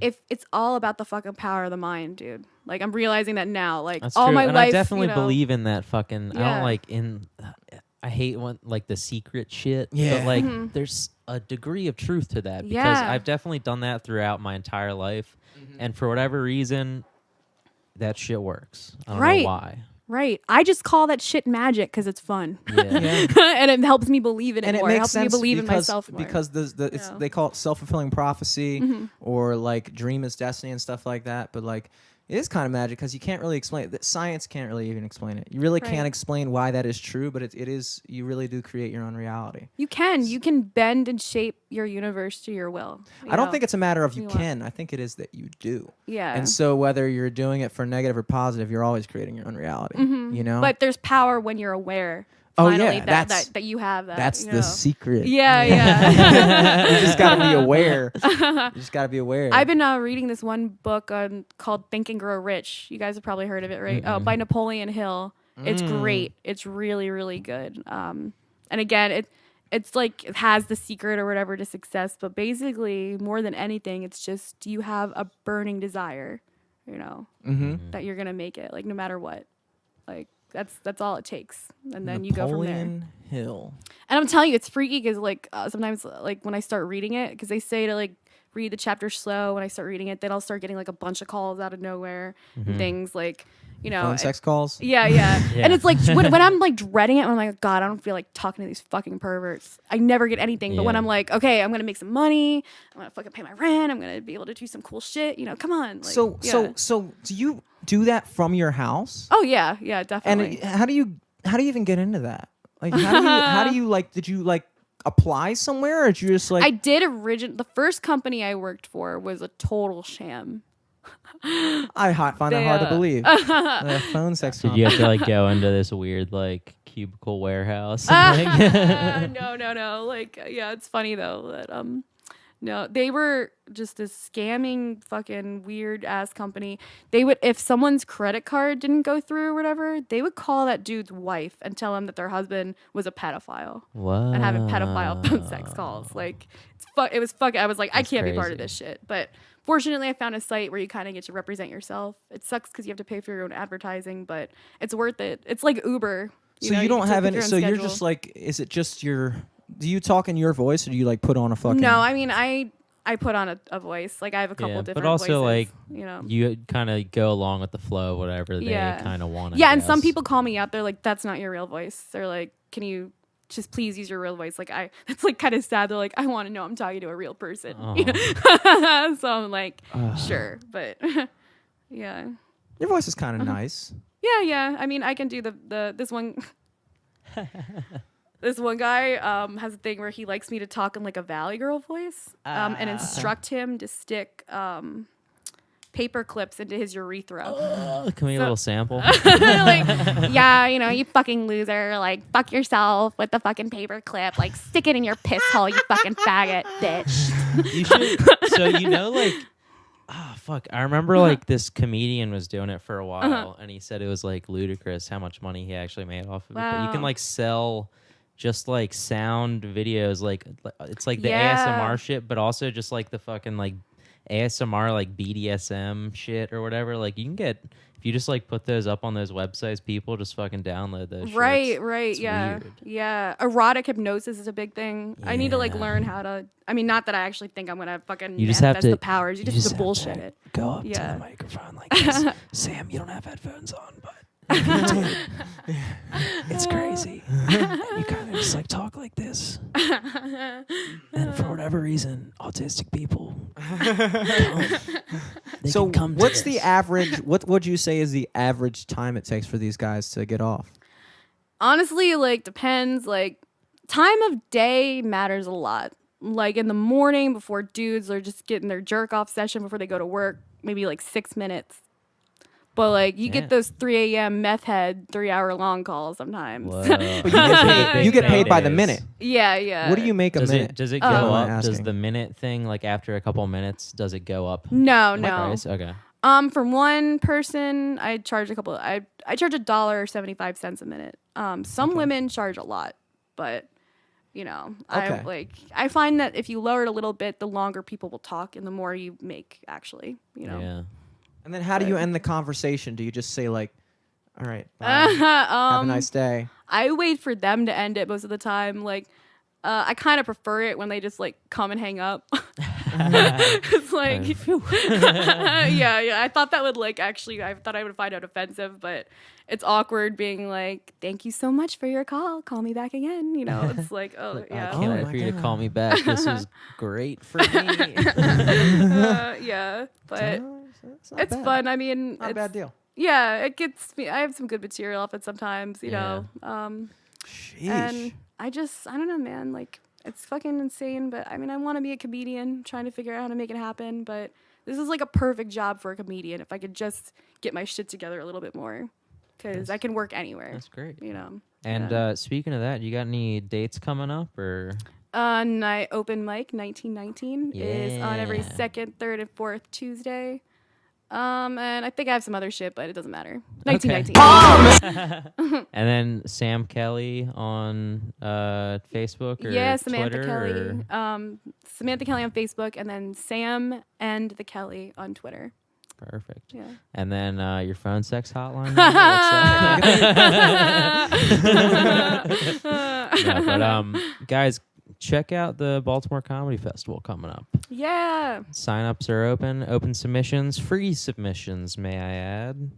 if it's all about the fucking power of the mind, dude. Like I'm realizing that now. Like That's all true. my and life, I definitely you know, believe in that fucking. I Yeah. don't like in. I hate when like the secret shit. Yeah. But like there's a degree of truth to that because Yeah. I've definitely done that throughout my entire life, and for whatever reason, that shit works. I don't Right. know why. Right. I just call that shit magic because it's fun. Yeah. And it helps me believe in it And it more. It makes helps sense me believe in because, myself more. because Yeah. they call it self-fulfilling prophecy Mm-hmm. or like dream is destiny and stuff like that. But like it is kind of magic because you can't really explain it. Science can't really even explain it. You really Right. can't explain why that is true, but it is. You really do create your own reality. You can bend and shape your universe to your will. I don't think it's a matter of you You want- can. I think it is that you do. Yeah. And so whether you're doing it for negative or positive, you're always creating your own reality. You know. But there's power when you're aware. Oh, Finally, yeah, that you have that. that's you the know. secret. Yeah, yeah. You just gotta be aware. You just gotta be aware. I've been reading this one book called Think and Grow Rich. You guys have probably heard of it, right? By Napoleon Hill. It's great. It's really, really good. And again, it's like it has the secret or whatever to success, but basically, more than anything, it's just you have a burning desire, you know, that you're gonna make it, like no matter what. Like that's all it takes, and then you go from there. Napoleon Hill. And I'm telling you, it's freaky because like sometimes like when I start reading it, because they say to like read the chapter slow. When I start reading it, then I'll start getting like a bunch of calls out of nowhere, and things like, you know, Phone sex calls. Yeah, yeah. Yeah. And it's like when I'm like dreading it, I'm like, God, I don't feel like talking to these fucking perverts. I never get anything. But when Yeah. I'm like, okay, I'm gonna make some money. I'm gonna fucking pay my rent. I'm gonna be able to do some cool shit. You know, come on. Like, yeah. So do you do that from your house? Oh yeah, yeah, And definitely. how do you even get into that? Like how do you like? Did you like apply somewhere, or did you just like? I did the first company I worked for was a total sham. I find that hard to believe. Phone sex. Did you have to like go into this weird like cubicle warehouse? And, like, No. Like, yeah, it's funny though that no, they were just this scamming fucking weird ass company. They would, if someone's credit card didn't go through or whatever, they would call that dude's wife and tell him that their husband was a pedophile Wow. and having pedophile phone sex calls. Like, it was fucking. I was like, I That's can't be part of crazy. this shit. But fortunately, I found a site where you kind of get to represent yourself. It sucks because you have to pay for your own advertising, but it's worth it. It's like Uber. So know, you don't can have pick any. your own So you're schedule. just like, is it just your? Do you talk in your voice, or do you like put on a fucking? No, I mean I put on a voice. Like I have a couple Yeah, different but also voices, like you know. you kind of go along with the flow, whatever Yeah. they kind of want. Yeah, and some people call me out. They're like, "That's not your real voice." They're like, "Can you just please use your real voice?" Like it's like kind of sad. They're like, "I want to know I'm talking to a real person." You know? So I'm like, sure, but yeah, Your voice is kind of nice. yeah. I mean, I can do the this one. This one guy has a thing where he likes me to talk in like a Valley Girl voice and instruct him to stick paper clips into his urethra. Can we get a little sample? Like, yeah, you know, you fucking loser. Like, fuck yourself with the fucking paper clip. Like, stick it in your piss hole, you fucking faggot, bitch. You should. So you know, like, fuck. I remember like this comedian was doing it for a while, and he said it was like ludicrous how much money he actually made off of it. But you can Wow. like sell just like sound videos, like it's like the Yeah. ASMR shit, but also just like the fucking like ASMR like BDSM shit or whatever. Like you can get if you just like put those up on those websites, people just fucking download those. Right, shits. It's yeah. weird. Yeah. Erotic hypnosis is a big thing. I need to like learn how to. I mean, not that I actually think I'm gonna fucking You just have manifest to- the powers. You just have to have bullshit to it. Go up to Yeah. the microphone like this. Sam, you don't have headphones on, but if you do, it's crazy. You kind of just like talk like this. And for whatever reason, autistic people. They So can come to what's the this. average? What would you say is the average time it takes for these guys to get off? Honestly, like depends. Like time of day matters a lot. Like in the morning before dudes are just getting their jerk off session before they go to work, maybe like 6 minutes. But like you Yeah. get those 3 a.m. meth head 3-hour long calls sometimes. Whoa. But you get paid by the minute. Yeah, yeah. What do you make a Does minute? it go Oh. Am I up? Does asking? the minute thing, like after a couple minutes, does it go up? No, in no. price? Okay. For one person, I charge I charge $1.75 a minute. Some women charge a lot, but you know, Okay. I find that if you lower it a little bit, the longer people will talk and the more you make actually, you know. Yeah. And then how do you end the conversation? Do you just say like, "All right, bye. Have a nice day"? I wait for them to end it most of the time. Like, I kind of prefer it when they just like come and hang up. It's like, yeah. I thought that would like actually, I thought I would find it offensive, but it's awkward being like, "Thank you so much for your call. Call me back again." You know, it's like, oh yeah, Can't wait my for you to God. call me back. This was great for me. yeah. But It's not it's bad. fun. I mean, Not a it's, bad deal. yeah, it gets me. I have some good material off it sometimes, you Yeah. know. Sheesh. And I don't know, man. Like, it's fucking insane. But I mean, I want to be a comedian, trying to figure out how to make it happen. But this is like a perfect job for a comedian if I could just get my shit together a little bit more. Because I can work anywhere, That's great. you know. And Yeah. speaking of that, you got any dates coming up or? Night open mic 1919 is on every Yeah. second, third, and fourth Tuesday. And I think I have some other shit, but it doesn't matter. 1919. And then Sam Kelly on Facebook or Yeah, Samantha Twitter, Kelly. or- Samantha Kelly on Facebook, and then Sam and the Kelly on Twitter. Perfect. Yeah. And then your phone sex hotline. number, what's that? No, but guys, check out the Baltimore Comedy Festival coming up. Yeah. Sign-ups are open. Open submissions, free submissions, may I add.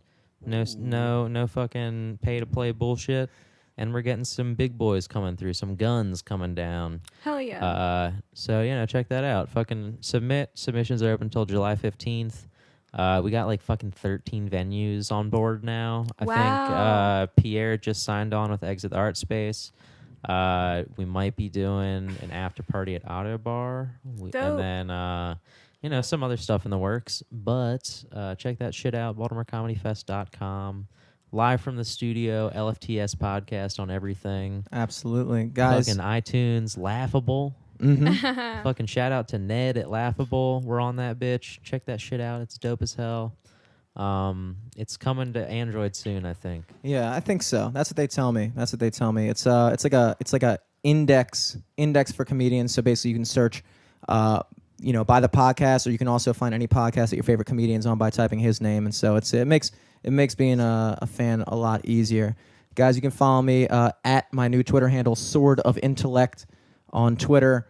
No fucking pay-to-play bullshit. And we're getting some big boys coming through, some guns coming down. Hell yeah. So, check that out. Fucking submissions are open until July 15th. We got like fucking 13 venues on board now. I Wow. think Pierre just signed on with Exit the Art Space. We might be doing an after party at Auto Bar. Dope. And then, some other stuff in the works. But check that shit out, BaltimoreComedyFest.com. Live from the studio, LFTS podcast on everything. Absolutely, guys. Fucking iTunes, Laughable. Mhm. Fucking shout out to Ned at Laughable. We're on that bitch. Check that shit out. It's dope as hell. It's coming to Android soon, I think. Yeah, I think so. That's what they tell me. It's like a index for comedians. So basically, you can search, by the podcast, or you can also find any podcast that your favorite comedian's on by typing his name. And so it makes being a fan a lot easier. Guys, you can follow me at my new Twitter handle, Sword of Intellect, on Twitter.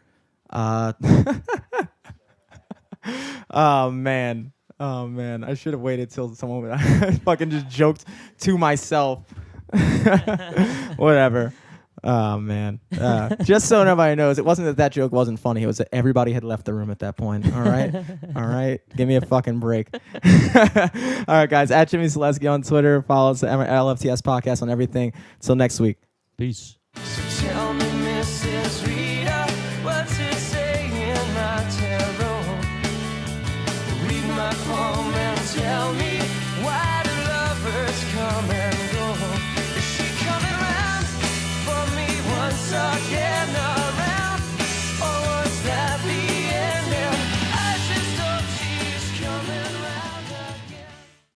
Oh man, I should have waited till someone would. I fucking just joked to myself. Whatever. Oh man. Just so nobody knows, it wasn't that joke wasn't funny. It was that everybody had left the room at that point. All right. Give me a fucking break. All right, guys. At Jimmy Selesky on Twitter. Follow us at LFTS Podcast on everything. Till next week. Peace.